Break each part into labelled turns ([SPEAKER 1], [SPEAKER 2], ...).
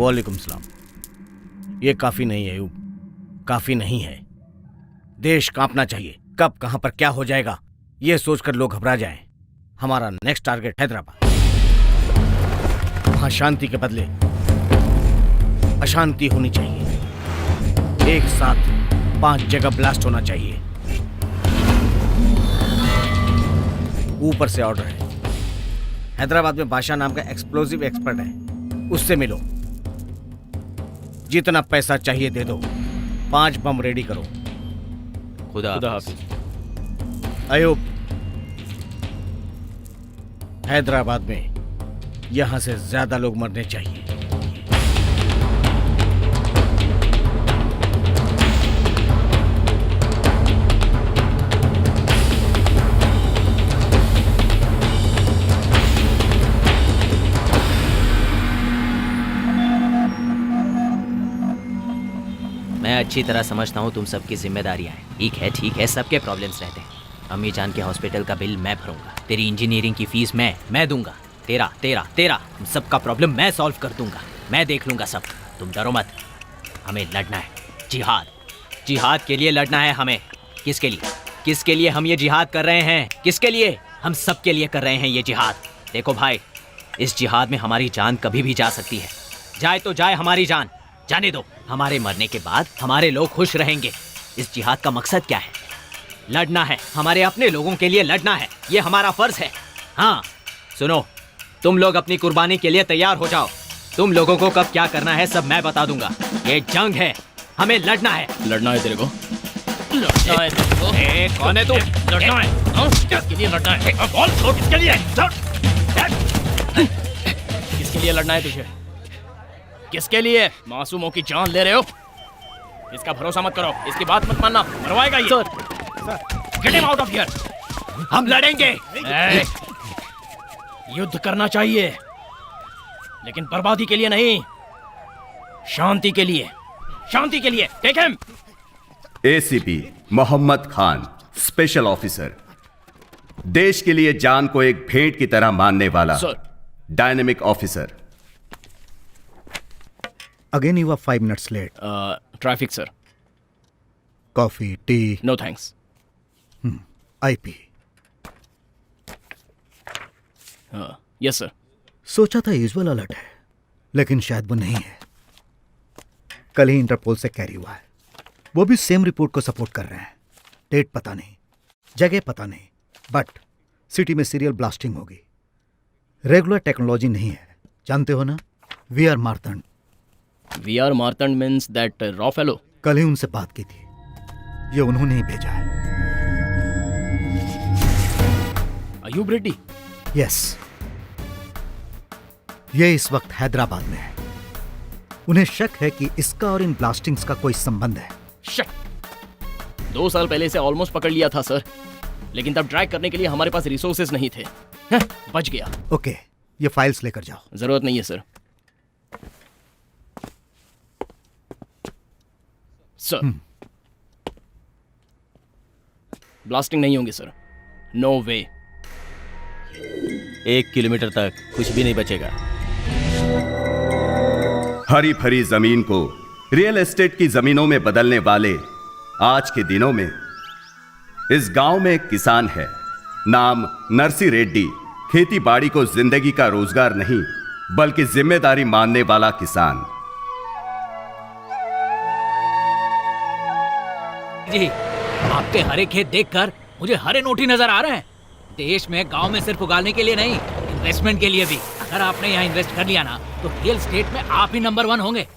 [SPEAKER 1] वालेकुम सलाम। ये काफी नहीं है अयूब, काफी नहीं है। देश कांपना चाहिए। कब कहां पर क्या हो जाएगा ये सोचकर लोग घबरा जाएं। हमारा नेक्स्ट टारगेट हैदराबाद। वहां शांति के बदले अशांति होनी चाहिए। एक साथ 5 जगह ब्लास्ट होना चाहिए। ऊपर से ऑर्डर है। हैदराबाद में बादशाह नाम का एक्सप्लोजिव एक्सपर्ट है, उससे मिलो। जितना पैसा चाहिए दे दो। 5 बम रेडी करो।
[SPEAKER 2] खुदा हाफिज।
[SPEAKER 1] अयूब, हैदराबाद में यहां से ज्यादा लोग मरने चाहिए।
[SPEAKER 2] मैं अच्छी तरह समझता हूँ तुम सबकी जिम्मेदारियाँ हैं। ठीक है, सबके प्रॉब्लम्स रहते हैं। अम्मी जान के हॉस्पिटल का बिल मैं भरूंगा, तेरी इंजीनियरिंग की फीस मैं दूंगा, तेरा सबका प्रॉब्लम मैं सॉल्व कर दूंगा। मैं देख लूंगा सब, तुम डरो मत। हमें लड़ना है, जिहाद के लिए लड़ना है हमें। किसके लिए हम ये जिहाद कर रहे हैं? किसके लिए? हम सबके लिए कर रहे हैं ये जिहाद। देखो भाई, इस जिहाद में हमारी जान कभी भी जा सकती है। जाए तो जाए हमारी जान, जाने दो। हमारे मरने के बाद हमारे लोग खुश रहेंगे। इस जिहाद का मकसद क्या है? लड़ना है, हमारे अपने लोगों के लिए लड़ना है। ये हमारा फर्ज है। हाँ सुनो, तुम लोग अपनी कुर्बानी के लिए तैयार हो जाओ। तुम लोगों को कब क्या करना है सब मैं बता दूंगा। ये जंग है, हमें लड़ना है।
[SPEAKER 3] लड़ना है तेरे को? लड़ना है तेरे को?
[SPEAKER 2] कौन है तू?
[SPEAKER 3] लड़ना है? किसके लिए लड़ना है? बोल, किसके लिए? किसके लिए लड़ना है तुझे? किसके लिए? मासूमों की जान ले रहे हो? इसका भरोसा मत करो, इसकी बात मत मानना, मरवाएगा ये। Get him out of here.
[SPEAKER 2] हम लड़ेंगे।
[SPEAKER 3] युद्ध करना चाहिए, लेकिन बर्बादी के लिए नहीं, शांति के लिए। Take him.
[SPEAKER 4] ACP Mohammad Khan, special officer, देश के लिए जान को एक भेंट की तरह मानने वाला dynamic officer.
[SPEAKER 5] Again you are 5 minutes late.
[SPEAKER 3] Traffic sir.
[SPEAKER 5] Coffee, tea?
[SPEAKER 3] No thanks.
[SPEAKER 5] IP.
[SPEAKER 3] Yes sir.
[SPEAKER 5] सोचा था यूजुअल अलर्ट है, लेकिन शायद वो नहीं है। कल ही इंटरपोल से कैरी हुआ है। वो भी सेम रिपोर्ट को सपोर्ट कर रहे हैं। डेट पता नहीं, जगह पता नहीं, बट सिटी में सीरियल ब्लास्टिंग होगी। रेगुलर टेक्नोलॉजी नहीं है, जानते हो ना? We are Martand
[SPEAKER 3] means that रॉ फेलो।
[SPEAKER 5] कल ही उनसे बात की थी, ये उन्होंने ही भेजा है।
[SPEAKER 3] अयूब रेड्डी?
[SPEAKER 5] यस, ये इस वक्त हैदराबाद में है। उन्हें शक है कि इसका और इन ब्लास्टिंग्स का कोई संबंध है।
[SPEAKER 3] शक? 2 साल पहले से ऑलमोस्ट पकड़ लिया था सर, लेकिन तब ट्रैक करने के लिए हमारे पास रिसोर्सेज नहीं थे। बच गया।
[SPEAKER 5] ओके, ये फाइल्स लेकर जाओ।
[SPEAKER 3] जरूरत नहीं है सर। सर ब्लास्टिंग नहीं होंगे सर, नो वे।
[SPEAKER 2] 1 किलोमीटर तक कुछ भी नहीं बचेगा।
[SPEAKER 4] हरी भरी जमीन को रियल एस्टेट की जमीनों में बदलने वाले आज के दिनों में इस गांव में एक किसान है, नाम नरसी रेड्डी। खेती बाड़ी को जिंदगी का रोजगार नहीं बल्कि जिम्मेदारी मानने वाला किसान।
[SPEAKER 6] जी, आपके हरे खेत देखकर मुझे हरे नोटी नजर आ रहे हैं। देश में, गांव में सिर्फ उगाने के लिए नहीं, इन्वेस्टमेंट के लिए भी। अगर आपने यहाँ इन्वेस्ट कर लिया ना, तो रियल एस्टेट में आप ही नंबर 1 होंगे।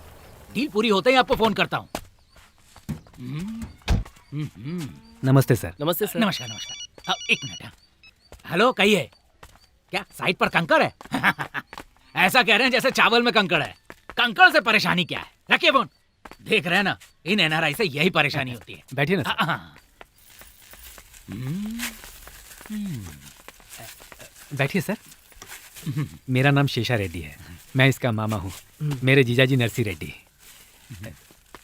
[SPEAKER 6] डील पूरी होते ही आपको फोन करता हूँ।
[SPEAKER 7] नमस्ते सर।
[SPEAKER 3] नमस्ते सर।
[SPEAKER 6] नमस्कार। एक मिनट। हेलो, कहिए। क्या साइट पर कंकड़ है? ऐसा कह रहे हैं जैसे चावल में कंकड़ है। कंकड़ से परेशानी क्या है? रखिए फोन। देख रहे हैं ना, इन एनआरआई से यही परेशानी होती है।
[SPEAKER 7] बैठिए ना। बैठिए सर। मेरा नाम शेषा रेड्डी है, मैं इसका मामा हूँ। मेरे जीजाजी नरसी रेड्डी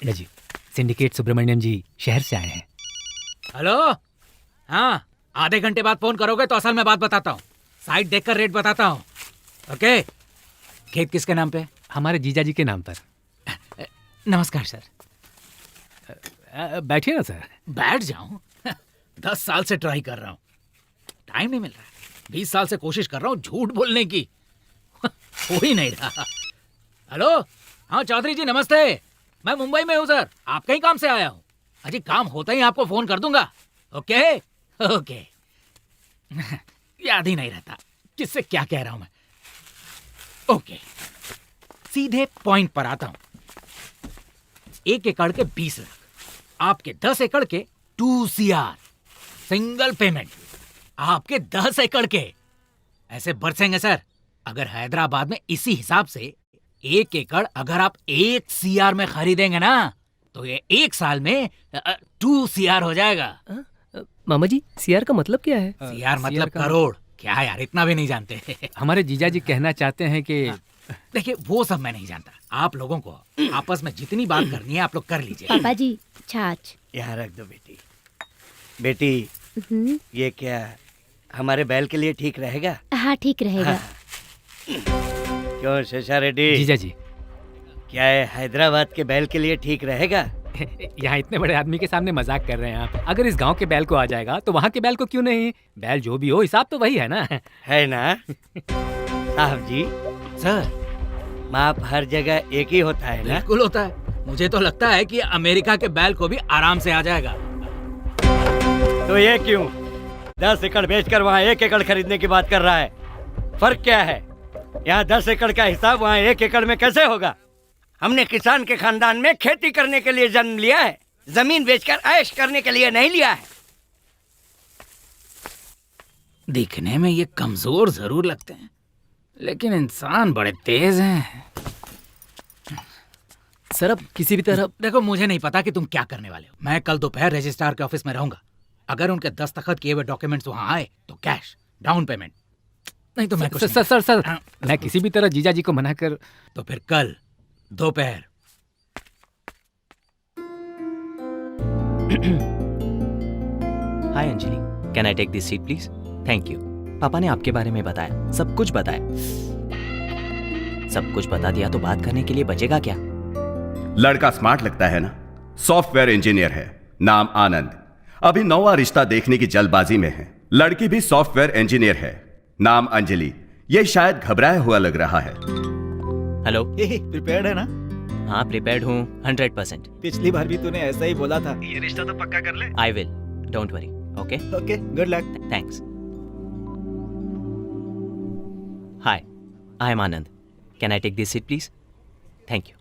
[SPEAKER 7] जी, सिंडिकेट सुब्रमण्यम जी शहर से आए हैं।
[SPEAKER 6] हेलो, हाँ, आधे घंटे बाद फोन करोगे तो असल में बात बताता हूँ। साइट देखकर रेट बताता हूँ। ओके। खेत किसके नाम पे?
[SPEAKER 7] हमारे जीजा जी के नाम पर।
[SPEAKER 6] नमस्कार सर।
[SPEAKER 7] बैठिए ना सर।
[SPEAKER 6] बैठ जाऊं? 10 साल से ट्राई कर रहा हूं, टाइम नहीं मिल रहा है। 20 साल से कोशिश कर रहा हूं झूठ बोलने की, हो ही नहीं रहा। हेलो, हाँ चौधरी जी नमस्ते। मैं मुंबई में हूँ सर, आपके ही काम से आया हूँ। अजी काम होता ही आपको फोन कर दूंगा। Okay okay. याद ही नहीं रहता किससे क्या कह रहा हूं मैं। ओके, सीधे पॉइंट पर आता हूं। 1 एकड़ के 20 लाख, आपके 10 एकड़ के 2 CR, सिंगल पेमेंट। आपके 10 एकड़ के ऐसे बरसेंगे सर। अगर हैदराबाद में इसी हिसाब से 1 एकड़ अगर आप 1 CR में खरीदेंगे ना, तो ये 1 साल में 2 CR हो जाएगा।
[SPEAKER 8] मामा जी, सीआर का मतलब क्या है?
[SPEAKER 6] CR मतलब करोड़। क्या यार, इतना भी नहीं जानते?
[SPEAKER 7] हमारे जीजा जी कहना चाहते हैं कि
[SPEAKER 6] देखिए वो सब मैं नहीं जानता। आप लोगों को आपस में जितनी बात करनी है आप लोग कर लीजिए।
[SPEAKER 9] पापा जी छाछ।
[SPEAKER 1] यहाँ रख दो बेटी। बेटी, ये क्या हमारे बैल के लिए ठीक रहेगा?
[SPEAKER 9] हाँ ठीक रहेगा।
[SPEAKER 1] क्यों शेषा रेड्डी,
[SPEAKER 7] जीजा जी
[SPEAKER 1] क्या है हैदराबाद के बैल के लिए ठीक रहेगा?
[SPEAKER 7] यहाँ इतने बड़े आदमी के सामने मजाक कर रहे हैं आप। अगर इस गांव के बैल को आ जाएगा तो वहाँ के बैल को क्यों नहीं? बैल जो भी हो, हिसाब तो वही है ना।
[SPEAKER 1] है ना साहब जी?
[SPEAKER 6] सर
[SPEAKER 1] माप हर जगह एक ही होता है ना?
[SPEAKER 6] बिल्कुल होता है। मुझे तो लगता है कि अमेरिका के बैल को भी आराम से आ जाएगा।
[SPEAKER 1] तो ये क्यों 10 एकड़ बेचकर वहाँ 1 एकड़ खरीदने की बात कर रहा है? फर्क क्या है? यहाँ 10 एकड़ का हिसाब वहाँ 1 एकड़ में कैसे होगा? हमने किसान के खानदान में खेती करने के लिए जन्म लिया है, जमीन बेचकर ऐश करने के लिए नहीं लिया है।
[SPEAKER 6] दिखने में ये कमजोर जरूर लगते हैं, लेकिन इंसान बड़े तेज हैं।
[SPEAKER 8] सर अब किसी भी तरह
[SPEAKER 6] देखो, मुझे नहीं पता कि तुम क्या करने वाले हो। मैं कल दोपहर रजिस्ट्रार के ऑफिस में रहूंगा। अगर उनके दस्तखत किए हुए डॉक्यूमेंट्स वहां आए तो कैश डाउन पेमेंट, नहीं तो मैं कुछ
[SPEAKER 7] सर सर सर मैं किसी भी तरह जीजा जी को मना कर।
[SPEAKER 6] तो फिर कल दोपहर।
[SPEAKER 2] Hi Anjali, can I take this seat please? Thank you. पापा ने आपके बारे में बताया, सब कुछ बताया। सब कुछ बता दिया तो बात करने के लिए बचेगा क्या?
[SPEAKER 4] लड़का स्मार्ट लगता है ना? सॉफ्टवेयर इंजीनियर है, नाम आनंद। अभी नौवां रिश्ता देखने की जल्दबाजी में है। लड़की भी सॉफ्टवेयर इंजीनियर है, नाम अंजलि। ये शायद घबराया हुआ लग रहा है।
[SPEAKER 2] हेलो,
[SPEAKER 10] प्रिपेयर्ड है ना?
[SPEAKER 2] हाँ प्रिपेयर्ड हूँ 100%।
[SPEAKER 10] पिछली बार भी तूने ऐसा ही बोला था। ये रिश्ता तो पक्का कर ले।
[SPEAKER 2] I will, don't worry. Okay
[SPEAKER 10] okay, good luck.
[SPEAKER 2] Thanks. Hi, I am Anand. Can I take this seat please? Thank you.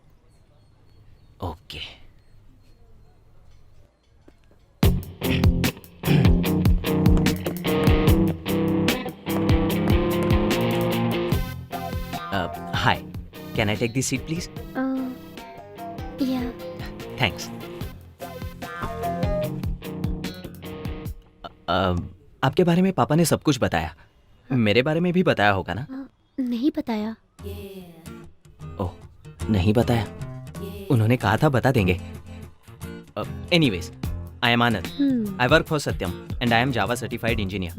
[SPEAKER 2] Okay. Hi, can I take this seat please?
[SPEAKER 9] Yeah.
[SPEAKER 2] Thanks. आपके बारे में पापा ने सब कुछ बताया। मेरे बारे में भी बताया होगा ना?
[SPEAKER 9] नहीं बताया।
[SPEAKER 2] ओह, नहीं बताया। उन्होंने कहा था बता देंगे। Anyways, I am Anand. I work for Satyam and I am Java certified engineer.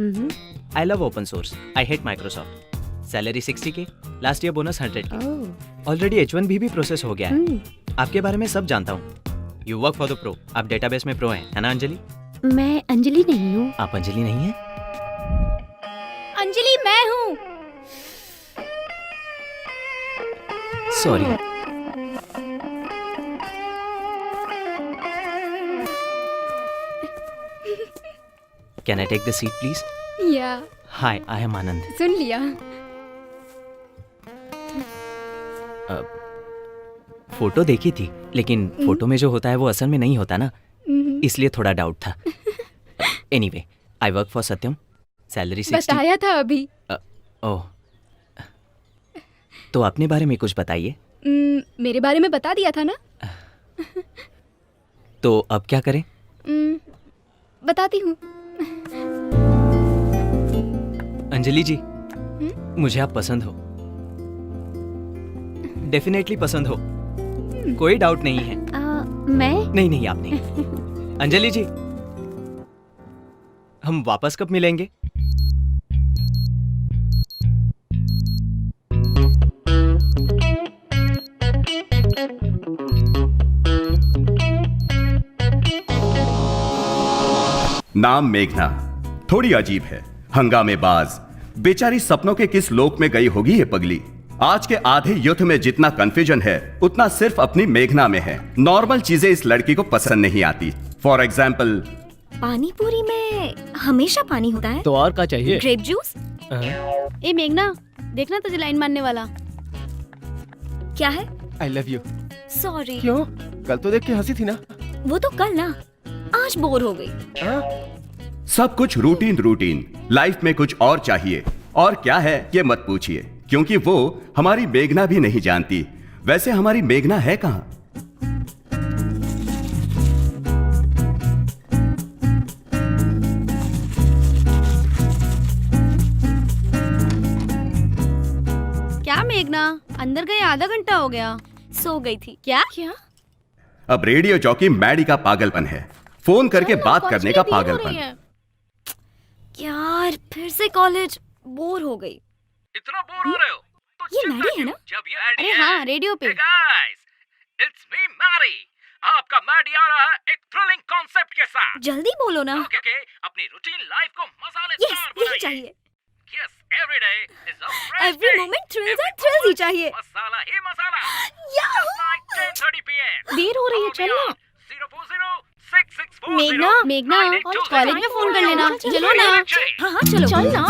[SPEAKER 2] I love open source. I hate Microsoft. Salary 60K, last year bonus 100K। Already H1B भी प्रोसेस हो गया है। आपके बारे में सब जानता हूँ। You work for the pro, आप डेटाबेस में प्रो हैं, है ना अंजलि?
[SPEAKER 9] मैं अंजलि नहीं हूँ।
[SPEAKER 2] आप अंजलि नहीं हैं?
[SPEAKER 9] अंजलि मैं हूँ।
[SPEAKER 2] Sorry. Can I take the seat please?
[SPEAKER 9] Yeah.
[SPEAKER 2] Hi, I am आनंद।
[SPEAKER 9] सुन लिया।
[SPEAKER 2] फोटो देखी थी, लेकिन फोटो में जो होता है वो असल में नहीं होता ना, इसलिए थोड़ा डाउट था। Anyway, I work for Satyam, salary 60।
[SPEAKER 9] बताया था अभी।
[SPEAKER 2] ओह, तो अपने बारे में कुछ बताइए।
[SPEAKER 9] मेरे बारे में बता दिया था ना।
[SPEAKER 2] तो अब क्या करें?
[SPEAKER 9] बताती हूँ।
[SPEAKER 2] अंजलि जी, मुझे आप पसंद हो, डेफिनेटली पसंद हो, कोई डाउट नहीं है।
[SPEAKER 9] मैं?
[SPEAKER 2] नहीं, आप नहीं। अंजलि जी, हम वापस कब मिलेंगे?
[SPEAKER 4] नाम मेघना, थोड़ी अजीब है, हंगामेबाज, बेचारी सपनों के किस लोक में गई होगी ये पगली। आज के आधे युद्ध में जितना कंफ्यूजन है उतना सिर्फ अपनी मेघना में है। नॉर्मल चीजें इस लड़की को पसंद नहीं आती। फॉर एग्जाम्पल,
[SPEAKER 9] पानी पूरी में हमेशा पानी होता है।
[SPEAKER 8] तो और क्या चाहिए?
[SPEAKER 9] Grape juice.
[SPEAKER 11] ए मेघना, देखना तुझे लाइन मारने वाला।
[SPEAKER 9] क्या है?
[SPEAKER 10] आई लव यू।
[SPEAKER 9] सॉरी।
[SPEAKER 10] क्यों? कल तो देख के हंसी थी ना।
[SPEAKER 9] वो तो कल ना, आज बोर हो गई।
[SPEAKER 4] सब कुछ रूटीन रूटीन, लाइफ में कुछ और चाहिए। और क्या है ये मत पूछिए, क्योंकि वो हमारी मेघना भी नहीं जानती। वैसे हमारी मेघना है कहाँ?
[SPEAKER 11] क्या मेघना, अंदर गए आधा घंटा हो गया।
[SPEAKER 9] सो गई थी।
[SPEAKER 11] क्या?
[SPEAKER 4] अब रेडियो जॉकी मैडी का पागलपन है, फोन करके बात करने का पागलपन।
[SPEAKER 9] यार फिर से कॉलेज, बोर हो गई।
[SPEAKER 6] इतना बोर हो रहे हो तो
[SPEAKER 9] ये मैडी है ना?
[SPEAKER 6] जब ये मैडी
[SPEAKER 11] अरे हाँ, रेडियो पे।
[SPEAKER 6] Guys, it's me Maddie. आपका मैडी आ रहा है एक थ्रिलिंग कॉन्सेप्ट के साथ।
[SPEAKER 9] जल्दी बोलो ना।
[SPEAKER 6] ओके, अपनी रूटीन लाइफ को मसालेदार
[SPEAKER 9] यस,
[SPEAKER 6] बनाइए।
[SPEAKER 9] यही चाहिए।
[SPEAKER 6] Yes, every day is a fresh
[SPEAKER 9] every moment thrills and thrills ही चाहिए।
[SPEAKER 6] मसाला ही मसाला।
[SPEAKER 9] याहू!
[SPEAKER 6] 10:30 PM।
[SPEAKER 11] देर हो रही है, चल ना।
[SPEAKER 6] 0406640
[SPEAKER 11] मेघना, कॉलेज में फोन कर लेना। चलो ना।
[SPEAKER 9] हाँ हाँ चलो।
[SPEAKER 11] चल ना।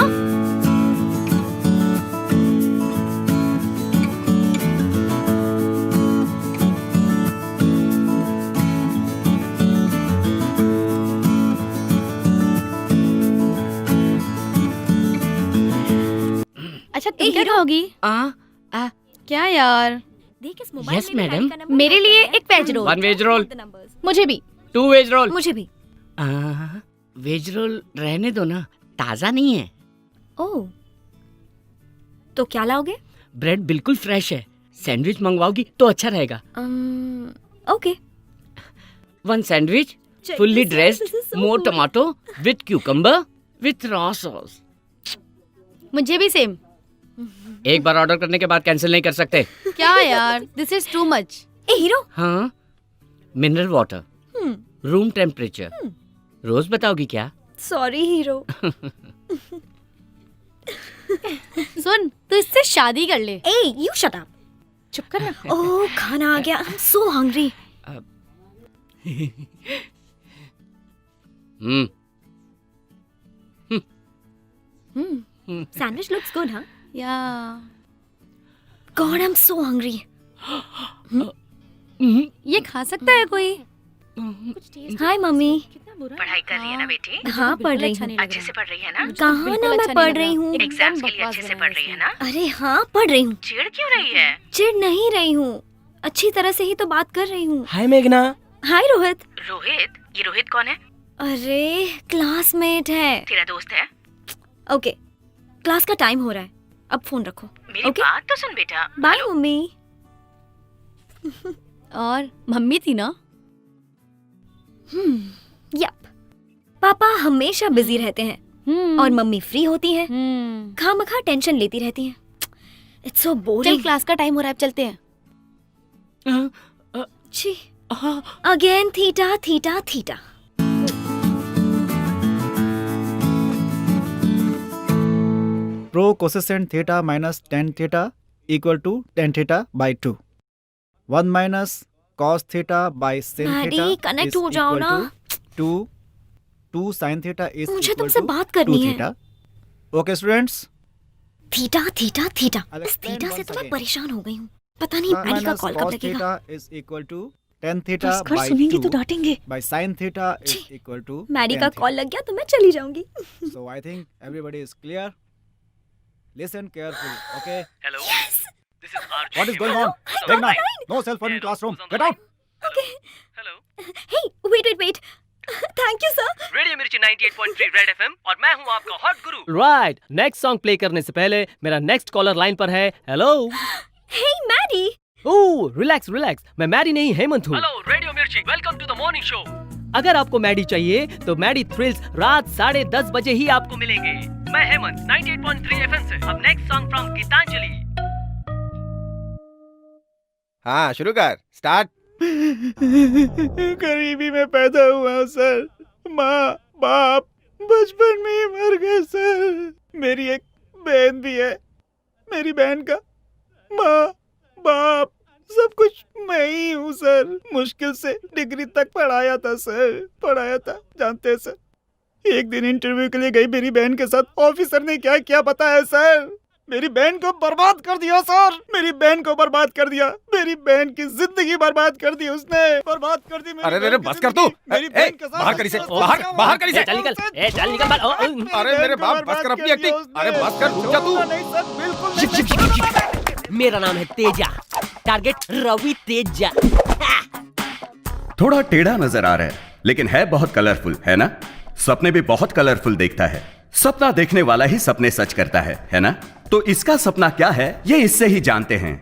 [SPEAKER 11] अच्छा तुम क्या खाओगी? क्या यार?
[SPEAKER 9] देख इस मोबाइल
[SPEAKER 8] Yes,
[SPEAKER 9] में
[SPEAKER 8] madam.
[SPEAKER 9] का नंबर मेरे लिए एक veg roll.
[SPEAKER 8] One veg roll.
[SPEAKER 11] मुझे भी।
[SPEAKER 8] 2 वेज रोल।
[SPEAKER 9] मुझे भी।
[SPEAKER 8] वेज रोल रहने दो ना, ताज़ा नहीं है।
[SPEAKER 9] ओह, तो क्या लाओगे?
[SPEAKER 8] ब्रेड बिल्कुल फ्रेश है। सैंडविच मंगवाओगी तो अच्छा रहेगा।
[SPEAKER 9] Okay.
[SPEAKER 8] 1 sandwich,
[SPEAKER 9] Check
[SPEAKER 8] fully
[SPEAKER 9] this out,
[SPEAKER 8] dressed,
[SPEAKER 9] this is so
[SPEAKER 8] more
[SPEAKER 9] good.
[SPEAKER 8] tomato, with cucumber, with raw sauce.
[SPEAKER 11] मुझे भी सेम।
[SPEAKER 8] एक बार ऑर्डर करने के बाद कैंसिल नहीं कर सकते।
[SPEAKER 11] क्या यार, दिस इज टू मच।
[SPEAKER 9] ए हीरो।
[SPEAKER 8] हाँ, मिनरल वाटर, रूम टेम्परेचर। रोज बताओगी क्या?
[SPEAKER 9] Sorry hero.
[SPEAKER 11] सुन, तू इससे शादी कर ले।
[SPEAKER 9] ए यू शट अप।
[SPEAKER 11] चुप कर ना।
[SPEAKER 9] ओह खाना आ गया। I am so hungry. Sandwich looks good, huh?
[SPEAKER 11] या
[SPEAKER 9] God, I'm so hungry.
[SPEAKER 11] ये खा सकता है कोई?
[SPEAKER 9] हाय मम्मी।
[SPEAKER 12] पढ़ाई कर रही है ना बेटी?
[SPEAKER 9] हाँ पढ़ रही हूँ।
[SPEAKER 12] अच्छे से पढ़ रही है ना?
[SPEAKER 9] कहाँ ना मैं पढ़ रही हूँ।
[SPEAKER 12] एग्जाम्स के लिए अच्छे से पढ़ रही है ना?
[SPEAKER 9] अरे हाँ पढ़ रही हूँ।
[SPEAKER 12] चिढ़ क्यों रही है?
[SPEAKER 9] चिढ़ नहीं रही हूँ, अच्छी तरह से ही तो बात कर रही हूँ।
[SPEAKER 10] हाय मेघना।
[SPEAKER 9] हाय रोहित।
[SPEAKER 12] रोहित? ये रोहित कौन है?
[SPEAKER 9] अरे क्लासमेट है।
[SPEAKER 12] तेरा दोस्त है?
[SPEAKER 9] ओके, क्लास का टाइम हो रहा है, अब फोन रखो।
[SPEAKER 12] मेरी बात तो सुन बेटा।
[SPEAKER 9] Bye mummy.
[SPEAKER 11] और मम्मी थी ना?
[SPEAKER 9] यप, पापा हमेशा बिजी रहते हैं और मम्मी फ्री होती हैं, खामखा टेंशन लेती रहती हैं। It's so boring.
[SPEAKER 11] चल क्लास का टाइम हो रहा है, अब चलते हैं।
[SPEAKER 9] छी, again theta theta theta.
[SPEAKER 10] Pro cosecant theta minus ten theta equal to ten theta by 2। 1 minus cos theta by sin
[SPEAKER 9] Maddy,
[SPEAKER 10] theta
[SPEAKER 9] connect हो जाओ ना।
[SPEAKER 10] 2 sin थीटा इज
[SPEAKER 9] मुझे तुमसे बात करनी है।
[SPEAKER 10] Theta. Okay students,
[SPEAKER 9] theta theta theta.
[SPEAKER 10] I'll
[SPEAKER 9] इस
[SPEAKER 10] explain
[SPEAKER 9] theta से
[SPEAKER 10] once
[SPEAKER 9] तो मैं
[SPEAKER 10] again.
[SPEAKER 9] परेशान हो गई हूँ। पता नहीं मैडी का कॉल कब
[SPEAKER 10] cos
[SPEAKER 9] लगेगा।
[SPEAKER 10] Theta is equal to ten theta
[SPEAKER 9] घर
[SPEAKER 10] बाई
[SPEAKER 9] सुनेंगी
[SPEAKER 10] 2
[SPEAKER 9] तो डांटेंगे।
[SPEAKER 10] By sin theta is equal to
[SPEAKER 9] Maddy का कॉल लग गया तो मैं चली जाऊंगी।
[SPEAKER 10] So I think everybody is clear. Listen carefully, okay?
[SPEAKER 6] Hello.
[SPEAKER 9] Yes.
[SPEAKER 6] This is RJ.
[SPEAKER 10] What is going on? Meghna, no cell phone in classroom. Get out.
[SPEAKER 9] Okay.
[SPEAKER 6] Hello.
[SPEAKER 9] Hey, wait. Thank you, sir.
[SPEAKER 6] Radio मिर्ची 98.3 red FM और मैं हूँ आपका hot गुरु।
[SPEAKER 8] Right, next song play करने से पहले मेरा next collar line पर है। Hello.
[SPEAKER 9] Hey, Maddie.
[SPEAKER 8] Oh relax, मैं मैडी नहीं हेमंत हूँ।
[SPEAKER 6] Hello radio Mirchi, welcome to the morning show.
[SPEAKER 8] अगर आपको मैडी चाहिए तो मैडी थ्रिल्स रात 10:30 बजे ही आपको
[SPEAKER 6] आपको मिलेंगे। मैं हेमंत 98.3 एफएम से। अब नेक्स्ट सॉन्ग फ्रॉम गीतांजलि।
[SPEAKER 10] हाँ शुरू कर, स्टार्ट। गरीबी में पैदा हुआ सर, माँ बाप बचपन में ही मर गए सर। मेरी एक बहन भी है। मेरी बहन का माँ बाप सब कुछ मैं ही हूँ सर। मुश्किल से डिग्री तक पढ़ाया था सर, पढ़ाया था। जानते हैं सर, एक दिन इंटरव्यू के लिए गई मेरी बहन के साथ, ऑफिसर ने क्या क्या पता है सर? मेरी बहन को बर्बाद कर दिया सर। मेरी बहन को बर्बाद कर दिया। मेरी बहन की जिंदगी बर्बाद कर दी उसने, बर्बाद कर दी।
[SPEAKER 1] अरे बस कर तू।
[SPEAKER 10] मेरी बहन के साथ
[SPEAKER 1] बाहर कर इसे, बाहर कर इसे।
[SPEAKER 2] चल निकल, चल निकल।
[SPEAKER 1] अरे मेरे बाप, बस कर अपनी एक्टिंग। अरे बस कर, रुक जा तू।
[SPEAKER 10] नहीं सर, बिल्कुल नहीं।
[SPEAKER 8] मेरा नाम है तेजा, टारगेट रवि तेजा।
[SPEAKER 4] थोड़ा टेढ़ा नजर आ रहा है लेकिन है बहुत कलरफुल, है ना? सपने भी बहुत कलरफुल देखता है। सपना देखने वाला ही सपने सच करता है ना? तो इसका सपना क्या है ये इससे ही जानते हैं।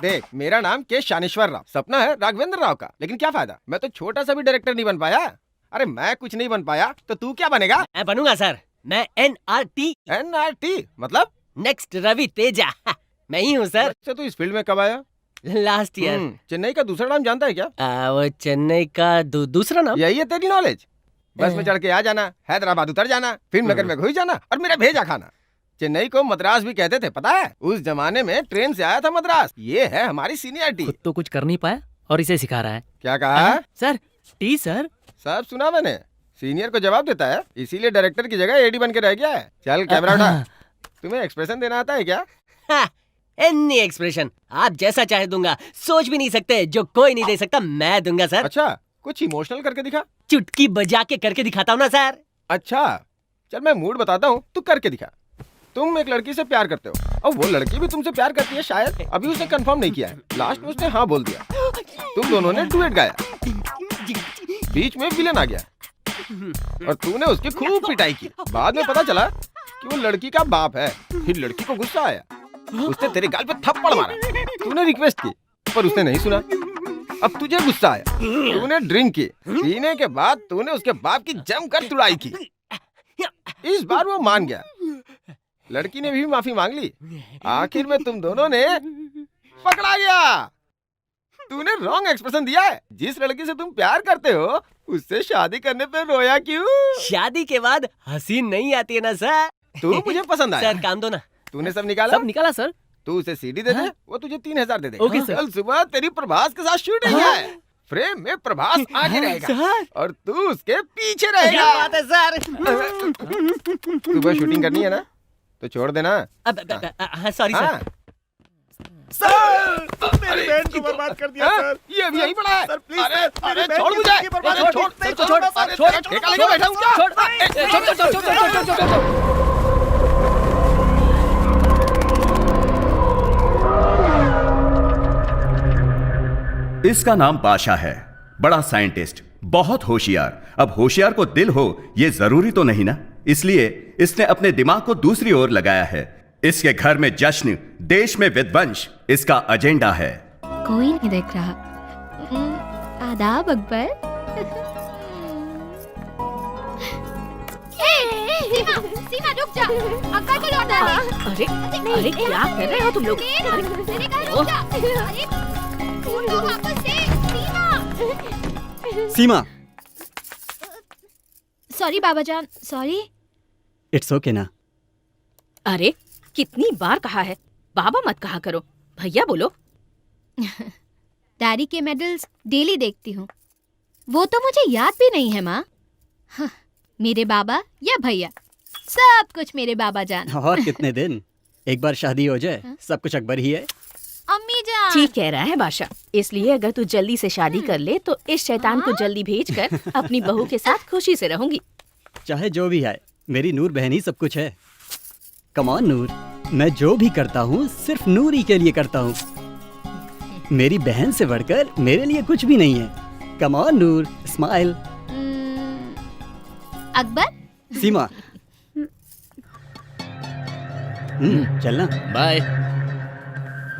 [SPEAKER 13] देख, मेरा नाम के शानेश्वर राव, सपना है राघवेंद्र राव का, लेकिन क्या फायदा, मैं तो छोटा सा भी डायरेक्टर नहीं बन पाया। अरे मैं कुछ नहीं बन पाया तो तू क्या बनेगा?
[SPEAKER 8] मैं बनूंगा सर, मैं NRT।
[SPEAKER 13] NRT मतलब?
[SPEAKER 8] नेक्स्ट रवि तेजा। मैं ही हूँ सर।
[SPEAKER 13] अच्छा, तू इस फील्ड में कब आया?
[SPEAKER 8] Last year.
[SPEAKER 13] चेन्नई का दूसरा नाम जानता है क्या?
[SPEAKER 8] वो चेन्नई का दूसरा नाम?
[SPEAKER 13] यही है तेरी नॉलेज? बस में चढ़ के आ जाना, हैदराबाद उतर जाना, फिल्म नगर में घुस जाना और मेरा भेजा खाना। चेन्नई को मद्रास भी कहते थे, पता है? उस जमाने में ट्रेन से आया था मद्रास। ये है हमारी सीनियरिटी।
[SPEAKER 2] खुद तो कुछ कर नहीं पाया और इसे सिखा रहा है।
[SPEAKER 13] क्या कहा?
[SPEAKER 2] Sir T sir.
[SPEAKER 13] सब सुना मैंने। सीनियर को जवाब देता है, इसीलिए डायरेक्टर की जगह एडी बन के रह गया है। चल कैमरा उठा। तुम्हें एक्सप्रेशन देना आता है क्या?
[SPEAKER 8] एनी एक्सप्रेशन आप जैसा चाहे दूंगा। सोच भी नहीं सकते, जो कोई नहीं दे सकता मैं दूंगा सर।
[SPEAKER 13] अच्छा, कुछ इमोशनल करके दिखा।
[SPEAKER 8] चुटकी बजा के करके दिखाता हूँ ना सर।
[SPEAKER 13] अच्छा चल, मैं मूड बताता हूँ, तू करके दिखा। तुम एक लड़की से प्यार करते हो और वो लड़की भी तुमसे प्यार करती है शायद। अभी उसने कंफर्म नहीं किया है, लास्ट में उसने हाँ बोल दिया। तुम दोनों ने डुएट गाया, बीच में विलन आ गया और तूने उसकी खूब पिटाई की। बाद में पता चला कि वो लड़की का बाप है। फिर लड़की को गुस्सा आया, उसने तेरे गाल पे थप्पड़ मारा। तूने रिक्वेस्ट की पर उसने नहीं सुना। अब तुझे गुस्सा आया, तूने ड्रिंक की। पीने के बाद तूने उसके बाप की जमकर तुड़ाई की। इस बार वो मान गया, लड़की ने भी माफी मांग ली। आखिर में तुम दोनों ने पकड़ा गया। तूने रॉन्ग एक्सप्रेशन दिया है। जिस लड़की से तुम प्यार करते हो उससे शादी करने पे रोया क्यों?
[SPEAKER 8] शादी के बाद हंसी नहीं आती है ना सर।
[SPEAKER 13] तू मुझे पसंद आया।
[SPEAKER 8] सर काम दो ना।
[SPEAKER 13] तूने सब निकाला?
[SPEAKER 2] सब निकाला सर।
[SPEAKER 13] तू उसे सीडी दे दे, वो तुझे 3000 दे दे।
[SPEAKER 2] Okay sir.
[SPEAKER 13] कल सुबह तेरी प्रभास के साथ शूटिंग है। फ्रेम में प्रभास आगे रहेगा और तू उसके पीछे रहेगा।
[SPEAKER 8] क्या बात है सर।
[SPEAKER 13] सुबह शूटिंग करनी है ना, तो छोड़ देना।
[SPEAKER 8] Sorry sir.
[SPEAKER 10] सर मेरी बहन को बर्बाद कर दिया सर।
[SPEAKER 13] ये अभी यहीं पड़ा है
[SPEAKER 10] सर प्लीज
[SPEAKER 13] अरे
[SPEAKER 10] सर,
[SPEAKER 13] अरे
[SPEAKER 10] मेरी बहन
[SPEAKER 13] छोड़
[SPEAKER 10] की
[SPEAKER 13] मुझे।
[SPEAKER 10] जिंदगी बर्बाद
[SPEAKER 13] अरे
[SPEAKER 10] कर
[SPEAKER 13] छोड़
[SPEAKER 10] दी।
[SPEAKER 13] छोड़ छोड़ छोड़, ठेका लेके बैठा हूँ क्या?
[SPEAKER 4] इसका नाम पाशा है, बड़ा साइंटिस्ट, बहुत होशियार। अब होशियार को दिल हो ये जरूरी तो नहीं ना, इसलिए इसने अपने दिमाग को दूसरी ओर लगाया है। इसके घर में जश्न, देश में विध्वंस इसका एजेंडा है।
[SPEAKER 11] कोई नहीं देख रहा। आदाब अकबर।
[SPEAKER 9] सीमा रुक जा, अक्का को लौटा दे। अरे क्या कर रहे हो तुम लोग? वापस दे
[SPEAKER 14] सीमा।
[SPEAKER 11] सॉरी बाबा जान, सॉरी।
[SPEAKER 14] इट्स ओके ना।
[SPEAKER 12] अरे कितनी बार कहा है बाबा मत कहा करो, भैया बोलो।
[SPEAKER 11] डैडी के मेडल्स डेली देखती हूँ, वो तो मुझे याद भी नहीं है माँ। हाँ, मेरे बाबा या भैया, सब कुछ मेरे बाबा जान।
[SPEAKER 14] और कितने दिन, एक बार शादी हो जाए सब कुछ अकबर ही है।
[SPEAKER 11] अम्मी जान।
[SPEAKER 12] ठीक कह रहा है बादशाह, इसलिए अगर तू जल्दी से शादी कर ले तो इस शैतान को जल्दी भेजकर अपनी बहू के साथ खुशी से रहूंगी।
[SPEAKER 14] चाहे जो भी है, मेरी नूर बहन ही सब कुछ है। कम ऑन नूर, मैं जो भी करता हूँ सिर्फ नूर ही के लिए करता हूँ। मेरी बहन से बढ़कर मेरे लिए कुछ भी नहीं है। Come on Noor, smile.
[SPEAKER 11] Akbar.
[SPEAKER 14] Seema. चलना।
[SPEAKER 3] बाय।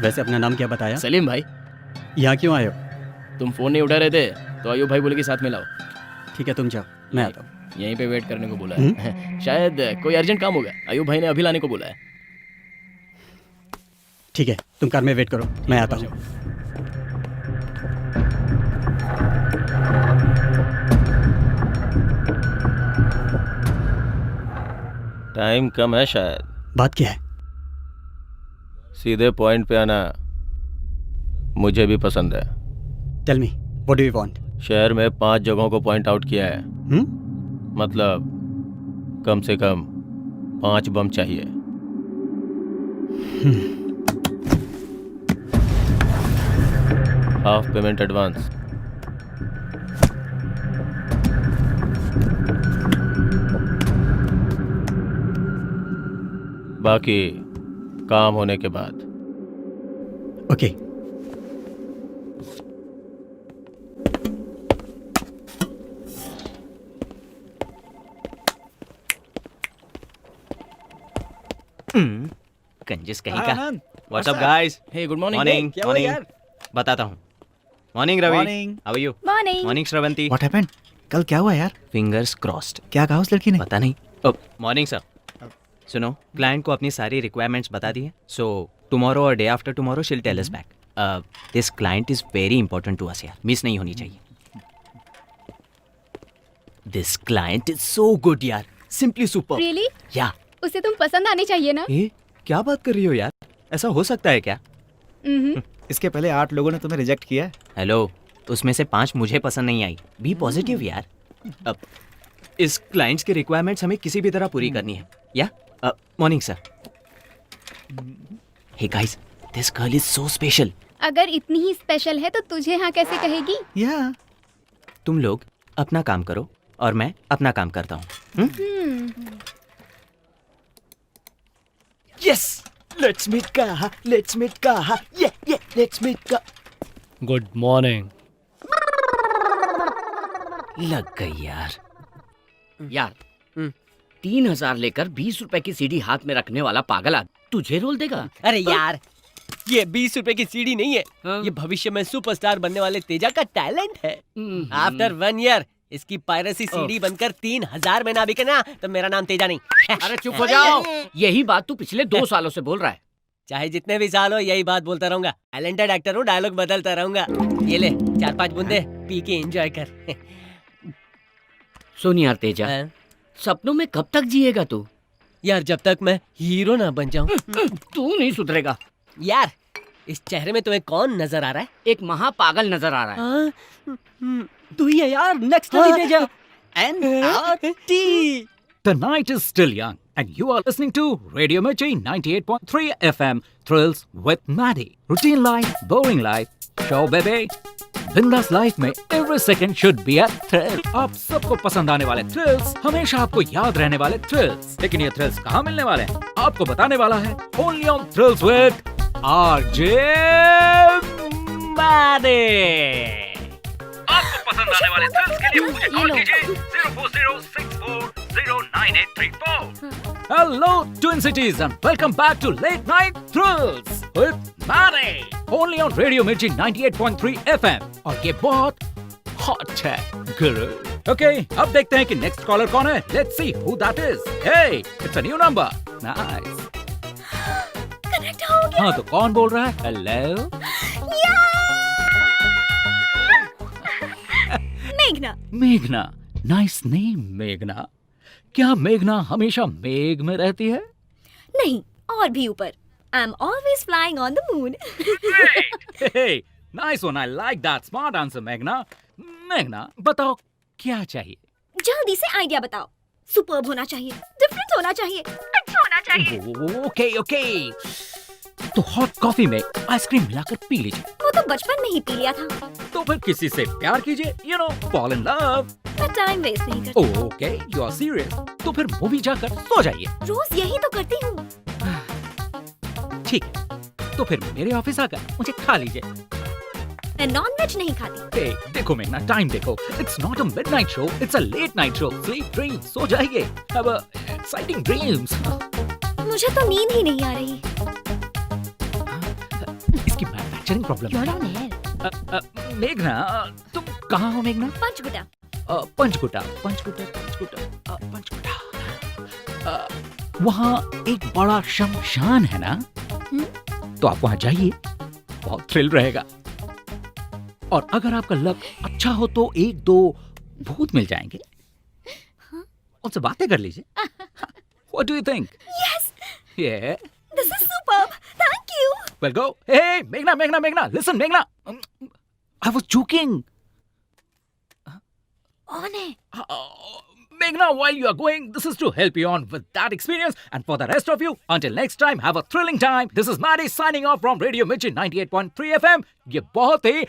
[SPEAKER 14] वैसे अपना नाम क्या बताया?
[SPEAKER 3] सलीम भाई।
[SPEAKER 14] यहाँ क्यों आए हो?
[SPEAKER 3] तुम फोन नहीं उठा रहे थे तो अयूब भाई बोले कि साथ में लाओ।
[SPEAKER 14] ठीक है तुम जाओ, मैं आता हूँ।
[SPEAKER 3] यहीं पे वेट करने को बोला है। शायद कोई अर्जेंट काम होगा, अयूब भाई ने अभी लाने को बोला है।
[SPEAKER 14] ठीक है तुम कार में वेट करो, मैं आता हूँ।
[SPEAKER 13] टाइम कम है शायद।
[SPEAKER 14] बात क्या है?
[SPEAKER 13] सीधे पॉइंट पे आना मुझे भी पसंद है।
[SPEAKER 14] Tell me, what do you want?
[SPEAKER 13] शहर में 5 जगहों को पॉइंट आउट किया है। मतलब कम से कम 5 बम चाहिए। Half payment advance. बाकी काम होने के बाद।
[SPEAKER 14] ओके।
[SPEAKER 2] कंजूस कहीं का। What's up guys?
[SPEAKER 3] Hey good morning.
[SPEAKER 2] Morning
[SPEAKER 3] क्या हुआ
[SPEAKER 2] मॉर्निंग।
[SPEAKER 3] यार?
[SPEAKER 2] बताता हूँ। Morning Ravi.
[SPEAKER 3] Morning.
[SPEAKER 2] How are you?
[SPEAKER 9] Morning.
[SPEAKER 2] Morning Shravanti.
[SPEAKER 5] What happened? कल क्या हुआ यार?
[SPEAKER 2] Fingers crossed.
[SPEAKER 5] क्या कहा उस लड़की ने?
[SPEAKER 2] पता नहीं। Morning sir. सुनो, क्लाइंट को अपनी सारी रिक्वायरमेंट्स बता दी है, so tomorrow or day after tomorrow she'll tell us back. This client is very important to us यार, मिस नहीं होनी चाहिए। This client is so good यार, सिंपली सुपर।
[SPEAKER 11] रियली?
[SPEAKER 2] या
[SPEAKER 11] उसे तुम पसंद आनी चाहिए ना?
[SPEAKER 2] ए, क्या बात कर रही हो यार? ऐसा हो सकता है क्या?
[SPEAKER 10] इसके पहले 8 लोगों ने तुम्हें रिजेक्ट किया है।
[SPEAKER 2] हेलो, उसमें से 5 मुझे पसंद नहीं आई। बी पॉजिटिव यार। अब इस क्लाइंट्स की रिक्वायरमेंट्स हमें किसी भी तरह पूरी करनी है। Yeah morning sir. Hey guys, this girl is so special.
[SPEAKER 11] अगर इतनी ही स्पेशल है तो तुझे हाँ कैसे कहेगी?
[SPEAKER 5] या
[SPEAKER 2] तुम लोग अपना काम करो और मैं अपना काम करता हूँ। यस, लेट्स मीट कहा, लेट्स मीट कहा, ये लेट्स मीट का।
[SPEAKER 3] Good morning.
[SPEAKER 2] लग गई यार।
[SPEAKER 15] यार 3,000 लेकर 20 रुपए की सीडी हाथ में रखने वाला पागल आदमी तुझे रोल देगा?
[SPEAKER 8] अरे यार, ये 20 रुपए की सीडी नहीं है। ये भविष्य में सुपरस्टार बनने वाले तेजा का टैलेंट है। आफ्टर 1 ईयर इसकी पायरेसी सीडी बनकर 3,000 में ना बिके ना तो मेरा नाम तेजा नहीं।
[SPEAKER 15] अरे चुप हो जाओ। यही बात तू पिछले 2 सालों से बोल रहा है।
[SPEAKER 8] चाहे जितने भी साल हो यही बात बोलता रहूंगा। टैलेंटेड एक्टर हूँ, डायलॉग बदलता रहूंगा। ये ले 4-5 बूंदे पी के एंजॉय कर।
[SPEAKER 15] सुन यार तेजा, सपनों में कब तक जिएगा तू?
[SPEAKER 8] यार जब तक मैं हीरो ना बन जाऊं।
[SPEAKER 15] तू नहीं सुधरेगा।
[SPEAKER 8] यार इस चेहरे में तुम्हें कौन नजर आ रहा है?
[SPEAKER 15] एक महा पागल नजर आ रहा है।
[SPEAKER 8] तू ही है यार, next Teja.
[SPEAKER 6] The night is still young, and you are listening to Radio Mirchi 98.3 FM. Thrills with Maddie. Routine life, boring life, show baby. बिंदास लाइफ में every second should be a thrill. आप सबको पसंद आने वाले थ्रिल्स, हमेशा आपको याद रहने वाले थ्रिल्स। लेकिन ये थ्रिल्स कहाँ मिलने वाले हैं? आपको बताने वाला है Only on Thrills with RJ Maddie. आपको पसंद आने वाले थ्रिल्स के लिए मुझे कॉल कीजिए 04064098834। Hello Twin Cities and welcome back to Late Night Thrills with Maddie. Only on Radio Mirchi 98.3 FM. और ये बहुत hot है गुरु। Okay, अब देखते हैं कि next caller कौन है। Let's see who that is. Hey, it's a new number. Nice.
[SPEAKER 9] Connect हो गया।
[SPEAKER 6] हाँ तो कौन बोल रहा है? Hello.
[SPEAKER 9] मेघना।
[SPEAKER 6] मेघना, नाइस नेम मेघना। क्या मेघना हमेशा मेघ में रहती है?
[SPEAKER 9] नहीं, और भी ऊपर। I'm always flying on the moon.
[SPEAKER 6] Hey, nice one. I like that smart answer, मेघना। मेघना, बताओ क्या चाहिए?
[SPEAKER 9] जल्दी से आइडिया बताओ। सुपर्ब होना चाहिए, डिफरेंट होना चाहिए, अच्छा होना चाहिए।
[SPEAKER 6] ओके। तो हॉट कॉफी में आइसक्रीम मिलाकर पी लीजिए।
[SPEAKER 9] वो तो बचपन में ही पी लिया था।
[SPEAKER 6] तो फिर किसी से प्यार कीजिए, you know, fall in love.
[SPEAKER 9] मैं टाइम वेस्ट नहीं करती।
[SPEAKER 6] Okay, you are serious. तो फिर मूवी जाकर सो जाइए।
[SPEAKER 9] रोज यही तो करती हूँ।
[SPEAKER 6] ठीक है, तो फिर मेरे ऑफिस आकर मुझे खा लीजिए।
[SPEAKER 9] मैं नॉन-वेज नहीं खाती।
[SPEAKER 6] Hey, देखो मेघना, टाइम देखो। It's not a midnight show, it's a late night show. Sleep, dream, सो जाइए। Have a exciting dreams.
[SPEAKER 9] मुझे तो नींद ही नहीं आ रही।
[SPEAKER 6] इसकी मैन्युफैक्चरिंग प्रॉब्लम। मेघना, तुम कहाँ हो मेघना?
[SPEAKER 9] पंचकुटा।
[SPEAKER 6] पंचकुटा। वहाँ एक बड़ा शमशान है ना? तो आप वहाँ जाइए, बहुत थ्रिल रहेगा। और अगर आपका लक अच्छा हो तो 1-2 भूत मिल जाएंगे। उनसे बातें कर लीजिए। What do you think?
[SPEAKER 9] Yes,
[SPEAKER 6] Yeah.
[SPEAKER 9] this is superb. Thank you.
[SPEAKER 6] Well, go. Hey, Meghna. Listen, Meghna. I was joking.
[SPEAKER 9] On है.
[SPEAKER 6] Meghna, while you are going, this is to help you on with that experience. And for the rest of you, until next time, have a thrilling time. This is Maddie signing off from Radio Mirchi 98.3 FM. ये बहुत ही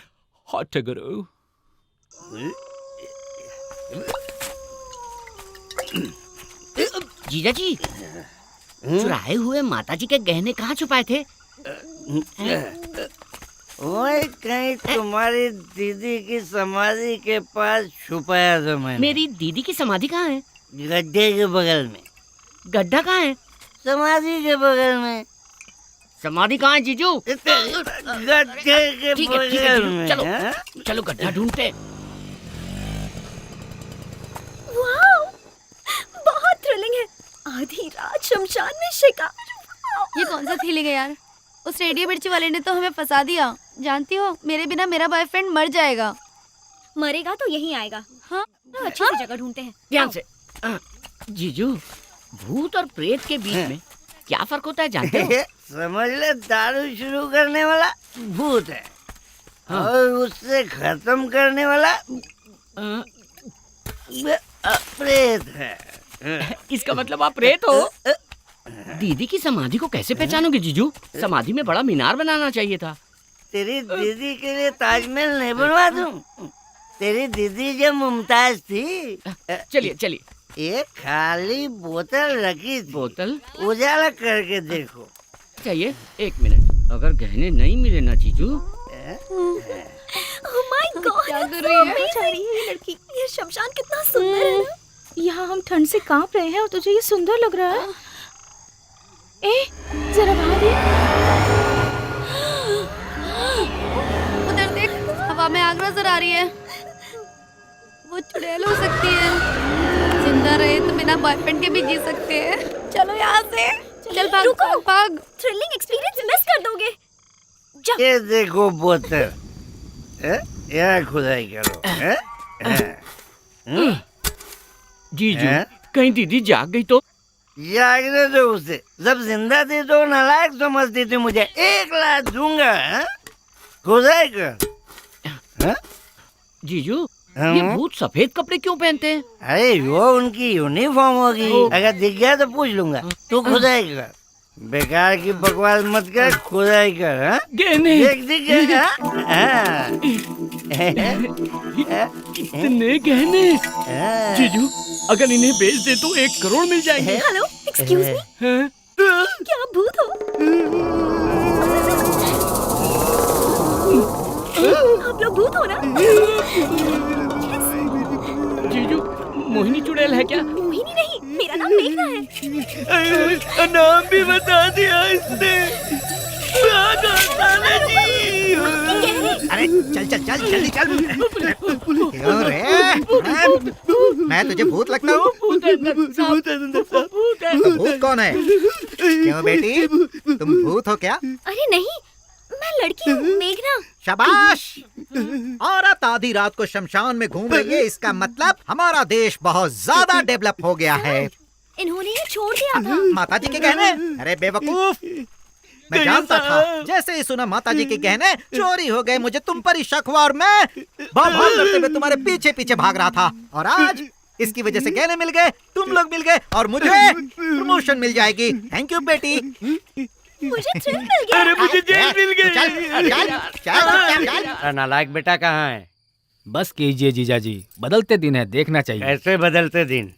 [SPEAKER 6] hot है गुरु.
[SPEAKER 15] जीजा जी, चुराए हुए माताजी के गहने कहाँ छुपाए थे?
[SPEAKER 16] ओए, कहीं तुम्हारी दीदी की समाधि के पास छुपाया था मैंने।
[SPEAKER 15] मेरी दीदी की समाधि कहाँ है?
[SPEAKER 16] गड्ढे के बगल में।
[SPEAKER 15] गड्ढा कहाँ है?
[SPEAKER 16] समाधि के बगल में।
[SPEAKER 15] समाधि कहाँ है जीजू?
[SPEAKER 16] गड्ढे के
[SPEAKER 15] ठीक है,
[SPEAKER 16] बगल में।
[SPEAKER 15] चलो
[SPEAKER 16] हाँ?
[SPEAKER 15] चलो गड्ढा ढूंढते।
[SPEAKER 9] वाओ, बहुत थ्रिलिंग है। आधी रात शमशान में शिकार।
[SPEAKER 11] ये कौन सा थ्रिलिंग है यार? उस रेडियो मिर्ची वाले ने तो हमें फंसा दिया। जानती हो, मेरे बिना मेरा बॉयफ्रेंड मर जाएगा।
[SPEAKER 9] मरेगा तो यहीं आएगा।
[SPEAKER 11] हाँ,
[SPEAKER 9] अच्छी सी जगह ढूंढते हैं।
[SPEAKER 15] ध्यान से। जीजू, भूत और प्रेत के बीच में क्या फर्क होता है जानते हो?
[SPEAKER 16] समझ ले, दारू शुरू करने वाला भूत है। हाँ। और उससे खत्म करने वाला प्रेत है।
[SPEAKER 15] इसका मतलब आप प्रेत हो? दीदी की समाधि को कैसे पहचानोगे जीजू? समाधि में बड़ा मीनार बनाना चाहिए था।
[SPEAKER 16] तेरी दीदी के लिए ताजमहल नहीं बनवा दूं? तेरी दीदी जब मुमताज थी।
[SPEAKER 15] चलिए चलिए।
[SPEAKER 16] एक खाली बोतल रखी थी।
[SPEAKER 15] बोतल?
[SPEAKER 16] उजाला करके देखो।
[SPEAKER 15] चाहिए, 1 मिनट। अगर गहने नहीं मिले ना जीजू।
[SPEAKER 9] Oh my God,
[SPEAKER 11] क्या कर
[SPEAKER 9] it's
[SPEAKER 11] रही
[SPEAKER 9] so
[SPEAKER 11] है?
[SPEAKER 9] amazing. ये लड़की, ये शमशान कितना सुंदर है ना?
[SPEAKER 12] यहाँ हम ठंड से कांप रहे हैं और तुझे ये सुंदर लग रहा है। ए, जरा बाहर देख।
[SPEAKER 11] उधर देख, हवा में आग नजर आ रही है। वो चुड़ैल हो सकती है। जिंदा रहे तो बिना बॉयफ्रेंड के भी जी सकते हैं। चलो यहाँ से। चल भाग,
[SPEAKER 9] रुको।
[SPEAKER 11] भाग।
[SPEAKER 9] थ्रिलिंग एक्सपीरियंस मिस कर दोगे।
[SPEAKER 16] ये देखो बोतल। यहाँ खुदाई करो।
[SPEAKER 15] जीजू, कहीं दीदी जाग गई तो?
[SPEAKER 16] जागने दो उसे। जब जिंदा थी तो नालायक समझती थी मुझे। 1 लाख दूंगा। खुदाई कर।
[SPEAKER 15] जीजू, ये भूत सफेद कपड़े क्यों पहनते हैं?
[SPEAKER 16] अरे वो उनकी यूनिफॉर्म होगी। अगर दिख गया तो पूछ लूंगा। तू खुदाई कर। बेकार की बकवास मत कर, खुदाई कर। हाँ? देख दिख गया।
[SPEAKER 15] इतने गहने। जीजू, अगर इन्हें बेच दे तो 1 करोड़ मिल जाएंगे।
[SPEAKER 9] Hello, excuse me. क्या आप भूत हो? आप लोग भूत हो ना?
[SPEAKER 15] जीजू, मोहिनी चुड़ैल है क्या?
[SPEAKER 9] मोहिनी नहीं, मेरा नाम मेघना है।
[SPEAKER 16] नाम भी बता दिया इसने।
[SPEAKER 5] अरे चल जल्दी चल। क्यों रे? मैं तुझे भूत लगता हूँ? भूत कौन है? क्यों बेटी, तुम भूत हो क्या?
[SPEAKER 9] अरे नहीं, मैं लड़की हूँ, मेघना।
[SPEAKER 5] शाबाश। औरत आधी रात को शमशान में घूम रही है, इसका मतलब हमारा देश बहुत ज्यादा डेवलप हो गया है।
[SPEAKER 9] इन्होंने ये छोड़ दिया था।
[SPEAKER 5] माताजी के गहने? अरे बेवकूफ, मैं जानता था। जैसे ही सुना माताजी के गहने चोरी हो गए, मुझे तुम पर ही शक हुआ और मैं भाग करते हुए तुम्हारे पीछे पीछे भाग रहा था। और आज इसकी वजह से गहने मिल गए, तुम लोग मिल गए और मुझे प्रमोशन मिल जाएगी। थैंक यू बेटी।
[SPEAKER 9] मुझे थ्रिल मिल गया।
[SPEAKER 16] अरे मुझे जेल मिल गई। नालायक बेटा कहाँ है?
[SPEAKER 7] बस कीजिए जीजा जी, बदलते दिन है, देखना चाहिए।
[SPEAKER 16] कैसे बदलते दिन?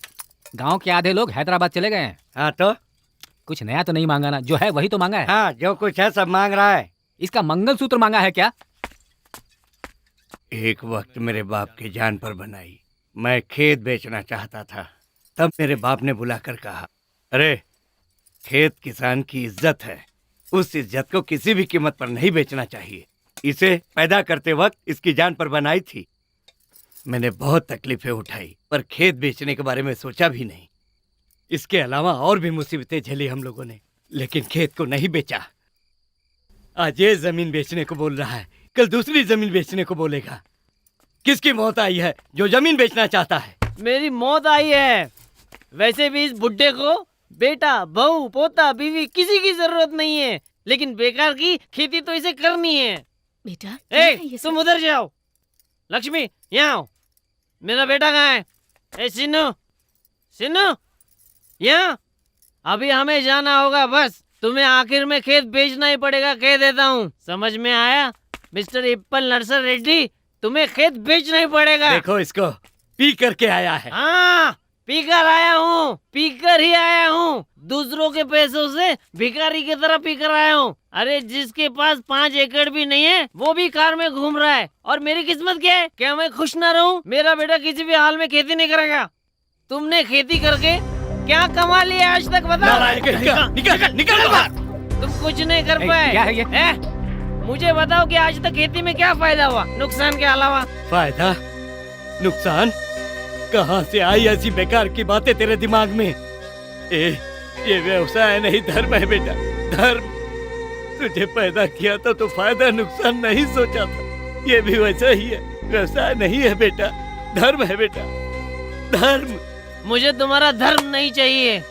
[SPEAKER 7] गांव के आधे लोग हैदराबाद चले गए हैं।
[SPEAKER 16] हाँ तो
[SPEAKER 7] कुछ नया तो नहीं मांगा ना, जो है वही तो मांगा है।
[SPEAKER 16] हाँ, जो कुछ है सब मांग रहा है।
[SPEAKER 7] इसका मंगलसूत्र मांगा है क्या?
[SPEAKER 16] एक वक्त मेरे बाप की जान पर बनाई। मैं खेत बेचना चाहता था, तब मेरे बाप ने बुलाकर कहा, अरे खेत किसान की इज्जत है, उस इज्जत को किसी भी कीमत पर नहीं बेचना चाहिए। इसे पैदा करते वक्त इसकी जान पर बनाई थी। मैंने बहुत तकलीफें उठाई, पर खेत बेचने के बारे में सोचा भी नहीं। इसके अलावा और भी मुसीबतें झेली हम लोगों ने, लेकिन खेत को नहीं बेचा। आज ये जमीन बेचने को बोल रहा है, कल दूसरी जमीन बेचने को बोलेगा। किसकी मौत आई है जो जमीन बेचना चाहता है?
[SPEAKER 8] मेरी मौत आई है। वैसे भी इस बुड्ढे को बेटा, बहू, पोता, बीवी किसी की जरूरत नहीं है, लेकिन बेकार की खेती तो इसे करनी है।
[SPEAKER 12] बेटा
[SPEAKER 8] तुम उधर जाओ। लक्ष्मी, यहाँ आओ। मेरा बेटा कहाँ है? ए सिन्नू, सिन्नू, यहाँ। अभी हमें जाना होगा, बस तुम्हें आखिर में खेत बेचना ही पड़ेगा, कह देता हूँ। समझ में आया मिस्टर एप्पल नर्सर रेड्डी? तुम्हें खेत बेचना ही पड़ेगा।
[SPEAKER 16] देखो इसको, पी करके आया है।
[SPEAKER 8] हाँ, पीकर आया हूँ, पीकर ही आया हूँ। दूसरों के पैसों से भिखारी की तरह पीकर आया हूँ। अरे जिसके पास 5 एकड़ भी नहीं है वो भी कार में घूम रहा है, और मेरी किस्मत क्या है? क्या मैं खुश ना रहूं? मेरा बेटा किसी भी हाल में खेती नहीं करेगा। तुमने खेती करके क्या कमा लिया आज तक, बताओ।
[SPEAKER 16] निकल बाहर।
[SPEAKER 8] तुम कुछ नहीं कर पाए।
[SPEAKER 7] क्या है ये?
[SPEAKER 8] मुझे बताओ कि आज तक खेती में क्या फायदा हुआ, नुकसान के अलावा?
[SPEAKER 16] फायदा नुकसान कहाँ से आई ऐसी बेकार की बातें तेरे दिमाग में? ये व्यवसाय नहीं, धर्म है बेटा, धर्म। तुझे पैदा किया था तो फायदा नुकसान नहीं सोचा था। ये भी वैसा ही है, व्यवसाय नहीं है बेटा, धर्म है बेटा, धर्म।
[SPEAKER 8] मुझे तुम्हारा धर्म नहीं चाहिए,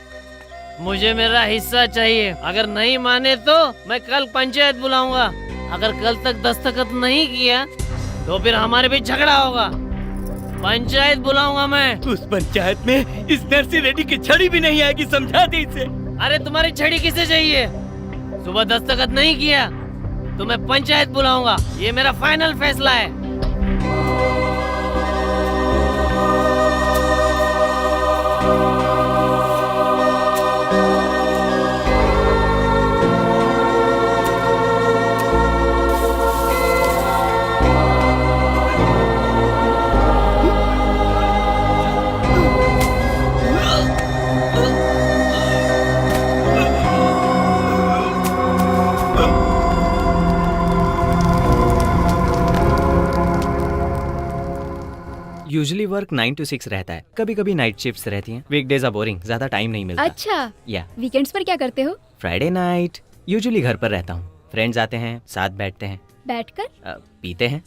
[SPEAKER 8] मुझे मेरा हिस्सा चाहिए। अगर नहीं माने तो मैं कल पंचायत बुलाऊंगा। अगर कल तक दस्तखत नहीं किया तो फिर हमारे बीच झगड़ा होगा। पंचायत बुलाऊंगा मैं।
[SPEAKER 16] उस पंचायत में इस नरसी रेड्डी की छड़ी भी नहीं आएगी, समझा दी इसे।
[SPEAKER 8] अरे तुम्हारी छड़ी किसे चाहिए? सुबह दस्तखत नहीं किया तो मैं पंचायत बुलाऊंगा, ये मेरा फाइनल फैसला है।
[SPEAKER 2] यूजुअली वर्क 9 to 6 रहता है, कभी कभी नाइट शिफ्ट्स रहती हैं। वीकडेज आर बोरिंग, ज्यादा टाइम नहीं मिलता।
[SPEAKER 17] अच्छा,
[SPEAKER 2] या
[SPEAKER 17] वीकेंड्स पर क्या करते हो?
[SPEAKER 2] फ्राइडे नाइट यूजुअली घर पर रहता हूँ। फ्रेंड्स आते हैं, साथ बैठते हैं,
[SPEAKER 17] बैठकर
[SPEAKER 2] पीते हैं।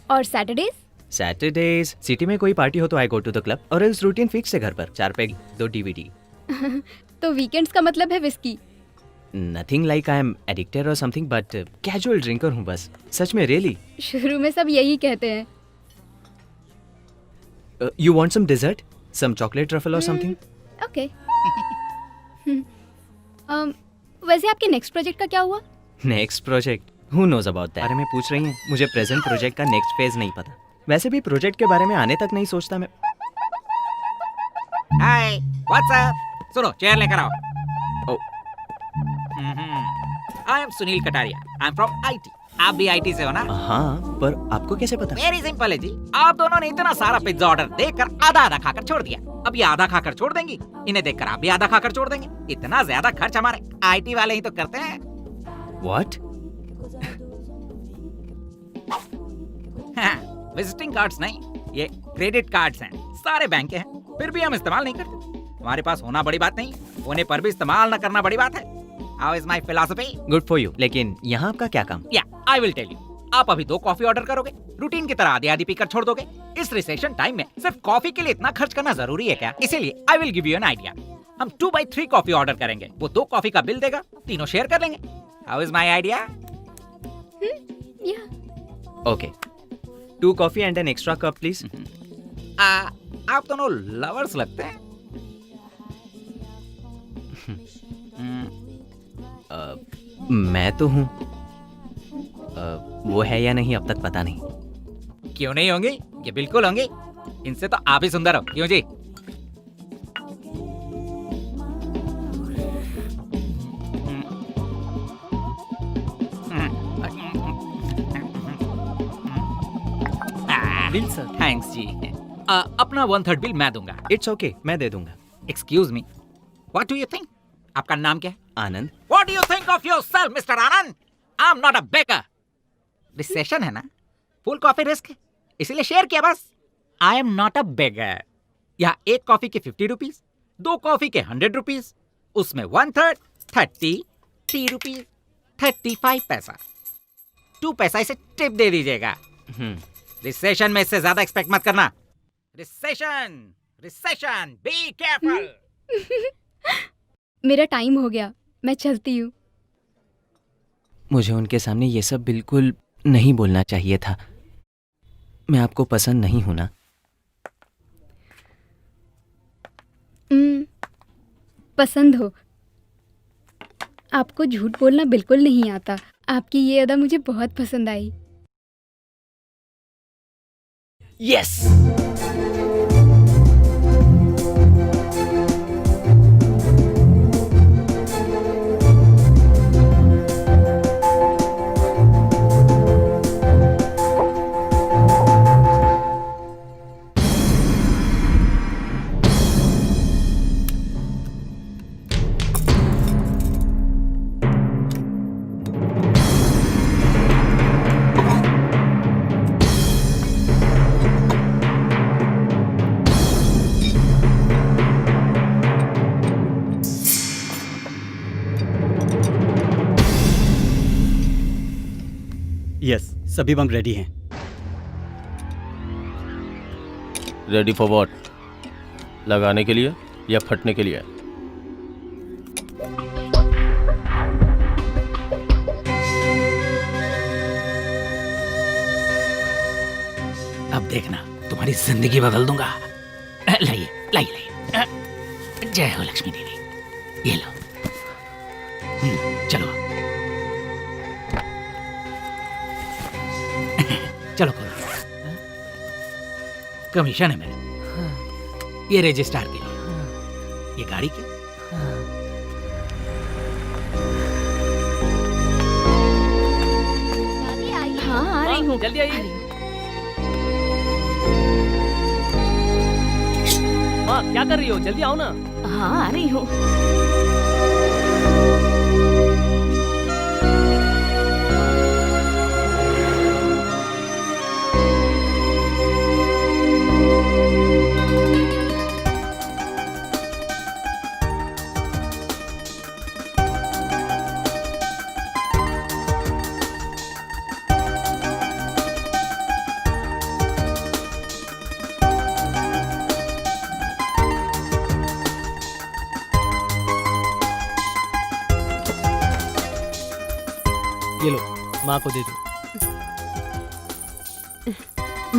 [SPEAKER 17] और सैटरडेज?
[SPEAKER 2] सैटरडेज सिटी में कोई पार्टी हो तो आई गो टू द क्लब, और इस रूटीन फिक्स है घर पर। 4 पैग 2 DVD।
[SPEAKER 17] तो वीकेंड्स का मतलब है whisky?
[SPEAKER 2] Nothing like I am addicted और समथिंग, बट कैजुअल ड्रिंकर हूँ बस। सच में, रियली।
[SPEAKER 17] शुरू में सब यही कहते हैं।
[SPEAKER 2] You want some dessert? Some chocolate truffle or something?
[SPEAKER 17] Okay. वैसे आपके नेक्स्ट प्रोजेक्ट का क्या हुआ?
[SPEAKER 2] Next project? Who knows about that? अरे मैं पूछ रही हूँ, मुझे प्रेजेंट प्रोजेक्ट का नेक्स्ट फेज नहीं पता। वैसे भी प्रोजेक्ट के बारे में आने तक नहीं सोचता मैं।
[SPEAKER 6] हाय, व्हाट्स अप? सुनो, चेयर लेकर आओ। I am Sunil Kataria, I am from IT। आप भी IT से हो ना?
[SPEAKER 2] हाँ, पर आपको कैसे पता?
[SPEAKER 6] वेरी सिंपल है जी। आप दोनों ने इतना सारा पिज्जा ऑर्डर देकर आधा आधा खाकर छोड़ दिया। अब ये आधा खाकर छोड़ देंगी, इन्हें देखकर आप भी आधा खाकर छोड़ देंगे। इतना ज्यादा खर्च हमारे IT वाले ही तो करते हैं।
[SPEAKER 2] What?
[SPEAKER 6] विजिटिंग कार्ड्स नहीं, ये क्रेडिट कार्ड्स हैं। सारे बैंक के हैं, फिर भी हम इस्तेमाल नहीं करते। हमारे पास होना बड़ी बात नहीं, होने पर भी इस्तेमाल न करना बड़ी बात है। How is my philosophy?
[SPEAKER 2] Good for you. लेकिन यहाँ आपका क्या काम?
[SPEAKER 6] Yeah, I will tell you. आप अभी 2 कॉफी ऑर्डर करोगे, रूटीन की तरह आधी आधी पीकर छोड़ दोगे। इस रिसेशन टाइम में सिर्फ कॉफी के लिए इतना खर्च करना जरूरी है क्या? इसीलिए I will give you an idea. हम 2/3 कॉफी ऑर्डर करेंगे, वो 2 कॉफी का बिल देगा, तीनों शेयर कर लेंगे। How is my idea?
[SPEAKER 2] Okay. 2 coffee and an extra cup, please.
[SPEAKER 6] आप दोनों लवर्स लगते हैं।
[SPEAKER 2] मैं तो हूँ, वो है या नहीं अब तक पता नहीं।
[SPEAKER 6] क्यों नहीं होंगे? ये बिल्कुल होंगे। इनसे तो आप ही सुंदर हो, क्यों जी?
[SPEAKER 2] Bill sir.
[SPEAKER 6] थैंक्स जी। अपना 1/3 बिल मैं दूंगा।
[SPEAKER 2] इट्स ओके, मैं दे दूंगा।
[SPEAKER 6] Excuse me, what do you think? आपका नाम क्या है?
[SPEAKER 2] आनंद।
[SPEAKER 6] What do you think of yourself, Mr. Anand? I'm not a beggar. Recession है ना, फुल कॉफी रिस्क है, इसीलिए शेयर किया बस। I am not a beggar. यहाँ 1 कॉफी के 50 रुपीज, 2 कॉफी के 100 रुपीज, उसमें 1/3 33 रुपीज 35 पैसा, 2 पैसा इसे टिप दे दीजिएगा। रिसेशन में इससे ज्यादा एक्सपेक्ट मत करना। Recession, recession, be careful.
[SPEAKER 17] मेरा टाइम हो गया, मैं चलती हूँ।
[SPEAKER 2] मुझे उनके सामने ये सब बिल्कुल नहीं बोलना चाहिए था। मैं आपको पसंद नहीं हूं ना।
[SPEAKER 17] पसंद हो। आपको झूठ बोलना बिल्कुल नहीं आता। आपकी ये अदा मुझे बहुत पसंद आई।
[SPEAKER 2] यस।
[SPEAKER 14] यस, सभी बम रेडी हैं।
[SPEAKER 3] Ready for what? लगाने के लिए या फटने के लिए?
[SPEAKER 6] अब देखना, तुम्हारी जिंदगी बदल दूंगा। लाइए लाइए लाइए। जय हो लक्ष्मी देवी। ये लो। चलो चलो खोलो। कमीशन है मेरा। ये रजिस्ट्रार के लिए, ये गाड़ी के।
[SPEAKER 12] हाँ आ रही हूँ।
[SPEAKER 8] जल्दी आइए। माँ क्या कर रही हो? जल्दी आओ ना।
[SPEAKER 12] हाँ आ रही हूँ।
[SPEAKER 8] ये लो, माँ को दे दो।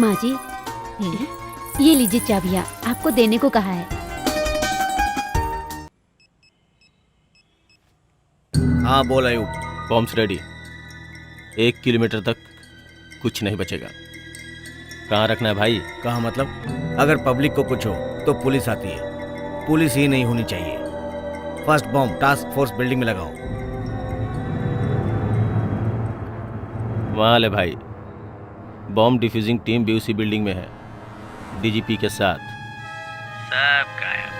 [SPEAKER 18] माँ जी, ये लीजिए चाबियाँ, आपको देने को कहा है।
[SPEAKER 1] हाँ बोल आयुब।
[SPEAKER 3] Bombs ready. 1 किलोमीटर तक कुछ नहीं बचेगा। कहाँ रखना है भाई?
[SPEAKER 1] कहाँ मतलब? अगर पब्लिक को कुछ हो तो पुलिस आती है। पुलिस ही नहीं होनी चाहिए। First bomb task force building में लगाओ।
[SPEAKER 3] वहाँ ले भाई। बॉम्ब डिफ्यूजिंग टीम भी उसी बिल्डिंग में है, डीजीपी के साथ। सब गायब।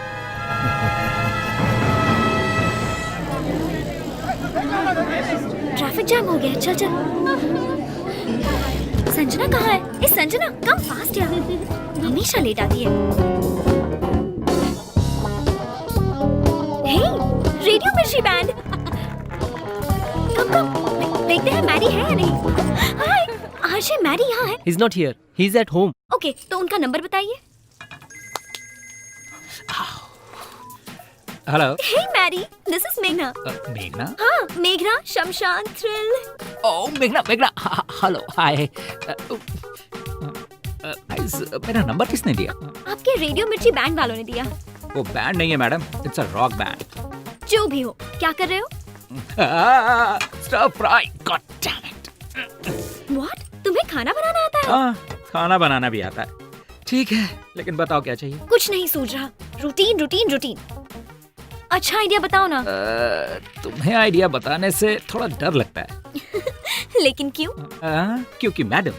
[SPEAKER 9] ट्रैफिक जाम हो गया। चल चल। संजना कहाँ है? ए संजना, कम फास्ट यार। हमेशा लेट आती है। हे, रेडियो मिर्ची बैंड। कम कम, देखते हैं मैरी है या नहीं। हाय, आशे मैरी यहाँ है।
[SPEAKER 8] He's not here. He's at home.
[SPEAKER 9] Okay, तो उनका नंबर बताइए।
[SPEAKER 6] Hello.
[SPEAKER 9] Hey Mary, this is मेघना।
[SPEAKER 6] मेघना?
[SPEAKER 9] हाँ, मेघना, शमशान, थ्रिल।
[SPEAKER 6] ओह मेघना, मेघना, हेलो, हाय। मेरा नंबर किसने दिया?
[SPEAKER 9] आपके रेडियो मिर्ची बैंड वालों ने दिया।
[SPEAKER 6] वो बैंड नहीं है madam, it's a rock band.
[SPEAKER 9] जो भी हो, क्या कर रहे हो?
[SPEAKER 6] Stir fry, god damn it.
[SPEAKER 9] What? तुम्हें खाना बनाना आता है?
[SPEAKER 6] हाँ, खाना बनाना भी आता है। ठीक है, लेकिन बताओ क्या चाहिए?
[SPEAKER 9] कुछ नहीं सूझ रहा। Routine routine routine. अच्छा आइडिया बताओ ना।
[SPEAKER 6] तुम्हें आइडिया बताने से थोड़ा डर लगता है।
[SPEAKER 9] लेकिन क्यों?
[SPEAKER 6] क्योंकि मैडम,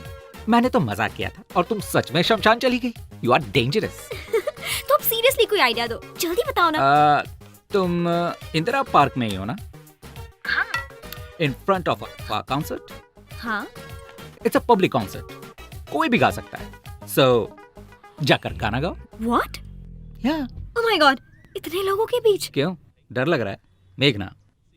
[SPEAKER 6] मैंने तो मजाक किया था और तुम सच में शमशान चली गई। You are dangerous.
[SPEAKER 9] तो अब सीरियसली कोई आइडिया दो, जल्दी बताओ ना।
[SPEAKER 6] तुम इंदिरा पार्क में ही हो ना?
[SPEAKER 9] हाँ।
[SPEAKER 6] In front of a concert.
[SPEAKER 9] हाँ।
[SPEAKER 6] इट्स अ पब्लिक कॉन्सर्ट, कोई भी गा सकता है। सो जाकर गाना गाओ।
[SPEAKER 9] व्हाट?
[SPEAKER 6] या।
[SPEAKER 9] ओह माय गॉड, इतने लोगों के बीच।
[SPEAKER 6] क्यों डर लग रहा है? मेघना,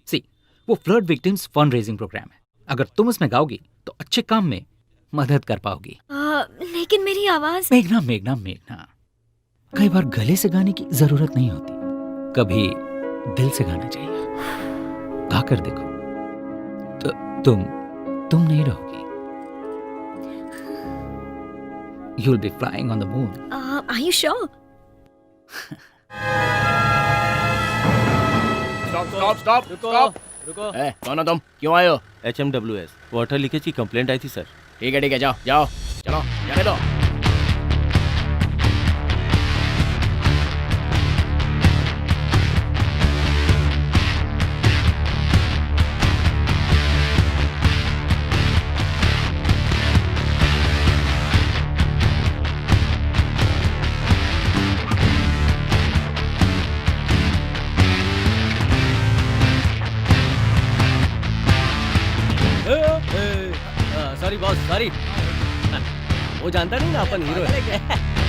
[SPEAKER 6] सी, वो flood victims fund raising programme है। अगर तुम उसमें गाओगी तो अच्छे काम में मदद कर पाओगी।
[SPEAKER 9] लेकिन मेरी आवाज।
[SPEAKER 6] मेघना मेघना मेघना, कई बार गले से गाने की जरूरत नहीं होती। कभी दिल से गाना चाहिए। गाकर देखो तो तुम नहीं रहोगी। You'll be flying on the moon.
[SPEAKER 9] Are you sure?
[SPEAKER 3] Stop
[SPEAKER 8] रुको।
[SPEAKER 3] कौन हो तुम? क्यों आए हो?
[SPEAKER 8] HMWS वाटर लीकेज की कंप्लेंट आई थी सर।
[SPEAKER 3] ठीक है जाओ जाओ चलो जाने दो।
[SPEAKER 8] Sorry boss sorry. वो जानता नहीं ना अपन हीरो है।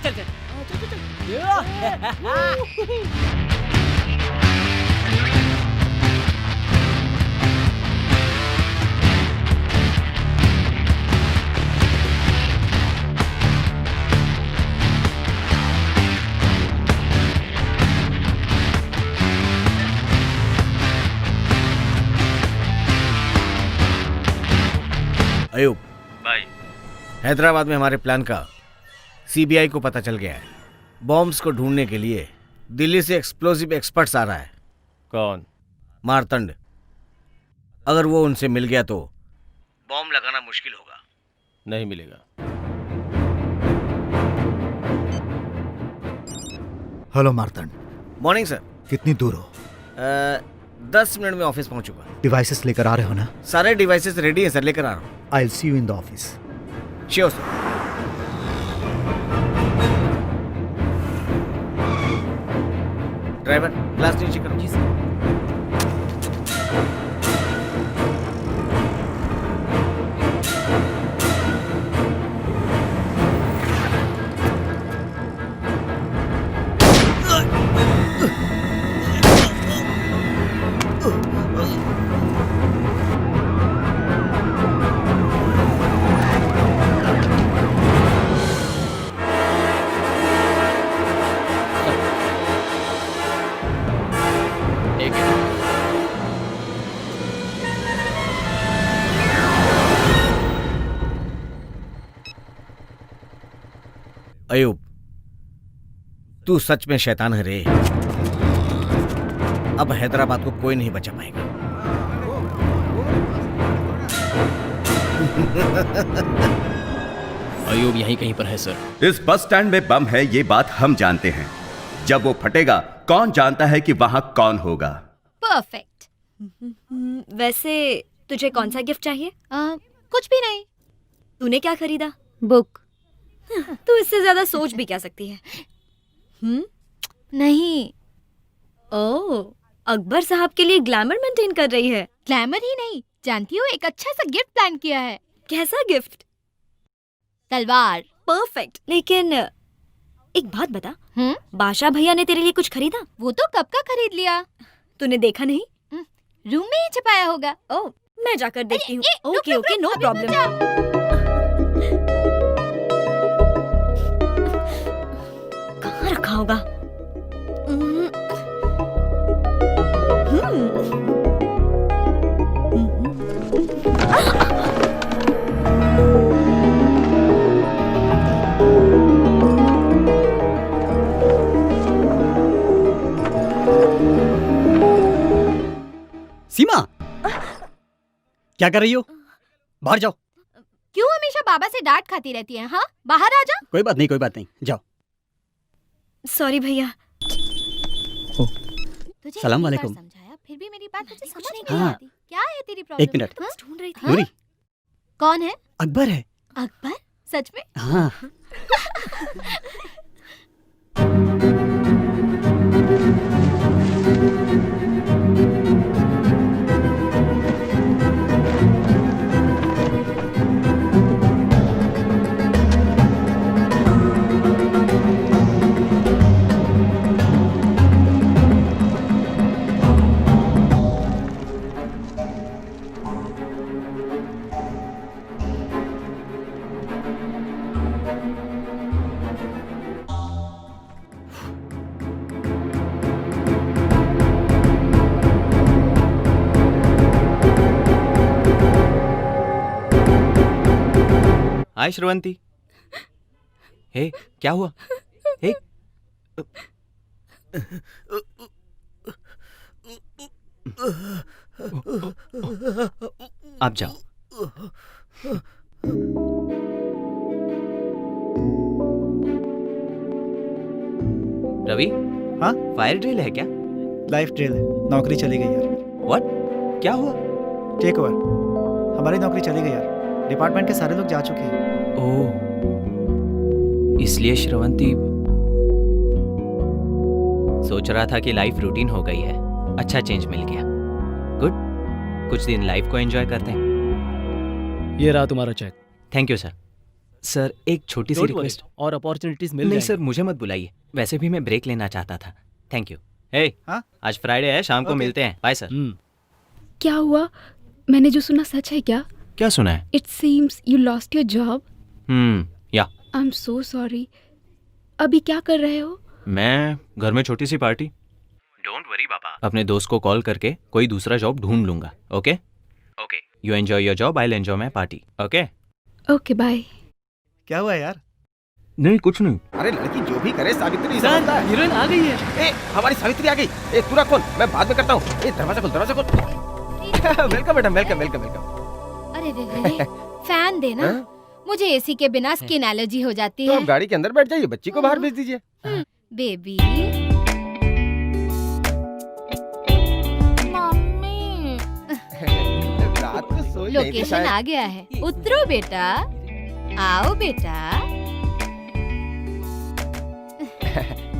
[SPEAKER 8] चल।
[SPEAKER 1] अयूब भाई, हैदराबाद में हमारे प्लान का सीबीआई को पता चल गया है। बॉम्ब्स को ढूंढने के लिए दिल्ली से एक्सप्लोसिव एक्सपर्ट्स आ रहा है।
[SPEAKER 8] कौन?
[SPEAKER 1] मारतंड। अगर वो उनसे मिल गया तो बॉम्ब लगाना मुश्किल होगा।
[SPEAKER 8] नहीं मिलेगा।
[SPEAKER 5] हेलो मारतंड।
[SPEAKER 1] Morning sir.
[SPEAKER 5] कितनी दूर हो?
[SPEAKER 1] 10 मिनट में ऑफिस पहुंचूंगा।
[SPEAKER 5] डिवाइसेस लेकर आ रहे हो ना?
[SPEAKER 1] सारे डिवाइसेस रेडी हैं सर, लेकर आ रहा हूँ।
[SPEAKER 5] आई will see you in the office.
[SPEAKER 1] Sure sir. Driver glass नीचे करो। जी सर। अयूब, तू सच में शैतान है रे। अब हैदराबाद को कोई नहीं बचा पाएगा।
[SPEAKER 3] अयूब यहीं कहीं पर है सर।
[SPEAKER 4] इस बस स्टैंड में बम है, ये बात हम जानते हैं। जब वो फटेगा कौन जानता है कि वहां कौन होगा।
[SPEAKER 9] परफेक्ट। वैसे तुझे कौन सा गिफ्ट चाहिए?
[SPEAKER 11] कुछ भी नहीं।
[SPEAKER 9] तूने क्या खरीदा?
[SPEAKER 18] बुक।
[SPEAKER 9] तू इससे ज्यादा सोच भी क्या सकती है?
[SPEAKER 11] नहीं।
[SPEAKER 9] ओह, अकबर साहब के लिए ग्लैमर मेंटेन कर रही है।
[SPEAKER 11] ग्लैमर ही नहीं, जानती हो एक अच्छा सा गिफ्ट प्लान किया है।
[SPEAKER 9] कैसा गिफ्ट?
[SPEAKER 11] तलवार।
[SPEAKER 9] परफेक्ट। लेकिन एक बात बता, बादशाह भैया ने तेरे लिए कुछ खरीदा?
[SPEAKER 11] वो तो कब का खरीद लिया।
[SPEAKER 9] तूने देखा नहीं?
[SPEAKER 11] रूम में ही छुपाया होगा।
[SPEAKER 9] ओह, मैं जाकर देखती हूँ। Okay okay, no problem. कहाँ रखा होगा?
[SPEAKER 14] सीमा, क्या कर रही हो? बाहर जाओ।
[SPEAKER 9] क्यों हमेशा बाबा से डांट खाती रहती है? हाँ, बाहर आ जा।
[SPEAKER 14] कोई बात नहीं, कोई बात नहीं, जाओ।
[SPEAKER 9] सॉरी भैया। तुझे
[SPEAKER 14] सलाम
[SPEAKER 9] इतनी बार
[SPEAKER 14] वालेकुम।
[SPEAKER 9] समझाया, फिर भी मेरी बात तुझे समझ नहीं
[SPEAKER 14] हाँ।
[SPEAKER 9] आती। क्या है तेरी प्रॉब्लम?
[SPEAKER 14] एक मिनट।
[SPEAKER 9] कुछ ढूंढ रही थी।
[SPEAKER 14] नूरी,
[SPEAKER 9] कौन है?
[SPEAKER 14] अकबर है।
[SPEAKER 9] अकबर? सच में?
[SPEAKER 14] हाँ।
[SPEAKER 2] हाय श्रवंती। हे, क्या हुआ? हे, आप जाओ। रवि,
[SPEAKER 10] हाँ?
[SPEAKER 2] फायर ड्रिल है क्या?
[SPEAKER 10] लाइफ ड्रिल है। नौकरी चली गई यार।
[SPEAKER 2] व्हाट? क्या हुआ?
[SPEAKER 10] Take over. हमारी नौकरी चली गई यार। डिपार्टमेंट के सारे लोग जा चुके हैं।
[SPEAKER 2] ओह, इसलिए श्रवंती सोच रहा था कि लाइफ रूटीन हो गई है। अच्छा चेंज मिल गया। गुड, कुछ दिन लाइफ को एंजॉय करते हैं।
[SPEAKER 3] ये रहा तुम्हारा cheque.
[SPEAKER 2] Thank you sir. Sir, एक छोटी सी
[SPEAKER 3] Don't worry,
[SPEAKER 2] रिक्वेस्ट।
[SPEAKER 3] और अपॉर्चुनिटीज मिल
[SPEAKER 2] नहीं
[SPEAKER 3] जाएंगी।
[SPEAKER 2] सर, मुझे मत बुलाइए। वैसे भी मैं ब्रेक लेना चाहता था। Thank you. हे, आज फ्राइडे है, शाम को मिलते हैं। Bye sir.
[SPEAKER 17] क्या हुआ? मैंने जो सुना सच है क्या?
[SPEAKER 2] क्या सुना है?
[SPEAKER 17] It seems you lost your job.
[SPEAKER 2] या
[SPEAKER 17] आई एम सो सॉरी। अभी क्या कर रहे हो?
[SPEAKER 2] मैं घर में छोटी सी पार्टी। डोंट वरी बाबा। अपने दोस्त को कॉल करके कोई दूसरा जॉब ढूंढ लूंगा। Okay okay, you enjoy your job, I will enjoy my party. Okay
[SPEAKER 17] okay, bye.
[SPEAKER 10] क्या हुआ यार?
[SPEAKER 2] नहीं, कुछ नहीं।
[SPEAKER 13] अरे लड़की जो भी करे सावित्री
[SPEAKER 8] सर,
[SPEAKER 13] समझता है।
[SPEAKER 8] हीरोइन आ गई है।
[SPEAKER 13] ए, हमारी सावित्री आ गई। ए, तू रख फोन, मैं बाद में करता हूँ। ए, दरवाजा खोल, दरवाजा खोल। Welcome madam, welcome welcome welcome.
[SPEAKER 9] अरे रे, फैन देना। मुझे एसी के बिना स्किन एलर्जी हो जाती
[SPEAKER 13] तो
[SPEAKER 9] है।
[SPEAKER 13] आप गाड़ी के अंदर बैठ जाइए, बच्ची को बाहर भेज दीजिए।
[SPEAKER 9] बेबी। मम्मी।
[SPEAKER 13] रात को सोई नहीं थी
[SPEAKER 9] लोकेशन
[SPEAKER 13] शायद।
[SPEAKER 9] आ गया है। उतरो बेटा। आओ बेटा।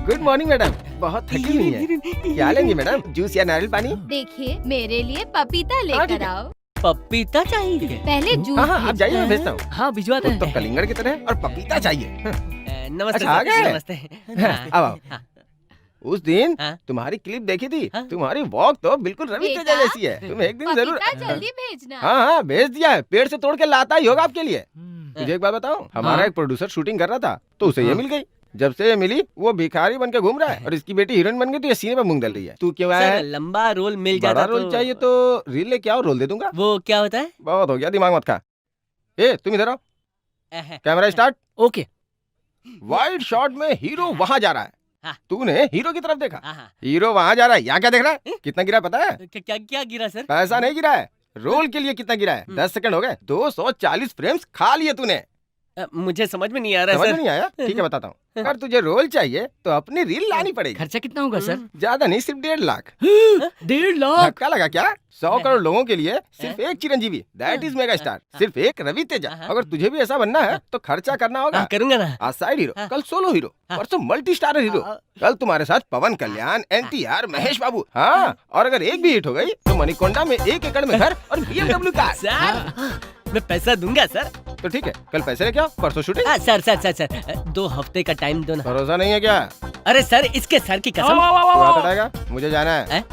[SPEAKER 13] Good morning madam. बहुत थकी हुई है। क्या लेंगी मैडम, जूस या नारियल पानी?
[SPEAKER 9] देखिए, मेरे लिए पपीता लेकर आओ।
[SPEAKER 8] पपीता चाहिए?
[SPEAKER 9] पहले जूस
[SPEAKER 13] हाँ हाँ, आप जाइए, मैं भेजता हूँ।
[SPEAKER 8] हाँ, भिजवाते हैं।
[SPEAKER 13] तो कलिंगड़ की तरह और पपीता चाहिए।
[SPEAKER 8] नमस्ते
[SPEAKER 13] अच्छा, आ
[SPEAKER 8] सर,
[SPEAKER 13] गए?
[SPEAKER 8] नमस्ते।
[SPEAKER 13] अब आओ। उस दिन तुम्हारी क्लिप देखी थी। तुम्हारी वॉक तो बिल्कुल रवि
[SPEAKER 9] बेटा,
[SPEAKER 13] तेजा जैसी है। तुम एक दिन जरूर।
[SPEAKER 9] पपीता जल्दी भेजना।
[SPEAKER 13] हाँ हाँ, भेज दिया है। पेड़ से तोड़ के लाता ही होगा आपके लिए। तुझे एक बात बताऊं, हमारा एक प्रोड्यूसर शूटिंग कर रहा था तो उसे ये मिल गई। जब से ये मिली वो भिखारी बन के घूम रहा है और इसकी बेटी हीरोइन बन गई तो ये सीने पे मूंग डाल रही है। तू क्यों आया
[SPEAKER 8] सर,
[SPEAKER 13] है?
[SPEAKER 8] लंबा रोल मिल
[SPEAKER 13] बड़ा
[SPEAKER 8] जाता
[SPEAKER 13] रोल चाहिए तो रील लेके आओ, रोल दे दूंगा।
[SPEAKER 8] वो क्या होता है?
[SPEAKER 13] बहुत हो गया, दिमाग मत खा। ए, तुम इधर आओ। Camera start.
[SPEAKER 8] Okay.
[SPEAKER 13] Wide shot में हीरो वहां जा रहा है।
[SPEAKER 8] हाँ।
[SPEAKER 13] तूने हीरो की तरफ देखा। हीरो वहां जा रहा है, यहाँ क्या देख रहा है? कितना गिरा पता है?
[SPEAKER 8] क्या क्या गिरा सर?
[SPEAKER 13] पैसा नहीं गिरा है, रोल के लिए कितना गिरा है? 10 सेकंड हो गए, 240 फ्रेम्स खा लिए तूने।
[SPEAKER 8] मुझे समझ में नहीं आ रहा
[SPEAKER 13] समझ
[SPEAKER 8] सर।
[SPEAKER 13] में नहीं आया? ठीक है, बताता हूँ। अगर तुझे रोल चाहिए तो अपनी रील लानी पड़ेगी।
[SPEAKER 15] खर्चा कितना होगा सर?
[SPEAKER 13] ज्यादा नहीं, सिर्फ 1.5 लाख।
[SPEAKER 8] 1.5 लाख?
[SPEAKER 13] धक्का लगा क्या? 100 करोड़ लोगों के लिए सिर्फ एक Chiranjeevi, that is mega star. सिर्फ एक रवि तेजा। अगर तुझे भी ऐसा बनना है तो खर्चा करना होगा।
[SPEAKER 8] करूंगा ना।
[SPEAKER 13] आज साइड हीरो, कल सोलो हीरो, परसों मल्टी स्टारर हीरो। कल तुम्हारे साथ पवन कल्याण, NTR, महेश बाबू। हाँ, और अगर एक भी हिट हो गई तो मणिकोंडा में 1 एकड़ में घर और BMW कार।
[SPEAKER 8] सर, मैं पैसा दूंगा सर।
[SPEAKER 13] तो ठीक है, कल पैसे लेके आओ, परसों shooting.
[SPEAKER 8] Sir sir sir sir 2 हफ्ते का टाइम दो ना।
[SPEAKER 13] भरोसा नहीं है क्या?
[SPEAKER 8] अरे सर, इसके सर की कसम।
[SPEAKER 13] तू हाथ हटाएगा? मुझे जाना है।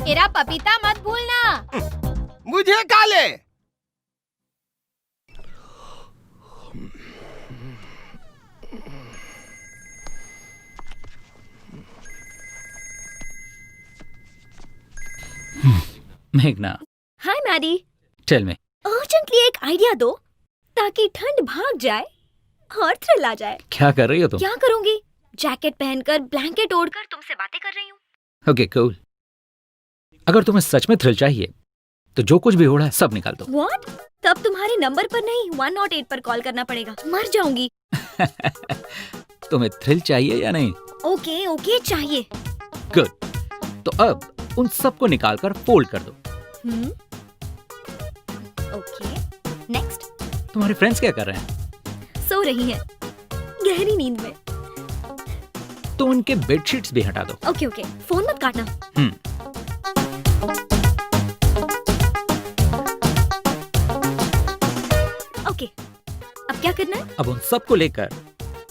[SPEAKER 9] मेरा पपीता मत भूलना।
[SPEAKER 13] मुझे काले।
[SPEAKER 6] मेघना,
[SPEAKER 9] hi Maddie.
[SPEAKER 6] Tell me.
[SPEAKER 9] Urgently एक आइडिया दो ताकि ठंड भाग जाए और थ्रिल आ जाए।
[SPEAKER 6] क्या कर रही हो तुम?
[SPEAKER 9] क्या करूंगी? जैकेट पहनकर, ब्लैंकेट ओढ़कर तुमसे बातें कर रही हूँ।
[SPEAKER 6] Okay, cool. अगर तुम्हें सच में थ्रिल चाहिए तो जो कुछ भी हो रहा है सब निकाल दो।
[SPEAKER 9] व्हाट? तब तुम्हारे नंबर पर नहीं 108 पर कॉल करना पड़ेगा। मर जाऊंगी।
[SPEAKER 6] तुम्हें थ्रिल चाहिए या नहीं?
[SPEAKER 9] ओके ओके चाहिए।
[SPEAKER 6] गुड। तो अब उन सबको निकाल कर फोल्ड कर दो।
[SPEAKER 9] Okay next.
[SPEAKER 6] तुम्हारे फ्रेंड्स क्या कर रहे हैं?
[SPEAKER 9] सो रही हैं गहरी नींद में।
[SPEAKER 6] तो उनके बेडशीट्स भी हटा दो।
[SPEAKER 9] ओके ओके फोन मत काटना। ओके अब क्या करना है?
[SPEAKER 6] अब उन सबको लेकर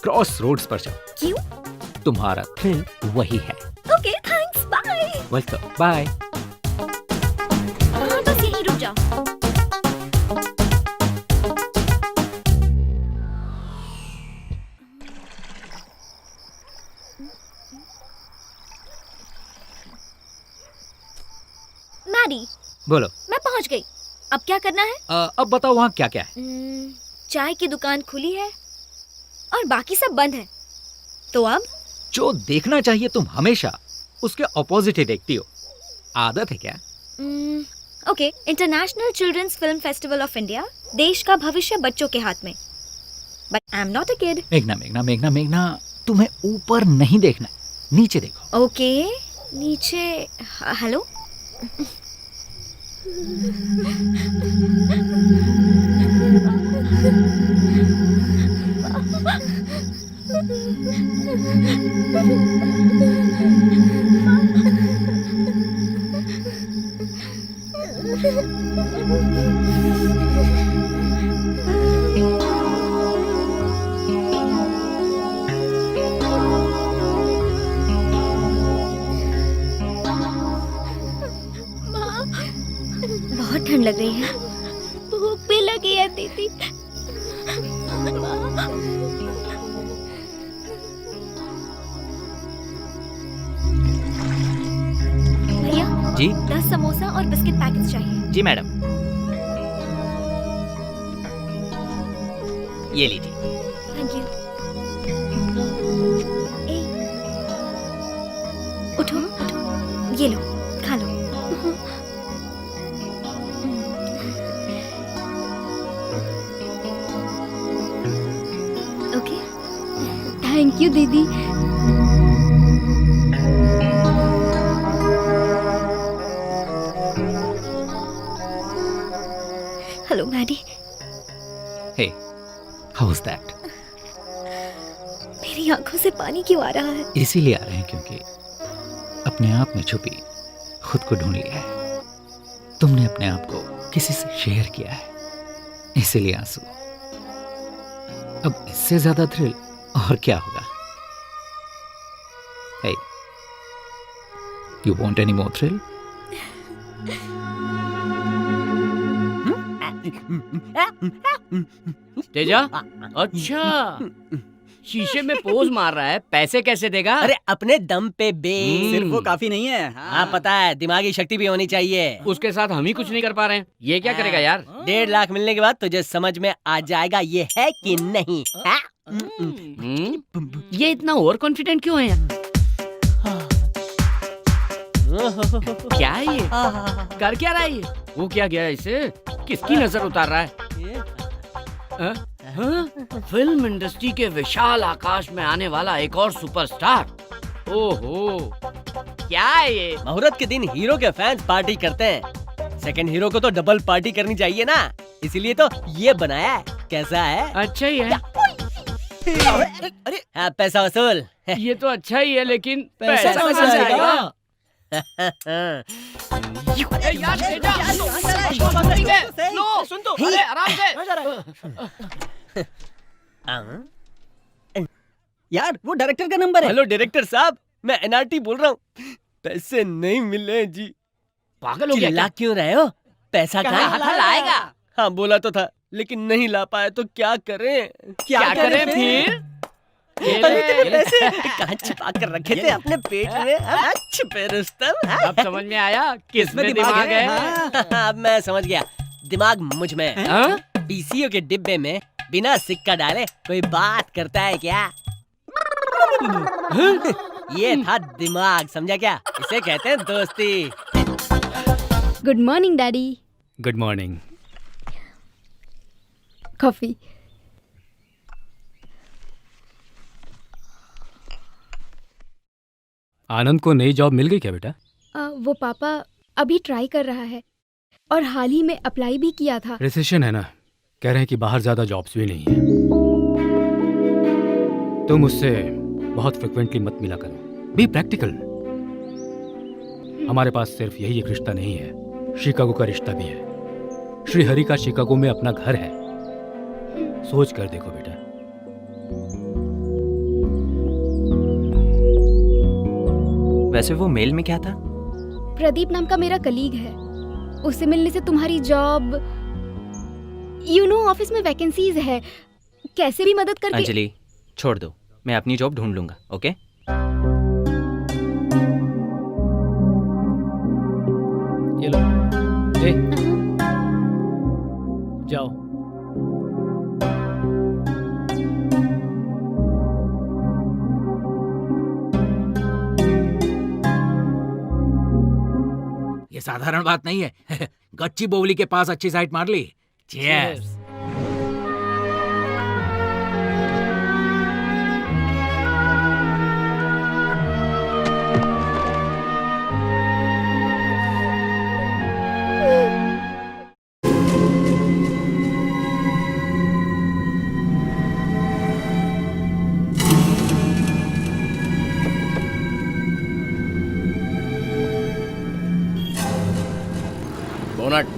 [SPEAKER 6] क्रॉस रोड्स पर जाओ।
[SPEAKER 9] क्यों?
[SPEAKER 6] तुम्हारा थ्रिल वही है।
[SPEAKER 9] Okay thanks bye.
[SPEAKER 6] Welcome bye.
[SPEAKER 9] हाँ बस यहीं रुक जाओ। मैडी
[SPEAKER 6] बोलो।
[SPEAKER 9] मैं पहुंच गई। अब क्या करना है?
[SPEAKER 6] अब बताओ वहाँ क्या क्या है?
[SPEAKER 9] चाय की दुकान खुली है और बाकी सब बंद है। तो अब
[SPEAKER 6] जो देखना चाहिए तुम हमेशा उसके ऑपोजिट ही देखती हो। आदत है क्या?
[SPEAKER 9] Okay international children's film festival of India. देश का भविष्य बच्चों के हाथ में। But I am not a kid.
[SPEAKER 6] मेघना मेघना मेघना मेघना तुम्हें ऊपर नहीं देखना, नीचे देखो।
[SPEAKER 9] ओके नीचे। हेलो बहुत ठंड लग रही है। भूख भी लगी है दीदी। भैया
[SPEAKER 2] जी
[SPEAKER 9] 10 समोसा और बिस्किट पैकेट्स चाहिए।
[SPEAKER 2] जी मैडम, ये लीजिए।
[SPEAKER 9] Thank you. उठो उठो, ये लो खा लो। ओके
[SPEAKER 17] थैंक यू दीदी।
[SPEAKER 9] Hello Maddie.
[SPEAKER 6] Hey how was that?
[SPEAKER 9] मेरी आंखों से पानी क्यों आ रहा है?
[SPEAKER 6] इसीलिए आ रहे हैं क्योंकि अपने आप में छुपी खुद को ढूंढ लिया है। तुमने अपने आप को किसी से शेयर किया है, इसीलिए आंसू। अब इससे ज्यादा थ्रिल और क्या होगा? Hey you want any more thrill?
[SPEAKER 15] Teja, अच्छा शीशे में पोज मार रहा है, पैसे कैसे देगा?
[SPEAKER 8] अरे अपने दम पे बे।
[SPEAKER 15] सिर्फ वो
[SPEAKER 8] काफी नहीं है। हाँ पता है, दिमागी शक्ति भी होनी चाहिए।
[SPEAKER 15] उसके साथ हम ही कुछ नहीं कर पा रहे हैं, ये क्या करेगा यार?
[SPEAKER 8] 1.5 लाख मिलने के बाद तुझे समझ में आ जाएगा ये है कि नहीं।
[SPEAKER 15] ये इतना ओवर कॉन्फिडेंट क्यों है यार? क्या है ये? कर क्या रहा है ये? वो क्या गया इसे? किसकी नजर उतार रहा है? फिल्म इंडस्ट्री के विशाल आकाश में आने वाला एक और सुपरस्टार। ओहो,
[SPEAKER 8] क्या है ये? मुहूर्त के दिन हीरो के फैंस पार्टी करते हैं। सेकंड हीरो को तो डबल पार्टी करनी चाहिए ना, इसीलिए तो ये बनाया है। कैसा है?
[SPEAKER 15] अच्छा ही है।
[SPEAKER 8] अरे हाँ, पैसा वसूल।
[SPEAKER 15] ये तो अच्छा ही है, लेकिन
[SPEAKER 8] पैसा
[SPEAKER 15] कहाँ
[SPEAKER 8] कहाँ
[SPEAKER 15] से
[SPEAKER 8] से
[SPEAKER 15] आएगा?
[SPEAKER 8] आएगा?
[SPEAKER 15] सुन तो, अरे आराम से।
[SPEAKER 8] यार वो डायरेक्टर का नंबर है। हेलो डायरेक्टर साहब, मैं एनआरटी बोल रहा हूँ। पैसे नहीं मिले जी।
[SPEAKER 15] पागल हो गया
[SPEAKER 8] चिल्ला क्यों रहे हो? पैसा
[SPEAKER 15] कहाँ
[SPEAKER 8] कहाँ
[SPEAKER 15] लाएगा?
[SPEAKER 8] हाँ बोला तो था, लेकिन नहीं ला पाए तो क्या करें?
[SPEAKER 15] क्या करें फिर?
[SPEAKER 8] अरे तेरे पैसे कहाँ छिपा कर रखे थे? अपने पेट में। छुपे रुस्तम।
[SPEAKER 15] अब समझ में आया किसमें दिमाग है?
[SPEAKER 8] अब मैं समझ गया, दिमाग मुझ में है। पीसीओ के डिब्बे में बिना सिक्का डाले कोई बात करता है क्या? ये था दिमाग, समझा क्या? इसे कहते हैं दोस्ती।
[SPEAKER 17] Good morning daddy.
[SPEAKER 7] Good morning.
[SPEAKER 17] Coffee.
[SPEAKER 7] Anand को नई जॉब मिल गई क्या बेटा?
[SPEAKER 17] वो पापा अभी ट्राई कर रहा है और हाल ही में अप्लाई भी किया था।
[SPEAKER 7] रिसेशन है ना, कह रहे हैं कि बाहर ज्यादा जॉब्स भी नहीं है। तुम उससे बहुत फ्रिक्वेंटली मत मिला करो। Be practical. हमारे पास सिर्फ यही एक रिश्ता नहीं है, शिकागो का रिश्ता भी है। श्रीहरि का शिकागो में अपना घर है। सोच कर देखो बेटा।
[SPEAKER 2] वैसे वो मेल में क्या था?
[SPEAKER 17] प्रदीप नाम का मेरा कलीग है, उससे मिलने से तुम्हारी जॉब, ऑफिस में वैकेंसीज है, कैसे भी मदद करके।
[SPEAKER 2] अंजलि छोड़ दो, मैं अपनी जॉब ढूंढ लूंगा। ओके?
[SPEAKER 3] ये लो। ए, जाओ।
[SPEAKER 6] ये साधारण बात नहीं है। गच्ची बोवली के पास अच्छी साइट मार ली। Cheers.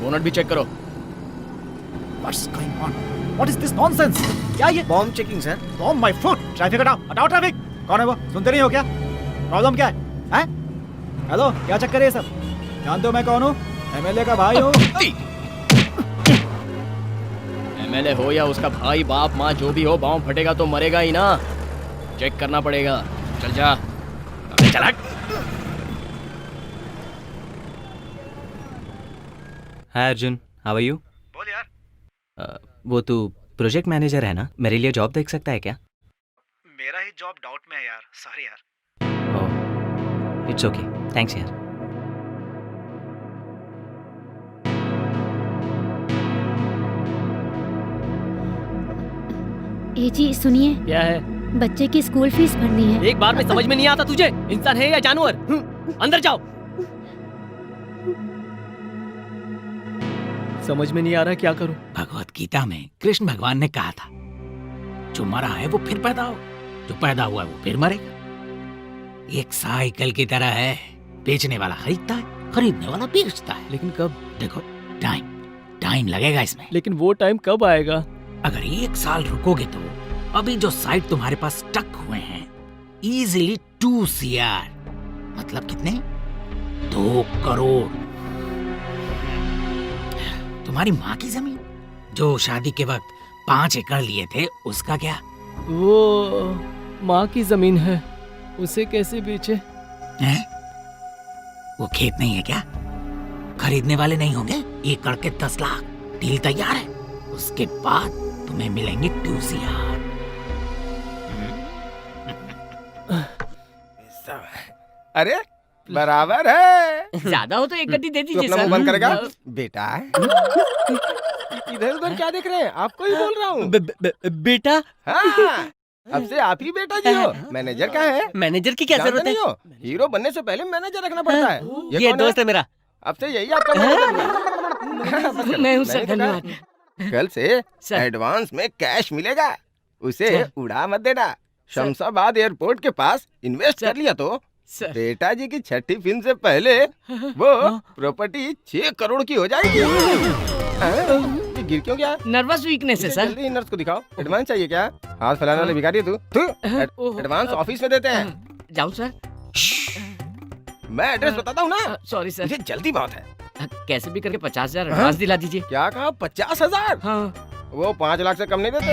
[SPEAKER 3] बोनट भी चेक करो।
[SPEAKER 5] What's going on? What is this nonsense? क्या ये?
[SPEAKER 1] Bomb checking sir.
[SPEAKER 5] Bomb my foot. Traffic हटाओ, हटाओ ट्रैफिक। कौन है वो? सुनते नहीं हो क्या? प्रॉब्लम क्या है? हैं? हेलो, क्या चक्कर है ये सब? जानते हो मैं कौन हूँ? एमएलए का भाई हूँ।
[SPEAKER 3] एमएलए हो या उसका भाई, बाप, माँ जो भी हो, बॉम्ब फटेगा तो मरेगा ही ना। चेक करना पड़ेगा। चल जा। अबे चल हट।
[SPEAKER 2] हाय अर्जुन, हाउ आर यू?
[SPEAKER 5] बोल यार।
[SPEAKER 2] वो तू प्रोजेक्ट मैनेजर है ना, मेरे लिए जॉब देख सकता है क्या?
[SPEAKER 5] मेरा ही जॉब डाउट में है यार, सॉरी यार।
[SPEAKER 2] ओह, इट्स ओके, थैंक्स यार।
[SPEAKER 18] ए जी सुनिए,
[SPEAKER 8] क्या है?
[SPEAKER 18] बच्चे की स्कूल फीस भरनी है।
[SPEAKER 8] एक बार में समझ में नहीं आता तुझे, इंसान है या जानवर? अंदर जाओ। समझ में नहीं आ रहा क्या करूं।
[SPEAKER 6] भगवत गीता में कृष्ण भगवान ने कहा था, जो मरा है वो फिर पैदा हो, जो पैदा हुआ है वो फिर मरेगा। एक साइकिल की तरह है, बेचने वाला खरीदता है, खरीदने वाला बेचता है।
[SPEAKER 8] लेकिन कब?
[SPEAKER 6] देखो, टाइम लगेगा इसमें।
[SPEAKER 8] लेकिन वो टाइम कब आएगा?
[SPEAKER 6] अगर 1 साल रुकोगे तो अभी जो साइट तुम्हारे पास स्टक हुए हैं, इजीली 2 CR, मतलब कितने? 2 करोड़। तुम्हारी माँ की जमीन जो शादी के वक्त 5 एकड़ लिए थे, उसका क्या?
[SPEAKER 8] वो माँ की जमीन है, उसे कैसे बेचे?
[SPEAKER 6] हैं? वो खेत नहीं है क्या? खरीदने वाले नहीं होंगे? एकड़ के 10 लाख। डील तैयार है, उसके बाद तुम्हें मिलेंगे 2 CR।
[SPEAKER 13] अरे बराबर है।
[SPEAKER 8] ज्यादा हो तो एक गड्डी दे
[SPEAKER 13] तू
[SPEAKER 8] दीजिए
[SPEAKER 13] अपना
[SPEAKER 8] सर।
[SPEAKER 13] मुंह बंद करेगा बेटा? इधर उधर क्या देख रहे हैं? आपको ही बोल रहा हूँ।
[SPEAKER 8] बेटा?
[SPEAKER 13] हाँ, अब से आप ही बेटा जी हो। मैनेजर कहाँ है?
[SPEAKER 8] मैनेजर की क्या जरूरत है?
[SPEAKER 13] हीरो बनने से पहले मैनेजर रखना पड़ता है।
[SPEAKER 8] ये
[SPEAKER 13] कौन
[SPEAKER 8] दोस्त है मेरा।
[SPEAKER 13] अब से यही आपका मैनेजर।
[SPEAKER 8] मैं हूँ सर, धन्यवाद।
[SPEAKER 13] कल से एडवांस में कैश मिलेगा, उसे उड़ा मत देना। शमशाबाद एयरपोर्ट के पास इन्वेस्ट कर लिया तो बेटा जी की छठी फिल्म से पहले वो प्रॉपर्टी 6 करोड़ की हो जाएगी। ये गिर क्यों गया?
[SPEAKER 8] नर्वस वीकनेस है सर।
[SPEAKER 13] जल्दी नर्स को दिखाओ। एडवांस चाहिए क्या? हाथ फैलाने वाले भिखारी है तू। एडवांस ऑफिस में देते हैं।
[SPEAKER 8] जाऊं सर?
[SPEAKER 13] मैं एड्रेस बताता हूँ ना।
[SPEAKER 8] सॉरी सर,
[SPEAKER 13] मुझे जल्दी बहुत है।
[SPEAKER 8] कैसे भी करके 50,000 एडवांस दिला दीजिए।
[SPEAKER 13] क्या कहा? 50,000?
[SPEAKER 8] हाँ।
[SPEAKER 13] वो 5 लाख से कम नहीं देते।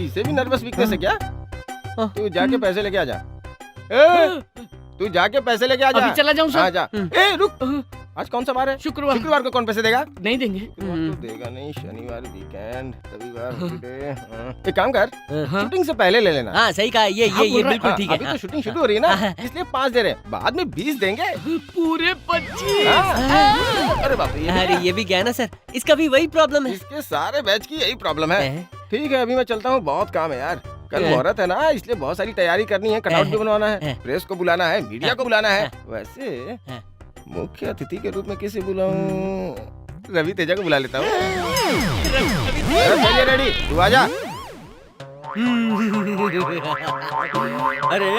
[SPEAKER 13] इसे भी नर्वस वीकनेस है क्या? तू जाके पैसे लेके आ जा। तू जाके पैसे लेके आ जा।
[SPEAKER 8] अभी चला जाऊं सर?
[SPEAKER 13] हाँ जा। ए रुक, आज कौन सा बार है?
[SPEAKER 15] शुक्रवार।
[SPEAKER 13] शुक्रवार को कौन पैसे देगा?
[SPEAKER 15] नहीं देंगे।
[SPEAKER 13] शुक्रवार तो देगा नहीं, शनिवार वीकेंड, रविवार हॉलिडे। एक काम कर, शूटिंग से पहले ले लेना।
[SPEAKER 8] हाँ सही कहा, ये बिल्कुल ठीक है।
[SPEAKER 13] अभी तो शूटिंग शुरू हो रही है ना, इसलिए 5 दे रहे हैं, बाद में 20 देंगे।
[SPEAKER 15] पूरे 25।
[SPEAKER 13] अरे बाप रे,
[SPEAKER 8] अरे ये भी गया ना सर, इसका भी वही प्रॉब्लम है।
[SPEAKER 13] इसके सारे बैच की यही प्रॉब्लम है। ठीक है, अभी मैं चलता हूँ, बहुत काम है यार। कल मुहूर्त है ना, इसलिए बहुत सारी तैयारी करनी है, कटआउट भी बनवाना है, प्रेस को बुलाना है, मीडिया को बुलाना है। वैसे मुख्य अतिथि के रूप में किसे बुलाऊं? रवि तेजा को बुला लेता हूँ। चलिए रेडी, तू आजा।
[SPEAKER 8] अरे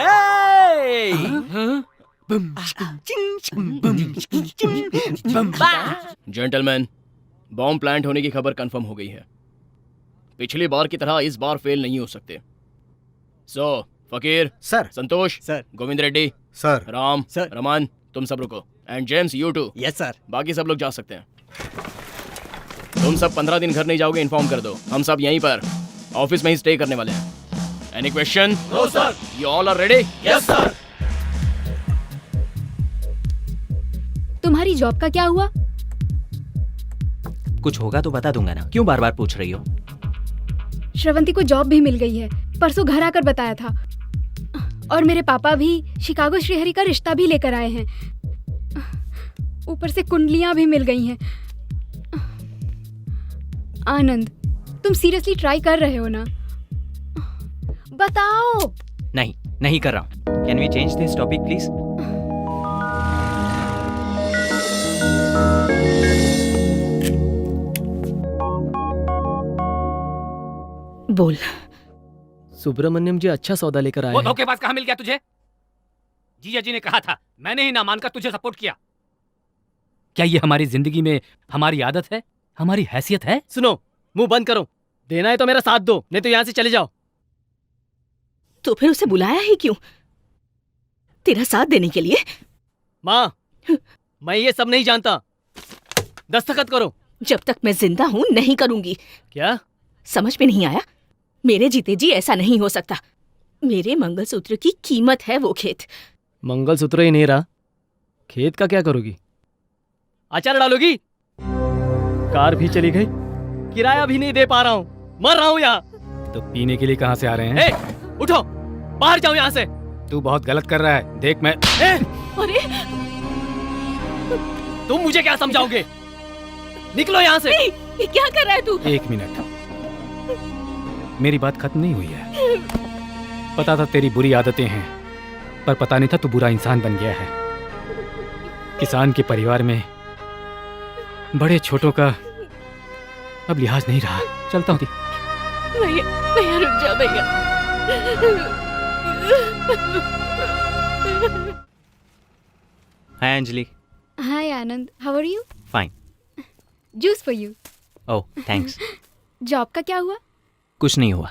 [SPEAKER 3] जेंटलमैन, बॉम्ब प्लांट होने की खबर कंफर्म हो गई है। पिछली बार की तरह इस बार फेल नहीं हो सकते। So Fakir
[SPEAKER 5] sir,
[SPEAKER 3] Santosh
[SPEAKER 14] sir,
[SPEAKER 3] Govind Reddy
[SPEAKER 5] sir,
[SPEAKER 3] Ram
[SPEAKER 14] sir,
[SPEAKER 3] Raman, तुम सब रुको। And James, you too.
[SPEAKER 14] Yes sir.
[SPEAKER 3] बाकी सब लोग जा सकते हैं। तुम सब 15 दिन घर नहीं जाओगे, इन्फॉर्म कर दो। हम सब यहीं पर ऑफिस में ही स्टे करने वाले हैं। Any question?
[SPEAKER 15] No sir.
[SPEAKER 3] You all are ready?
[SPEAKER 15] Yes sir.
[SPEAKER 17] तुम्हारी जॉब का क्या हुआ?
[SPEAKER 2] कुछ होगा तो बता दूंगा ना, क्यों बार बार पूछ रही हो?
[SPEAKER 17] श्रवंती को जॉब भी मिल गई है, परसों घर आकर बताया था। और मेरे पापा भी शिकागो श्रीहरि का रिश्ता भी लेकर आए हैं, ऊपर से कुंडलियां भी मिल गई हैं। आनंद, तुम सीरियसली ट्राई कर रहे हो ना? बताओ।
[SPEAKER 2] नहीं कर रहा हूँ। Can we change this topic please? बोल।
[SPEAKER 8] सुब्रमण्यम जी अच्छा सौदा लेकर आए
[SPEAKER 7] वो
[SPEAKER 8] हैं।
[SPEAKER 7] धोखेबाज कहाँ मिल गया तुझे? जीजा जी ने कहा था, मैंने ही ना मानकर तुझे सपोर्ट किया। क्या ये हमारी जिंदगी में हमारी आदत है, हमारी हैसियत है?
[SPEAKER 8] सुनो, मुंह बंद करो। देना है तो मेरा साथ दो, नहीं तो यहाँ से चले जाओ।
[SPEAKER 12] तो फिर उसे बुलाया ही क्यों? तेरा साथ देने के लिए?
[SPEAKER 8] माँ, मैं ये सब नहीं जानता। दस्तखत करो।
[SPEAKER 12] जब तक मैं जिंदा हूं नहीं करूंगी।
[SPEAKER 8] क्या
[SPEAKER 12] समझ में नहीं आया? मेरे जीते जी ऐसा नहीं हो सकता। मेरे मंगलसूत्र की कीमत है वो खेत।
[SPEAKER 8] मंगलसूत्र ही नहीं रहा, खेत का क्या करोगी? अचार डालोगी? कार भी चली गई, किराया भी नहीं दे पा रहा हूँ, मर रहा हूँ यहाँ।
[SPEAKER 7] तो पीने के लिए कहाँ से आ रहे हैं?
[SPEAKER 8] उठो, बाहर जाओ यहाँ से।
[SPEAKER 7] तू बहुत गलत कर रहा है, देख मैं।
[SPEAKER 12] अरे
[SPEAKER 8] तुम मुझे क्या समझाओगे? निकलो यहाँ से।
[SPEAKER 12] ये क्या कर रहा है तू?
[SPEAKER 7] 1 मिनट, मेरी बात खत्म नहीं हुई है। पता था तेरी बुरी आदतें हैं, पर पता नहीं था तू बुरा इंसान बन गया है। किसान के परिवार में बड़े छोटों का अब लिहाज नहीं रहा। चलता हूँ।
[SPEAKER 12] भैया रुक जा भैया।
[SPEAKER 2] Hi Anjali.
[SPEAKER 17] Hi Anand, how are you?
[SPEAKER 2] Fine.
[SPEAKER 17] Juice for you.
[SPEAKER 2] Oh thanks.
[SPEAKER 17] Job का क्या हुआ?
[SPEAKER 2] कुछ नहीं हुआ।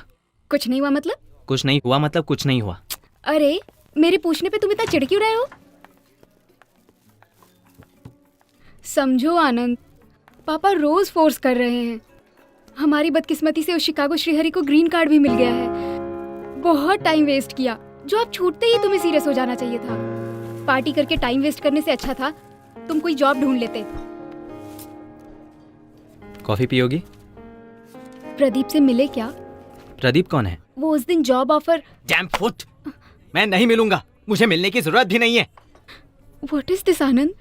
[SPEAKER 17] कुछ नहीं हुआ मतलब?
[SPEAKER 2] कुछ नहीं हुआ मतलब कुछ नहीं हुआ।
[SPEAKER 17] अरे मेरे पूछने पे तुम इतना चिढ़ क्यों रहे हो? समझो आनंद, पापा रोज फोर्स कर रहे हैं। हमारी बदकिस्मती से उस शिकागो श्रीहरि को ग्रीन कार्ड भी मिल गया है। बहुत टाइम वेस्ट किया, जॉब छूटते ही तुम्हें सीरियस हो जाना चाहिए था। पार्टी करके टाइम वेस्ट करने से अच्छा था तुम कोई जॉब ढूंढ लेते।
[SPEAKER 2] कॉफी पियोगी?
[SPEAKER 17] प्रदीप से मिले क्या?
[SPEAKER 2] प्रदीप कौन है?
[SPEAKER 17] वो उस दिन जॉब ऑफर।
[SPEAKER 2] डैम फुट, मैं नहीं मिलूंगा, मुझे मिलने की जरूरत भी नहीं है।
[SPEAKER 17] व्हाट इज दिस आनंद?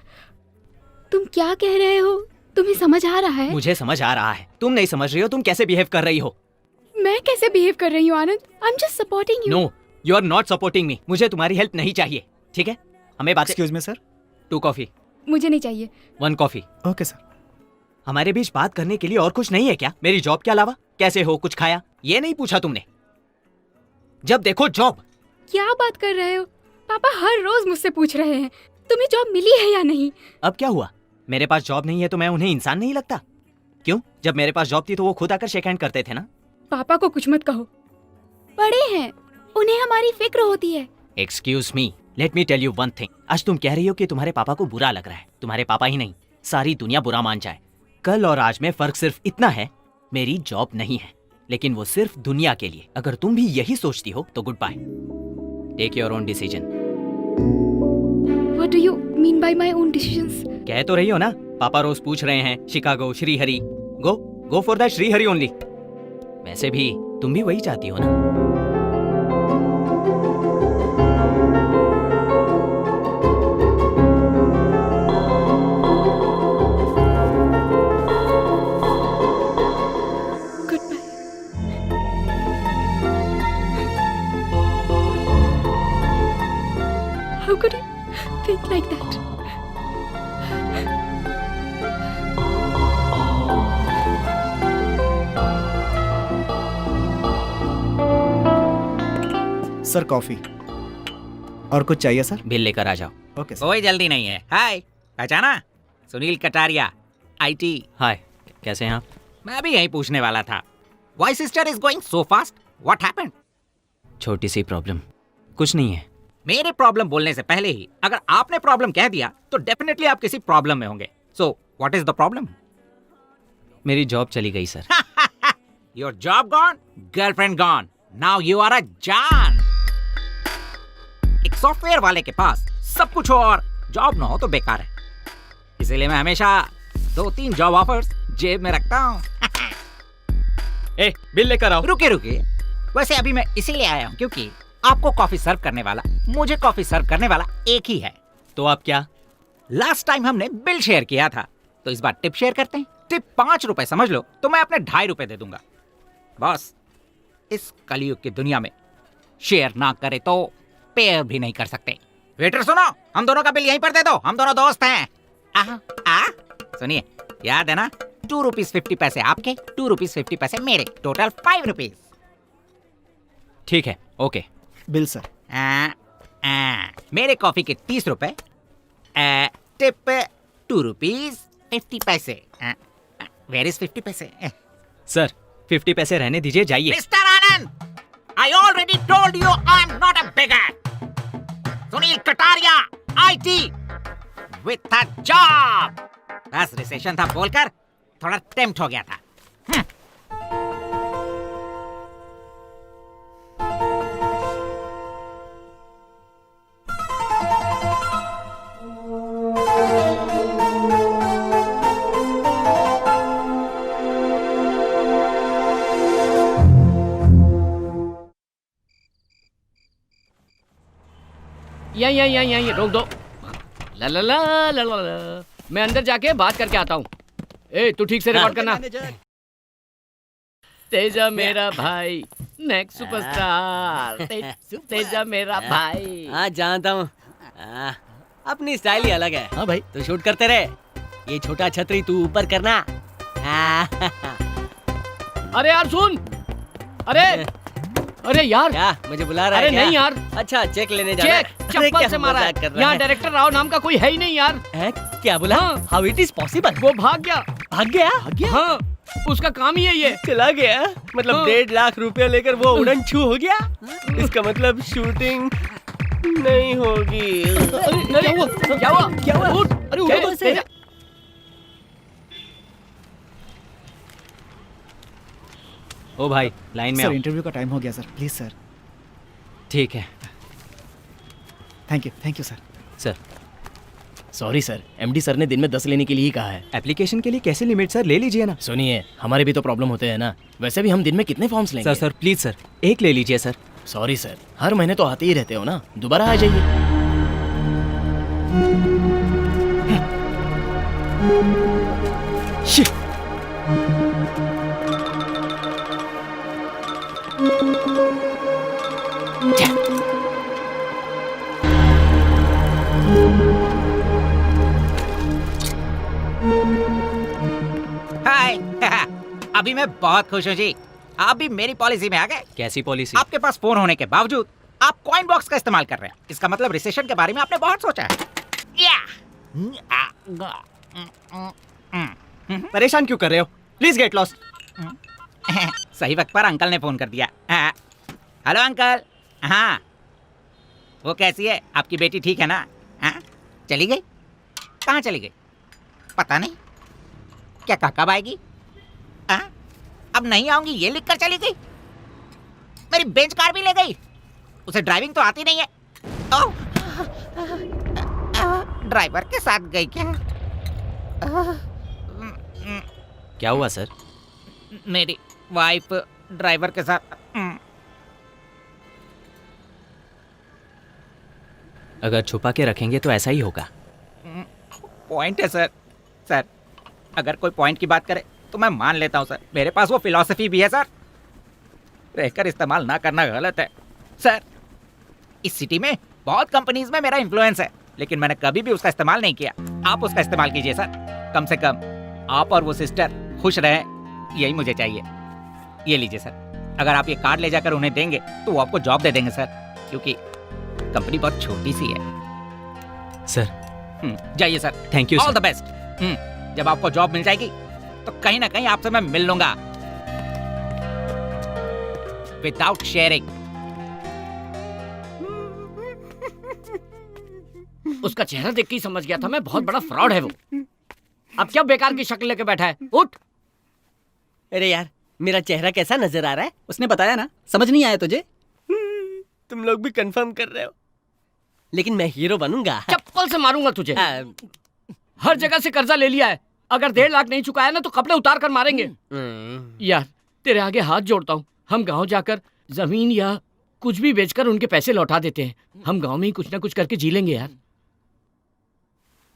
[SPEAKER 17] तुम क्या कह रहे हो? तुम्हें समझ आ रहा है?
[SPEAKER 2] मुझे समझ आ रहा है, तुम नहीं समझ रही हो। तुम कैसे बिहेव कर रही हो?
[SPEAKER 17] मैं कैसे बिहेव कर रही हूँ Anand? I am just supporting you.
[SPEAKER 2] No, you are not supporting me. मुझे तुम्हारी हेल्प नहीं चाहिए, ठीक है? हमें बात।
[SPEAKER 14] Excuse me sir.
[SPEAKER 2] 2 कॉफी।
[SPEAKER 17] मुझे नहीं चाहिए।
[SPEAKER 2] 1 कॉफी।
[SPEAKER 14] Okay sir.
[SPEAKER 2] हमारे बीच बात करने के लिए और कुछ नहीं है क्या? मेरी जॉब के अलावा? कैसे हो, कुछ खाया, ये नहीं पूछा तुमने? जब देखो जॉब।
[SPEAKER 17] क्या बात कर रहे हो? पापा हर रोज मुझसे पूछ रहे हैं तुम्हें जॉब मिली है या नहीं।
[SPEAKER 2] अब क्या हुआ? मेरे पास जॉब नहीं है तो मैं उन्हें इंसान नहीं लगता? क्यों? जब मेरे पास जॉब थी तो वो खुद आकर शेक हैंड करते थे ना।
[SPEAKER 17] पापा को कुछ मत कहो, बड़े हैं, उन्हें हमारी फिक्र होती है।
[SPEAKER 2] Excuse me, let me tell you one thing. आज तुम कह रही हो कि तुम्हारे पापा को बुरा लग रहा है। तुम्हारे पापा ही नहीं, सारी दुनिया बुरा मान जाए। कल और आज में फर्क सिर्फ इतना है, मेरी जॉब नहीं है, लेकिन वो सिर्फ दुनिया के लिए। अगर तुम भी यही सोचती हो तो good bye. Take your own decision.
[SPEAKER 17] What do you mean by my own decisions?
[SPEAKER 2] कह तो रही हो ना, पापा रोज पूछ रहे हैं Chicago Srihari, go for that Srihari only. वैसे भी तुम भी वही चाहती हो ना?
[SPEAKER 17] How could you think like that?
[SPEAKER 10] Sir coffee. और कुछ चाहिए सर?
[SPEAKER 2] बिल लेकर आ जाओ।
[SPEAKER 10] Okay sir.
[SPEAKER 6] कोई जल्दी नहीं है। हाय, पहचाना? सुनील कटारिया, IT।
[SPEAKER 2] हाय, कैसे हैं आप?
[SPEAKER 6] मैं भी यही पूछने वाला था। Why sister is going so fast? What happened?
[SPEAKER 2] छोटी सी प्रॉब्लम, कुछ नहीं है।
[SPEAKER 6] मेरे प्रॉब्लम बोलने से पहले ही अगर आपने प्रॉब्लम कह दिया तो डेफिनेटली आप किसी प्रॉब्लम में होंगे। So what is the problem?
[SPEAKER 2] मेरी जॉब चली गई sir.
[SPEAKER 6] Your job gone, girlfriend gone, now you are a John. एक सॉफ्टवेयर वाले के पास सब कुछ हो और जॉब ना हो तो बेकार है। इसीलिए मैं हमेशा 2-3 जॉब ऑफर्स जेब में रखता हूँ।
[SPEAKER 3] ए, बिल लेकर आओ।
[SPEAKER 6] रुके वैसे अभी मैं इसीलिए आया हूँ क्योंकि आपको कॉफी सर्व करने वाला, मुझे कॉफी सर्व करने वाला एक ही है।
[SPEAKER 2] तो आप क्या?
[SPEAKER 6] लास्ट टाइम हमने बिल शेयर किया था, तो इस बार टिप शेयर करते हैं। टिप 5 रुपए समझ लो, तो मैं अपने 2.5 रुपए दे दूंगा। बॉस, इस कलयुग की दुनिया में शेयर ना करे तो पेयर भी नहीं कर सकते। वेटर सुनो, हम दोनों का बिल यहीं पर दे दो, हम दोनों दोस्त हैं। सुनिए, याद है ना, 2 रुपीज 50 पैसे आपके, 2 रुपीज 50 पैसे मेरे, टोटल 5 रुपीज।
[SPEAKER 2] ठीक है, ओके।
[SPEAKER 10] Bill sir.
[SPEAKER 6] मेरे कॉफी के 30 रुपए, टिप 2 रुपीज 50 पैसे। वेयर इज 50 पैसे?
[SPEAKER 2] सर 50 पैसे रहने दीजिए, जाइए।
[SPEAKER 6] Mister Anand, I already told you I'm not a beggar. Sunil Kataria, IT with a job. बस रिसेशन था बोलकर थोड़ा टेम्प्ट हो गया था।
[SPEAKER 15] यहीं रोक दो। ला ला ला ला ला ला। मैं अंदर जाके बात करके आता हूँ। ए, तू ठीक से रिकॉर्ड करना। तेजा मेरा भाई, नेक्स्ट सुपरस्टार। तेजा मेरा भाई।
[SPEAKER 8] हाँ, जानता हूँ। अपनी स्टाइल ही अलग है।
[SPEAKER 10] हाँ भाई,
[SPEAKER 8] तो शूट करते रहे। ये छोटा छतरी तू ऊपर करना।
[SPEAKER 15] अरे यार सुन, अरे यार,
[SPEAKER 8] क्या मुझे बुला रहा है?
[SPEAKER 15] अरे नहीं यार।
[SPEAKER 8] अच्छा, चेक लेने जा रहा है।
[SPEAKER 15] चप्पल से मारा है। यहाँ डायरेक्टर राव नाम का कोई है ही नहीं यार।
[SPEAKER 8] क्या बोला? How it is possible?
[SPEAKER 15] वो भाग गया।
[SPEAKER 8] भाग गया?
[SPEAKER 15] हाँ, उसका काम ही है ये।
[SPEAKER 8] चला गया? मतलब 1.5 लाख रुपया लेकर वो उड़न छू हो गया? इसका मतलब शूटिंग नहीं होगी।
[SPEAKER 15] क्या हुआ? उठ, अरे उठ।
[SPEAKER 2] ओ भाई, लाइन में
[SPEAKER 10] सर
[SPEAKER 2] आओ।
[SPEAKER 10] इंटरव्यू का टाइम हो गया सर, प्लीज सर।
[SPEAKER 2] ठीक है।
[SPEAKER 10] Thank you sir.
[SPEAKER 2] Sir
[SPEAKER 3] sorry sir, MD sir ने दिन में 10 लेने के लिए ही कहा है।
[SPEAKER 2] एप्लीकेशन के लिए कैसे लिमिट सर? ले लीजिए ना।
[SPEAKER 3] सुनिए, हमारे भी तो प्रॉब्लम होते हैं ना। वैसे भी हम दिन में कितने फॉर्म्स लेंगे?
[SPEAKER 2] सर प्लीज सर, एक ले लीजिए सर।
[SPEAKER 3] सॉरी सर, हर महीने तो आते ही रहते हो ना, दोबारा आ जाइए।
[SPEAKER 6] हाय। अभी मैं बहुत खुश हूँ जी, आप भी मेरी पॉलिसी में आ गए।
[SPEAKER 2] कैसी पॉलिसी?
[SPEAKER 6] आपके पास फोन होने के बावजूद आप कॉइन बॉक्स का इस्तेमाल कर रहे हैं। इसका मतलब रिसेशन के बारे में आपने बहुत सोचा है।
[SPEAKER 8] परेशान क्यों कर रहे हो? Please get lost.
[SPEAKER 6] सही वक्त पर अंकल ने फोन कर दिया। Hello uncle. हाँ, वो कैसी है आपकी बेटी? ठीक है ना? हाँ, चली गई? कहाँ चली गई? पता नहीं। क्या कब आएगी? हाँ, अब नहीं आऊंगी ये लिखकर चली गई। मेरी बेंच कार भी ले गई। उसे ड्राइविंग तो आती नहीं है।
[SPEAKER 19] ड्राइवर के साथ गई क्या?
[SPEAKER 2] क्या हुआ सर?
[SPEAKER 19] मेरी वाइफ ड्राइवर के साथ।
[SPEAKER 2] अगर छुपा के रखेंगे तो ऐसा ही होगा।
[SPEAKER 19] पॉइंट है सर। सर अगर कोई पॉइंट की बात करे तो मैं मान लेता हूँ सर। मेरे पास वो फिलॉसफी भी है सर। रहकर इस्तेमाल ना करना गलत है सर। इस सिटी में बहुत कंपनीज में मेरा इन्फ्लुएंस है, लेकिन मैंने कभी भी उसका इस्तेमाल नहीं किया। आप उसका इस्तेमाल कीजिए सर। कम से कम आप और वो सिस्टर खुश रहें, यही मुझे चाहिए। ये लीजिए सर। अगर आप ये कार्ड ले जाकर उन्हें देंगे तो वो आपको जॉब दे देंगे सर, क्योंकि कंपनी बहुत छोटी सी है
[SPEAKER 2] सर।
[SPEAKER 19] जाइए sir.
[SPEAKER 2] Thank you
[SPEAKER 19] all the best. जब आपको जॉब मिल जाएगी तो कहीं ना कहीं आपसे मैं मिल लूंगा विदाउट शेयरिंग।
[SPEAKER 15] उसका चेहरा देख के ही समझ गया था मैं, बहुत बड़ा फ्रॉड है वो। अब क्या बेकार की शक्ल लेके बैठा है? उठ।
[SPEAKER 8] अरे यार मेरा चेहरा कैसा नजर आ रहा है?
[SPEAKER 14] उसने बताया ना, समझ नहीं आया तुझे?
[SPEAKER 8] तुम लोग भी कंफर्म कर रहे हो, लेकिन मैं हीरो बनूंगा।
[SPEAKER 15] चप्पल से मारूंगा तुझे। हर जगह से कर्जा ले लिया है, अगर 1.5 लाख नहीं चुकाया ना तो कपड़े उतार कर मारेंगे। यार तेरे आगे हाथ जोड़ता हूँ, हम गांव जाकर जमीन या कुछ भी बेचकर उनके पैसे लौटा देते हैं। हम गांव में ही कुछ ना कुछ करके जी लेंगे यार।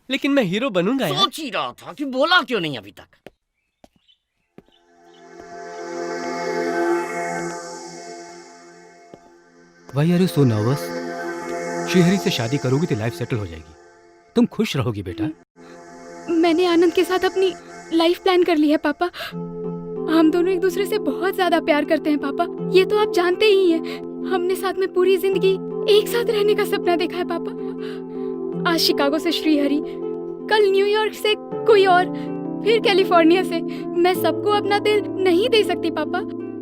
[SPEAKER 8] लेकिन मैं हीरो बनूंगा यार।
[SPEAKER 15] सोच ही रहा था कि बोला क्यों नहीं अभी तक।
[SPEAKER 7] Why are you so nervous? Shrihari से शादी करोगी तो लाइफ सेटल हो जाएगी, तुम खुश रहोगी बेटा।
[SPEAKER 17] मैंने आनंद के साथ अपनी लाइफ प्लान कर ली है पापा। हम दोनों एक दूसरे से बहुत ज्यादा प्यार करते हैं पापा, ये तो आप जानते ही हैं। हमने साथ में पूरी जिंदगी एक साथ रहने का सपना देखा है पापा। आज शिकागो से श्रीहरि, कल न्यूयॉर्क से कोई और, फिर कैलिफोर्निया से। मैं सबको अपना दिल नहीं दे सकती पापा।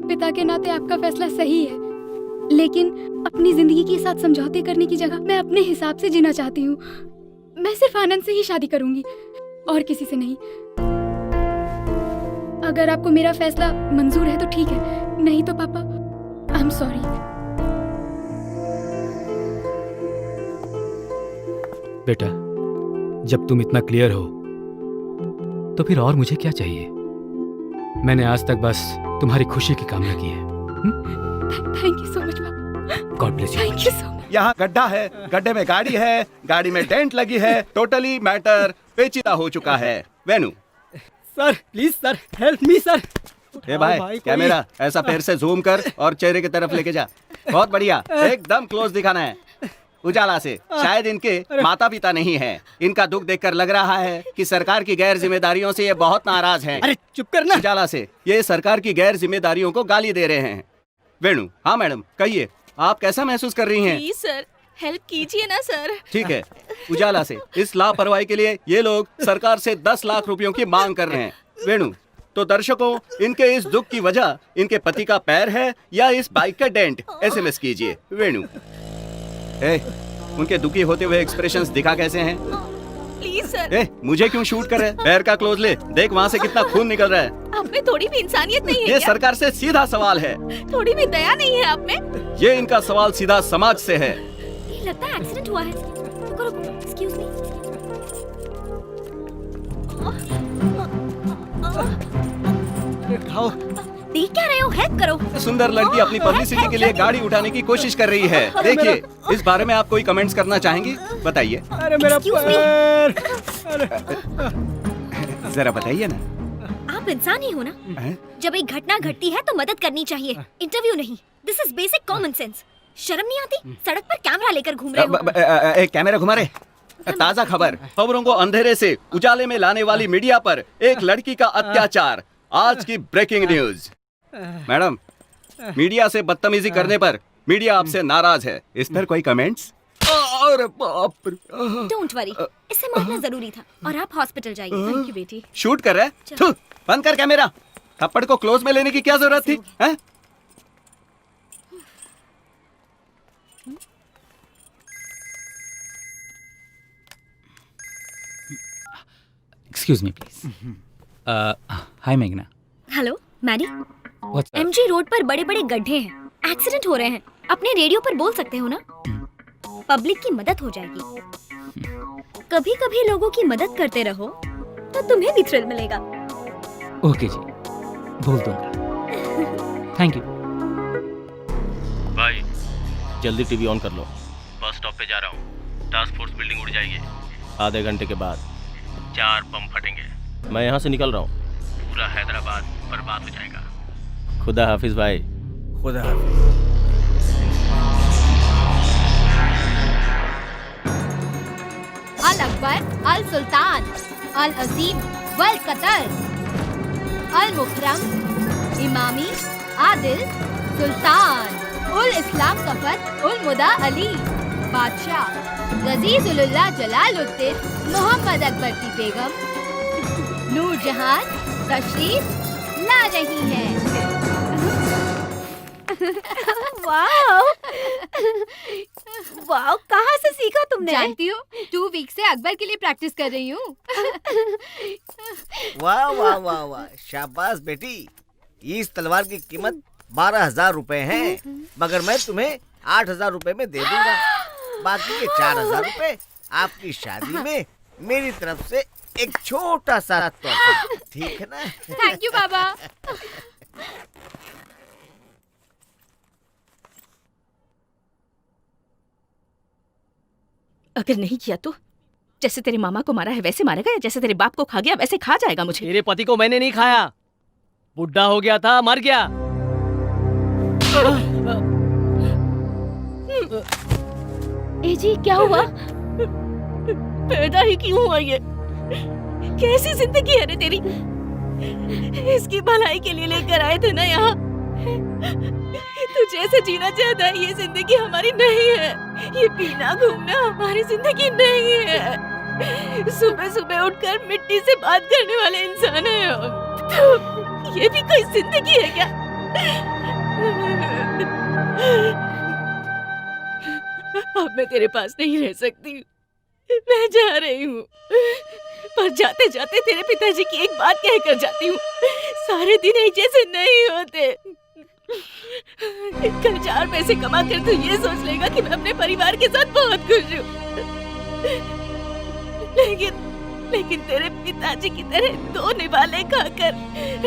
[SPEAKER 17] पिता के नाते आपका फैसला सही है, लेकिन अपनी जिंदगी के साथ समझौते करने की जगह मैं अपने हिसाब से जीना चाहती हूँ। मैं सिर्फ आनंद से ही शादी करूंगी और किसी से नहीं। अगर आपको मेरा फैसला मंजूर है तो ठीक है, नहीं तो पापा आई एम सॉरी।
[SPEAKER 7] बेटा जब तुम इतना क्लियर हो तो फिर और मुझे क्या चाहिए? मैंने आज तक बस तुम्हारी खुशी की कामना की है।
[SPEAKER 17] थैंक यू सो मच पापा।
[SPEAKER 7] God bless you.
[SPEAKER 17] Thank you so much.
[SPEAKER 4] यहाँ गड्ढा है, गड्ढे में गाड़ी है, गाड़ी में डेंट लगी है, टोटली मैटर पेचीदा हो चुका है। Venu
[SPEAKER 14] sir please sir, help me sir.
[SPEAKER 4] ए भाई कैमरा ऐसा पैर से जूम कर और चेहरे की तरफ लेके जा। बहुत बढ़िया, एकदम क्लोज दिखाना है। उजाला से शायद इनके माता पिता नहीं हैं। इनका दुख देखकर लग रहा है कि सरकार की गैर जिम्मेदारियों से ये बहुत नाराज हैं।
[SPEAKER 14] अरे चुप करना।
[SPEAKER 4] उजाला से ये सरकार की गैर जिम्मेदारियों को गाली दे रहे हैं। वेणु हाँ मैडम कहिए, आप कैसा महसूस कर रही हैं?
[SPEAKER 12] प्लीज सर हेल्प कीजिए ना सर।
[SPEAKER 4] ठीक है। उजाला से इस लापरवाही के लिए ये लोग सरकार से 10 लाख रुपयों की मांग कर रहे हैं। वेणु तो दर्शकों, इनके इस दुख की वजह इनके पति का पैर है या इस बाइक का डेंट? SMS कीजिए वेणु। उनके दुखी होते हुए एक्सप्रेशंस दिखा कैसे हैं?
[SPEAKER 12] Please sir.
[SPEAKER 4] मुझे क्यों शूट कर रहे हैं? पैर का क्लोज ले, देख वहाँ से कितना खून निकल रहा है।
[SPEAKER 12] आप में थोड़ी भी इंसानियत नहीं है
[SPEAKER 4] ये
[SPEAKER 12] क्या?
[SPEAKER 4] सरकार से सीधा सवाल है।
[SPEAKER 12] थोड़ी भी दया नहीं है आप में?
[SPEAKER 4] ये इनका सवाल सीधा समाज से है।
[SPEAKER 12] ये लगता है एक्सीडेंट हुआ है। रुको रुको, एक्सक्यूज मी। देख क्या रहे हो? हेल्प करो।
[SPEAKER 4] सुंदर लड़की अपनी पब्लिसिटी के लिए गाड़ी उठाने की कोशिश कर रही है। देखिए इस बारे में आप कोई कमेंट्स करना चाहेंगी? बताइए।
[SPEAKER 14] अरे मेरा पैर।
[SPEAKER 4] जरा बताइए ना।
[SPEAKER 9] आप इंसान ही हो ना? जब एक घटना घटती है तो मदद करनी चाहिए, इंटरव्यू नहीं। This is basic common sense. शर्म नहीं आती? सड़क पर कैमरा लेकर घूम रहे हो।
[SPEAKER 4] कैमरा घुमा रहे। ताजा खबर, खबरों को अंधेरे से उजाले में लाने वाली मीडिया पर एक लड़की का अत्याचार। आज की ब्रेकिंग न्यूज। मैडम मीडिया से बदतमीजी करने पर मीडिया आपसे नाराज है। इस पर कोई कमेंट्स? अरे बाप रे।
[SPEAKER 9] डोंट वरी, इसे मारना जरूरी था और आप हॉस्पिटल जाइए। थैंक यू बेटी।
[SPEAKER 4] शूट कर रहे हैं? थू, बंद कर कैमरा। थप्पड़ को क्लोज में लेने की क्या जरूरत थी? हैं?
[SPEAKER 7] Excuse me please. हाय मेघना।
[SPEAKER 9] Hello Maddie.
[SPEAKER 7] What's
[SPEAKER 9] MG road पर बड़े बड़े गड्ढे हैं, एक्सीडेंट हो रहे हैं। अपने रेडियो पर बोल सकते हो ना? पब्लिक की मदद हो जाएगी। कभी कभी लोगों की मदद करते रहो तो तुम्हें भी थ्रिल मिलेगा।
[SPEAKER 7] ओके जी, बोल दूंगा। Thank you.
[SPEAKER 3] भाई जल्दी टीवी ऑन कर लो। बस स्टॉप पे जा रहा हूँ। टास्क फोर्स बिल्डिंग उड़ जाएगी। आधे घंटे के बाद 4 बम फटेंगे। मैं यहाँ से निकल रहा हूँ। पूरा हैदराबाद बर्बाद हो जाएगा। खुदा हाफिज भाई।
[SPEAKER 1] खुदा हाफिज।
[SPEAKER 20] अल अकबर, अल सुल्तान, अल अजीम, वल कतर, अल मुकरम, इमामी, आदिल, सुल्तान, उल इस्लाम सफर, उल मुदा अली, बादशाह, गजीजुल्लाह जलालुद्दीन, मोहम्मद अकबर की बेगम, नूरजहान तशरीफ ला रही है।
[SPEAKER 9] वाओ वाओ, कहाँ से सीखा तुमने?
[SPEAKER 20] जानती हो 2 वीक से अकबर के लिए प्रैक्टिस कर रही हूँ।
[SPEAKER 1] वाह वाह वाह वाह, शाबाश बेटी। इस तलवार की कीमत 12,000 रुपए है, मगर मैं तुम्हें 8,000 रुपए में दे दूंगा। बाकी के 4,000 रुपए आपकी शादी में मेरी तरफ से एक छोटा सा तोहफा, ठीक है ना?
[SPEAKER 20] थैंक यू बाबा।
[SPEAKER 12] अगर नहीं किया तो जैसे तेरे मामा को मारा है वैसे मारेगा, या जैसे तेरे बाप को खा गया वैसे खा जाएगा मुझे।
[SPEAKER 8] तेरे पति को मैंने नहीं खाया, बुढ़ा हो गया था, मर गया।
[SPEAKER 12] ए जी, क्या हुआ? पैदा ही क्यों हुआ ये? कैसी जिंदगी है रे तेरी? इसकी भलाई के लिए लेकर आए थे ना यहाँ। तू जैसे जीना चाहता है ये जिंदगी हमारी नहीं है। ये पीना घूमना हमारी जिंदगी नहीं है। सुबह सुबह उठकर मिट्टी से बात करने वाले इंसान हैं हम। तो ये भी कोई जिंदगी है क्या? अब मैं तेरे पास नहीं रह सकती, मैं जा रही हूँ। पर जाते जाते तेरे पिताजी की एक बात कहकर जाती हूँ, सारे दिन एक जैसे नहीं होते। कल 4 पैसे कमा कर तू ये सोच लेगा कि मैं अपने परिवार के साथ बहुत खुश हूँ, लेकिन तेरे पिताजी की तरह 2 निवाले खाकर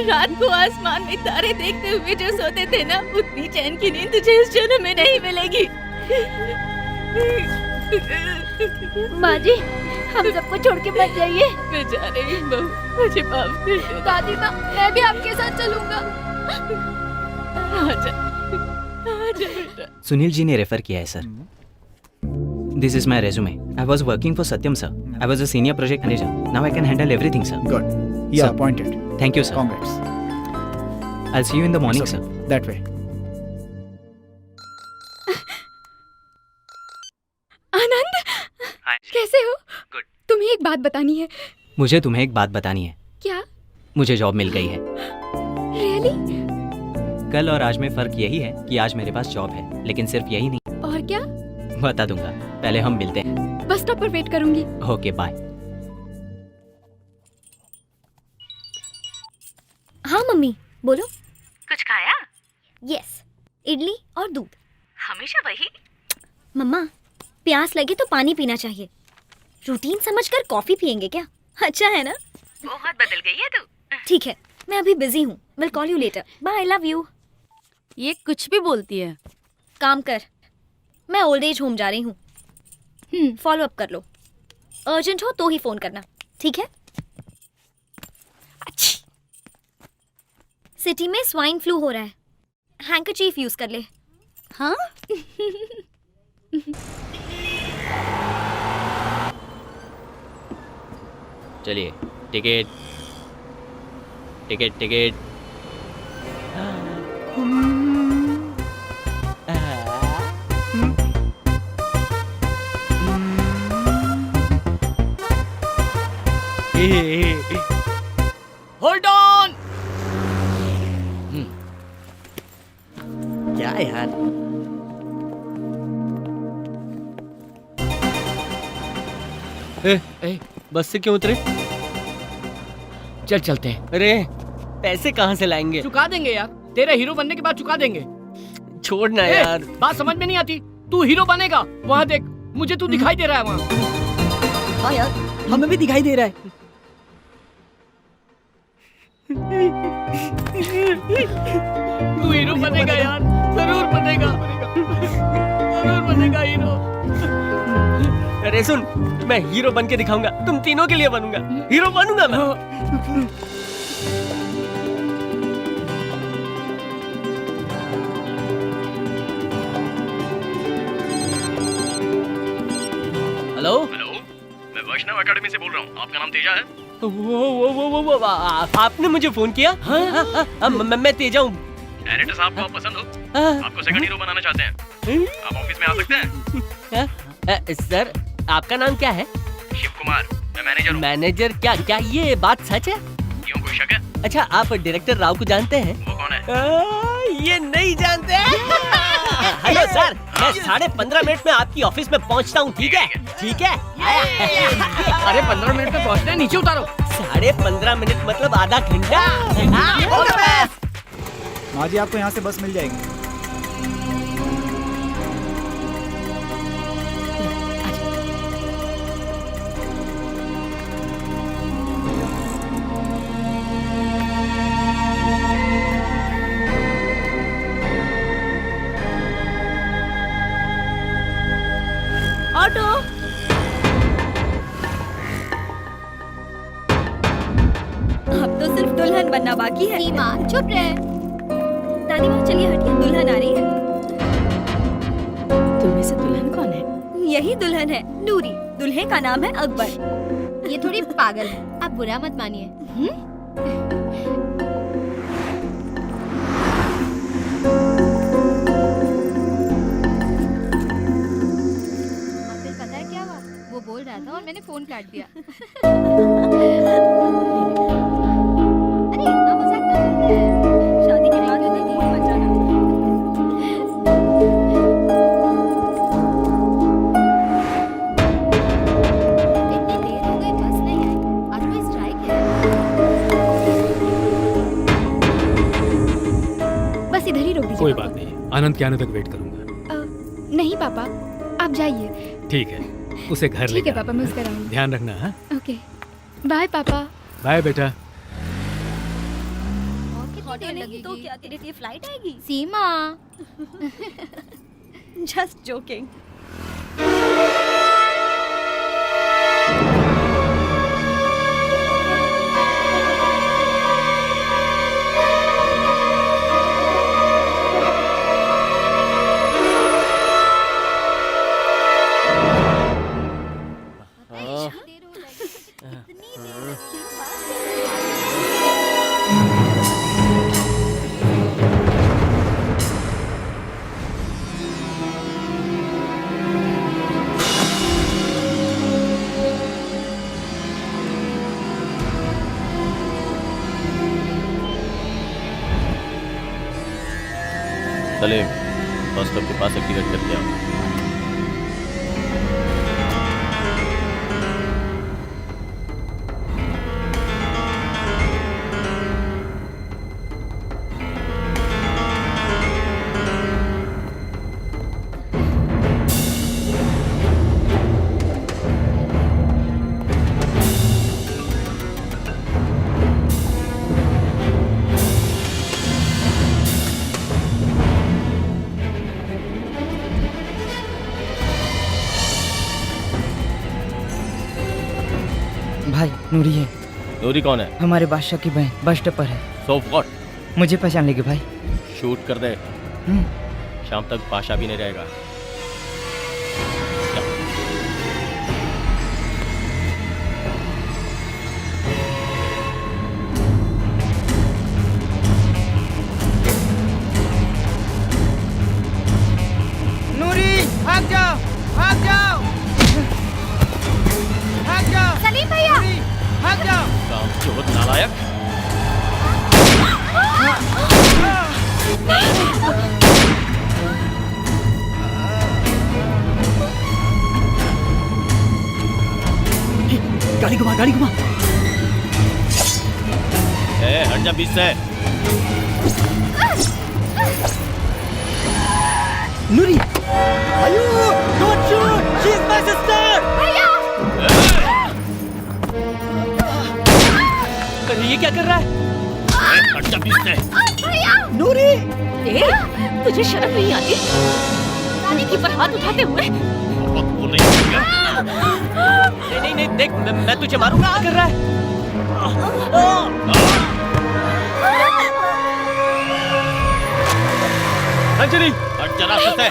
[SPEAKER 12] रात को आसमान में तारे देखते हुए जो सोते थे ना, उतनी चैन की नींद तुझे इस जन्म में नहीं मिलेगी।
[SPEAKER 9] माँ जी, हम सबको छोड़ के मत जाइए।
[SPEAKER 12] मैं जा रही हूँ बहू, मुझे माफ कर दे।
[SPEAKER 20] दादी माँ, मैं भी आपके साथ चलूंगा।
[SPEAKER 12] आजा बेटा।
[SPEAKER 2] सुनील जी ने रेफर किया है sir. This is my resume. I was working for Satyam sir. I was a senior project manager. Now I can handle everything sir.
[SPEAKER 10] Good, you are appointed.
[SPEAKER 2] Thank you sir.
[SPEAKER 10] Congrats.
[SPEAKER 2] I will see you in the morning sir.
[SPEAKER 10] That way.
[SPEAKER 17] Anand, कैसे हो?
[SPEAKER 2] Good.
[SPEAKER 17] तुम्हें एक बात बतानी है।
[SPEAKER 2] मुझे तुम्हें एक बात बतानी है।
[SPEAKER 17] क्या?
[SPEAKER 2] मुझे जॉब मिल गई है।
[SPEAKER 17] रियली?
[SPEAKER 2] कल और आज में फर्क यही है कि आज मेरे पास जॉब है, लेकिन सिर्फ यही नहीं।
[SPEAKER 17] और क्या?
[SPEAKER 2] बता दूंगा, पहले हम मिलते हैं।
[SPEAKER 17] बस स्टॉप पर वेट करूंगी।
[SPEAKER 2] Okay bye.
[SPEAKER 9] हाँ मम्मी, बोलो।
[SPEAKER 12] कुछ खाया?
[SPEAKER 9] यस, इडली और दूध।
[SPEAKER 12] हमेशा वही?
[SPEAKER 9] मम्मा, प्यास लगे तो पानी पीना चाहिए। रूटीन समझकर कॉफी पियेंगे क्या? अच्छा है ना?
[SPEAKER 12] बहुत बदल गई है तू।
[SPEAKER 9] ठीक है, मैं अभी बिजी हूँ। Will call you later. Bye, I love you.
[SPEAKER 18] ये कुछ भी बोलती है।
[SPEAKER 9] काम कर, मैं ओल्ड एज होम जा रही हूँ। फॉलो अप कर लो। अर्जेंट हो तो ही फोन करना, ठीक है? सिटी में स्वाइन फ्लू हो रहा है, हैंकरचीफ यूज कर ले।
[SPEAKER 18] हाँ?
[SPEAKER 2] चलिए, ticket ticket ticket.
[SPEAKER 15] Hold on.
[SPEAKER 8] क्या यार, बस से क्यों उतरे?
[SPEAKER 15] चल चलते हैं।
[SPEAKER 8] अरे पैसे कहाँ से लाएंगे?
[SPEAKER 15] चुका देंगे यार, तेरे हीरो बनने के बाद चुका देंगे।
[SPEAKER 8] छोड़ना यार।
[SPEAKER 15] बात समझ में नहीं आती। तू हीरो बनेगा, वहाँ देख मुझे तू दिखाई दे रहा है वहाँ।
[SPEAKER 14] हाँ यार, हमें भी दिखाई दे रहा है।
[SPEAKER 15] तू हीरो बनेगा यार, जरूर बनेगा, जरूर बनेगा हीरो।
[SPEAKER 8] अरे सुन, मैं हीरो बन के दिखाऊंगा, तुम तीनों के लिए बनूंगा, हीरो बनूंगा मैं।
[SPEAKER 3] हेलो मैं वैष्णव एकेडमी से बोल रहा हूँ। आपका नाम तेजा है?
[SPEAKER 8] वो आपने मुझे फोन किया? हाँ, मैं तेजा हूँ।
[SPEAKER 3] डायरेक्टर साहब को आप पसंद हो? आपको सेकंड हीरो बनाना चाहते हैं? आप ऑफिस में आ सकते हैं?
[SPEAKER 8] सर, आपका नाम क्या है?
[SPEAKER 3] शिव कुमार, मैं मैनेजर हूँ।
[SPEAKER 8] मैनेजर? क्या ये बात सच है?
[SPEAKER 3] क्यों, कोई शक है?
[SPEAKER 8] अच्छा, आप डायरेक्टर राव को जानते हैं?
[SPEAKER 3] वो कौन है?
[SPEAKER 8] ये नहीं जानते। हेलो सर, मैं 15.5 मिनट में आपकी ऑफिस में पहुंचता हूँ, ठीक है? ठीक है?
[SPEAKER 15] अरे 15 मिनट में पहुंचना है, नीचे उतारो।
[SPEAKER 8] 15.5 मिनट मतलब आधा घंटा।
[SPEAKER 10] माँ जी, आपको यहाँ से बस मिल जाएगी।
[SPEAKER 9] ऑटो। अब तो सिर्फ दुल्हन बनना बाकी है।
[SPEAKER 20] सीमा, चुप रहे।
[SPEAKER 9] दादी माँ, चलिए हटिए, दुल्हन आ रही है।
[SPEAKER 12] तुम में से दुल्हन कौन है?
[SPEAKER 9] यही दुल्हन है, नूरी। दुल्हे का नाम है अकबर।
[SPEAKER 20] ये थोड़ी पागल है, आप बुरा मत मानिए। फिर पता है क्या हुआ? वो बोल रहा था और मैंने फोन काट दिया। अरे इतना मजाक ना करते हैं। शादी के बाद उन्हें नहीं बचाना। इतनी देर हो गई, बस नहीं आई। आज कोई स्ट्राइक है?
[SPEAKER 17] बस इधर ही रोक दीजिए।
[SPEAKER 7] कोई बात नहीं, आनंद के आने तक वेट करूंगा।
[SPEAKER 17] नहीं पापा, आप जाइए।
[SPEAKER 7] ठीक है, उसे घर ले
[SPEAKER 17] ठीक है पापा, मैं उसका रहूंगी।
[SPEAKER 7] ध्यान रखना। हाँ,
[SPEAKER 17] ओके, बाय पापा।
[SPEAKER 7] बाय बेटा।
[SPEAKER 9] ऑटो नहीं तो क्या तेरे लिए फ्लाइट आएगी?
[SPEAKER 20] सीमा।
[SPEAKER 9] Just joking.
[SPEAKER 3] Salim, bus stop के पास एक टिकट करके आओ।
[SPEAKER 21] भाई, नूरी है।
[SPEAKER 3] नूरी कौन है?
[SPEAKER 21] हमारे बादशाह की बहन, बस स्टॉप पर है।
[SPEAKER 3] So what?
[SPEAKER 21] मुझे पहचान लेगी भाई।
[SPEAKER 3] शूट कर दे, शाम तक पाशा भी नहीं रहेगा।
[SPEAKER 21] नूरी, भाग जाओ, भाग जाओ, भाग जाओ।
[SPEAKER 20] सलीम भैया,
[SPEAKER 21] भाग जाओ।
[SPEAKER 3] कामचोर नालायक।
[SPEAKER 14] गाड़ी घुमा, गाड़ी घुमा।
[SPEAKER 3] हट जा बीच से।
[SPEAKER 14] नूरी, आयु, don't shoot.
[SPEAKER 8] She's my sister!
[SPEAKER 9] भैया!
[SPEAKER 8] अरे ये क्या कर रहा है?
[SPEAKER 9] भैया!
[SPEAKER 12] नूरी! ए, तुझे शर्म नहीं आती? रानी की पर हाथ उठाते हुए?
[SPEAKER 8] नहीं नहीं देख मैं तुझे मारूंगा। क्या कर रहा है? अंजलि हट जरा से।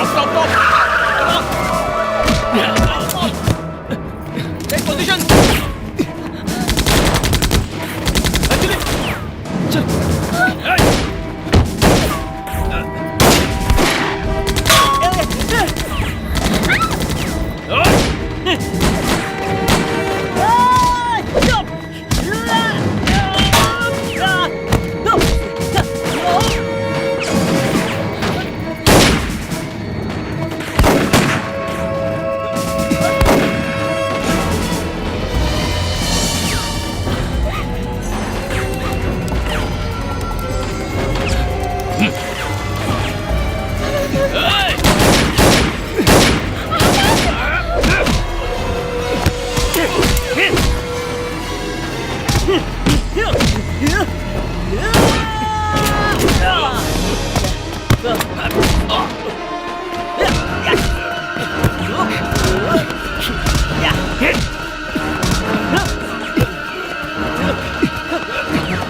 [SPEAKER 8] Stop take position. अंजलि चल।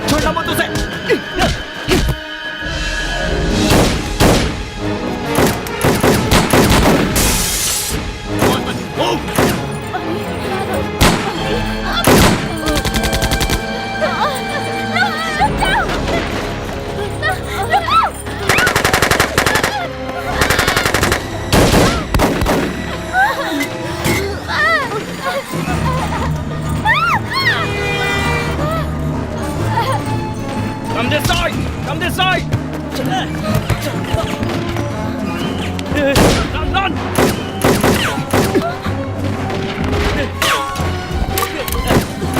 [SPEAKER 8] छोटा मत उसे। Come this side! Come this side! Run, run!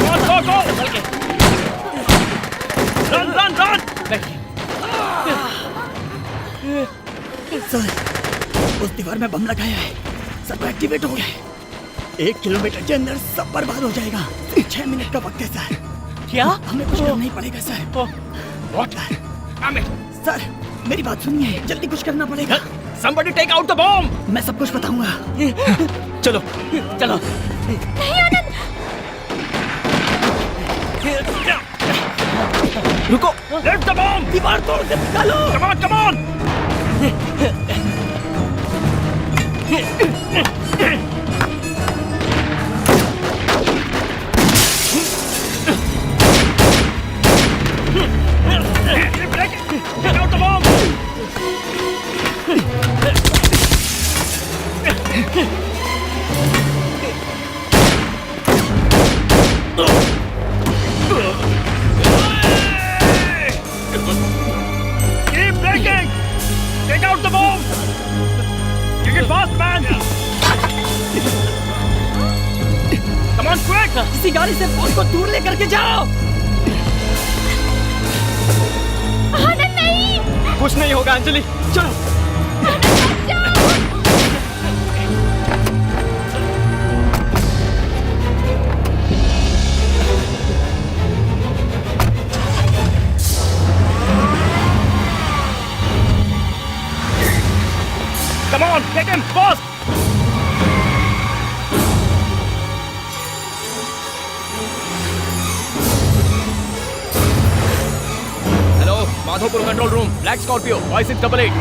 [SPEAKER 8] Go, go, go! Run, run, run!
[SPEAKER 14] Sir, उस दीवार में बम लगाया है। सब एक्टिवेट हो गया है। 1 किलोमीटर के अंदर सब बर्बाद हो जाएगा। 6 मिनट का वक्त है सर।
[SPEAKER 8] क्या?
[SPEAKER 14] हमें कुछ करना ही पड़ेगा सर।
[SPEAKER 8] What?
[SPEAKER 14] सर, मेरी बात सुनिए, जल्दी कुछ करना पड़ेगा।
[SPEAKER 8] Somebody take out the bomb!
[SPEAKER 14] मैं सब कुछ बताऊंगा।
[SPEAKER 8] चलो, चलो।
[SPEAKER 9] नहीं आनंद!
[SPEAKER 8] रुको! Let the bomb!
[SPEAKER 14] दीवार तोड़ के निकालो!
[SPEAKER 8] Come on, come on! Take out the bomb! Keep breaking! Take out the bomb! Take it fast, man! Come on, quick!
[SPEAKER 14] किसी गाड़ी से फोन को दूर लेकर के जाओ।
[SPEAKER 9] आनंद नहीं!
[SPEAKER 8] कुछ नहीं होगा अंजलि, चलो। Come on, get him fast! Hello, Madhopur control room, Black Scorpio, 5688.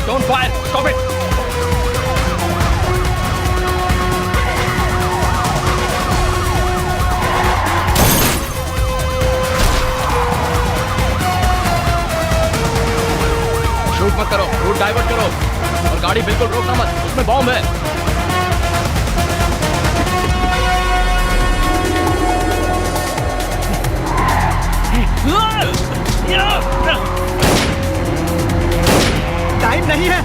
[SPEAKER 8] Don't fire! Stop it!
[SPEAKER 3] Route divert करो और गाड़ी बिल्कुल रोकना मत, उसमें बॉम्ब है।
[SPEAKER 10] टाइम नहीं है।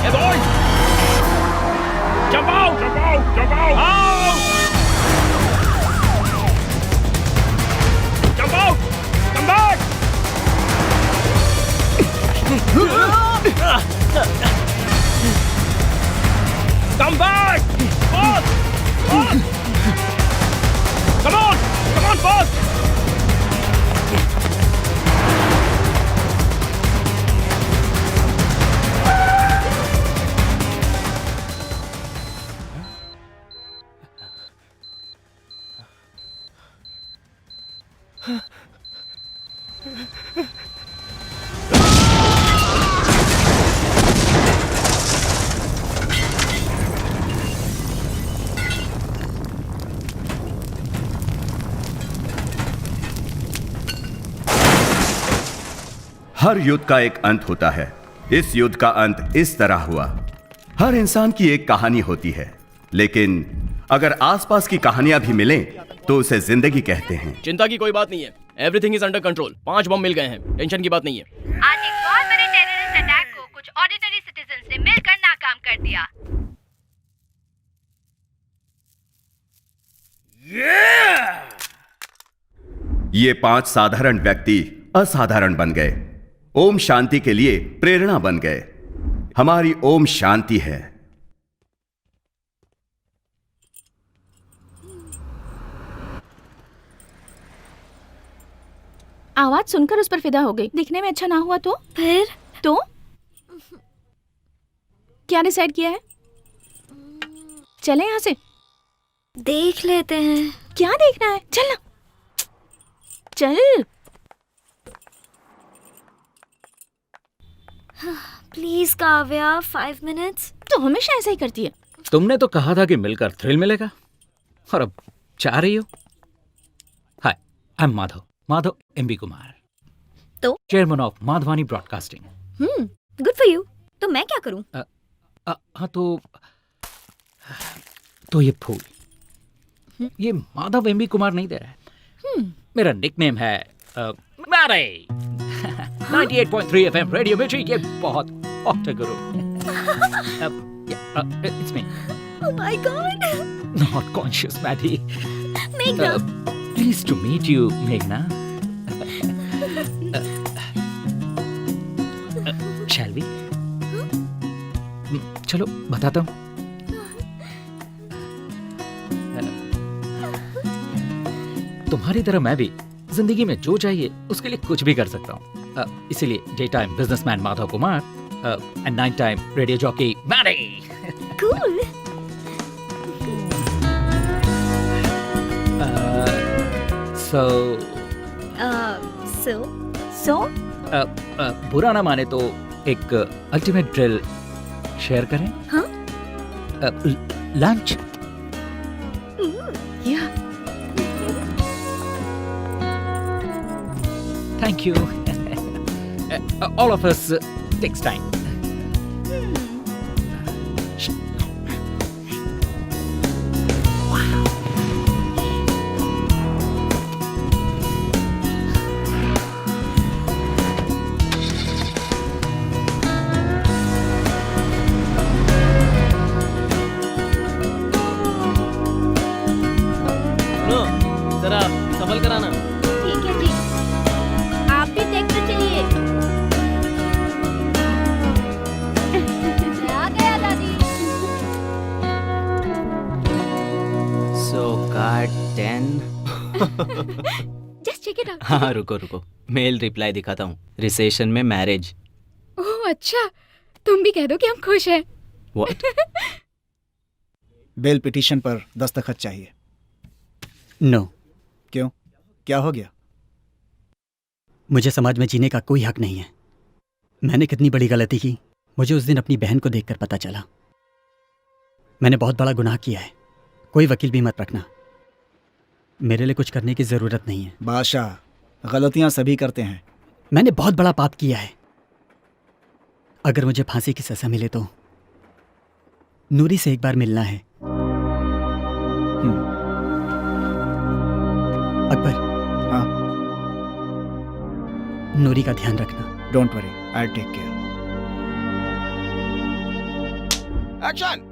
[SPEAKER 3] Hey boys! Jump out! Jump out! Jump out! Out! Jump out! Come back! Come back! Boss! Boss! Come on! Come on, boss!
[SPEAKER 4] हर युद्ध का एक अंत होता है। इस युद्ध का अंत इस तरह हुआ। हर इंसान की एक कहानी होती है, लेकिन अगर आसपास की कहानियां भी मिलें तो उसे जिंदगी कहते हैं।
[SPEAKER 3] चिंता की कोई बात नहीं है, एवरीथिंग इज अंडर कंट्रोल। 5 बम मिल गए हैं, टेंशन की बात नहीं है।
[SPEAKER 16] आज एक बहुत बड़े टेररिस्ट अटैक को कुछ ऑर्डिनरी सिटीजन ने मिलकर नाकाम कर दिया।
[SPEAKER 4] ये 5 साधारण व्यक्ति असाधारण बन गए, ओम शांति के लिए प्रेरणा बन गए। हमारी ओम शांति है।
[SPEAKER 12] आवाज सुनकर उस पर फिदा हो गई। दिखने में अच्छा ना हुआ तो फिर तो क्या डिसाइड किया है? चले यहाँ से,
[SPEAKER 9] देख लेते हैं।
[SPEAKER 12] क्या देखना है? चल ना, चल।
[SPEAKER 9] Please Kavya, 5 minutes.
[SPEAKER 12] तो हमेशा ऐसा ही करती है।
[SPEAKER 6] तुमने तो कहा था कि मिलकर थ्रिल मिलेगा, और अब चाह रही हो। Hi, I am Madhav MB Kumar,
[SPEAKER 9] तो
[SPEAKER 6] chairman of Madhavani broadcasting.
[SPEAKER 9] Good for you. तो मैं क्या करूं?
[SPEAKER 6] हाँ तो ये फूल, ये माधव एमबी कुमार नहीं दे रहा है। मेरा निकनेम है मैरे। 98.3 FM रेडियो मिर्ची, ये बहुत हॉट है गुरु। It's me.
[SPEAKER 9] Oh my God.
[SPEAKER 6] Not conscious, Maddie.
[SPEAKER 9] Meghna.
[SPEAKER 6] Pleased to meet you, Meghna. Shall we? चलो बताता हूँ। तुम्हारी तरह मैं भी जिंदगी में जो चाहिए उसके लिए कुछ भी कर सकता हूँ। इसीलिए day time businessman Madhav Kumar and night time radio jockey Mary.
[SPEAKER 9] Cool.
[SPEAKER 12] So?
[SPEAKER 6] बुरा ना माने तो एक अल्टीमेट ड्रिल शेयर करें?
[SPEAKER 9] हाँ?
[SPEAKER 6] Lunch?
[SPEAKER 12] Yeah.
[SPEAKER 6] Thank you. All of us takes time.
[SPEAKER 3] जरा सफल कराना।
[SPEAKER 12] ठीक है जी, आप भी देखते चलिए।
[SPEAKER 16] आ गया दादी।
[SPEAKER 2] So card 10.
[SPEAKER 17] Just check it out.
[SPEAKER 2] हाँ रुको, मेल रिप्लाई दिखाता हूँ। रिसेशन में मैरिज।
[SPEAKER 17] ओह अच्छा, तुम भी कह दो कि हम खुश हैं।
[SPEAKER 2] What?
[SPEAKER 10] बेल पिटीशन पर दस्तखत चाहिए।
[SPEAKER 14] नो।
[SPEAKER 10] क्यों, क्या हो गया?
[SPEAKER 14] मुझे समाज में जीने का कोई हक नहीं है। मैंने कितनी बड़ी गलती की, मुझे उस दिन अपनी बहन को देखकर पता चला। मैंने बहुत बड़ा गुनाह किया है। कोई वकील भी मत रखना, मेरे लिए कुछ करने की जरूरत नहीं है।
[SPEAKER 10] बादशाह, गलतियां सभी करते हैं,
[SPEAKER 14] मैंने बहुत बड़ा पाप किया है। अगर मुझे फांसी की सजा मिले तो नूरी से एक बार मिलना है। अकबर।
[SPEAKER 5] हाँ।
[SPEAKER 14] नूरी का ध्यान रखना।
[SPEAKER 5] Don't worry, I take care.
[SPEAKER 13] Action.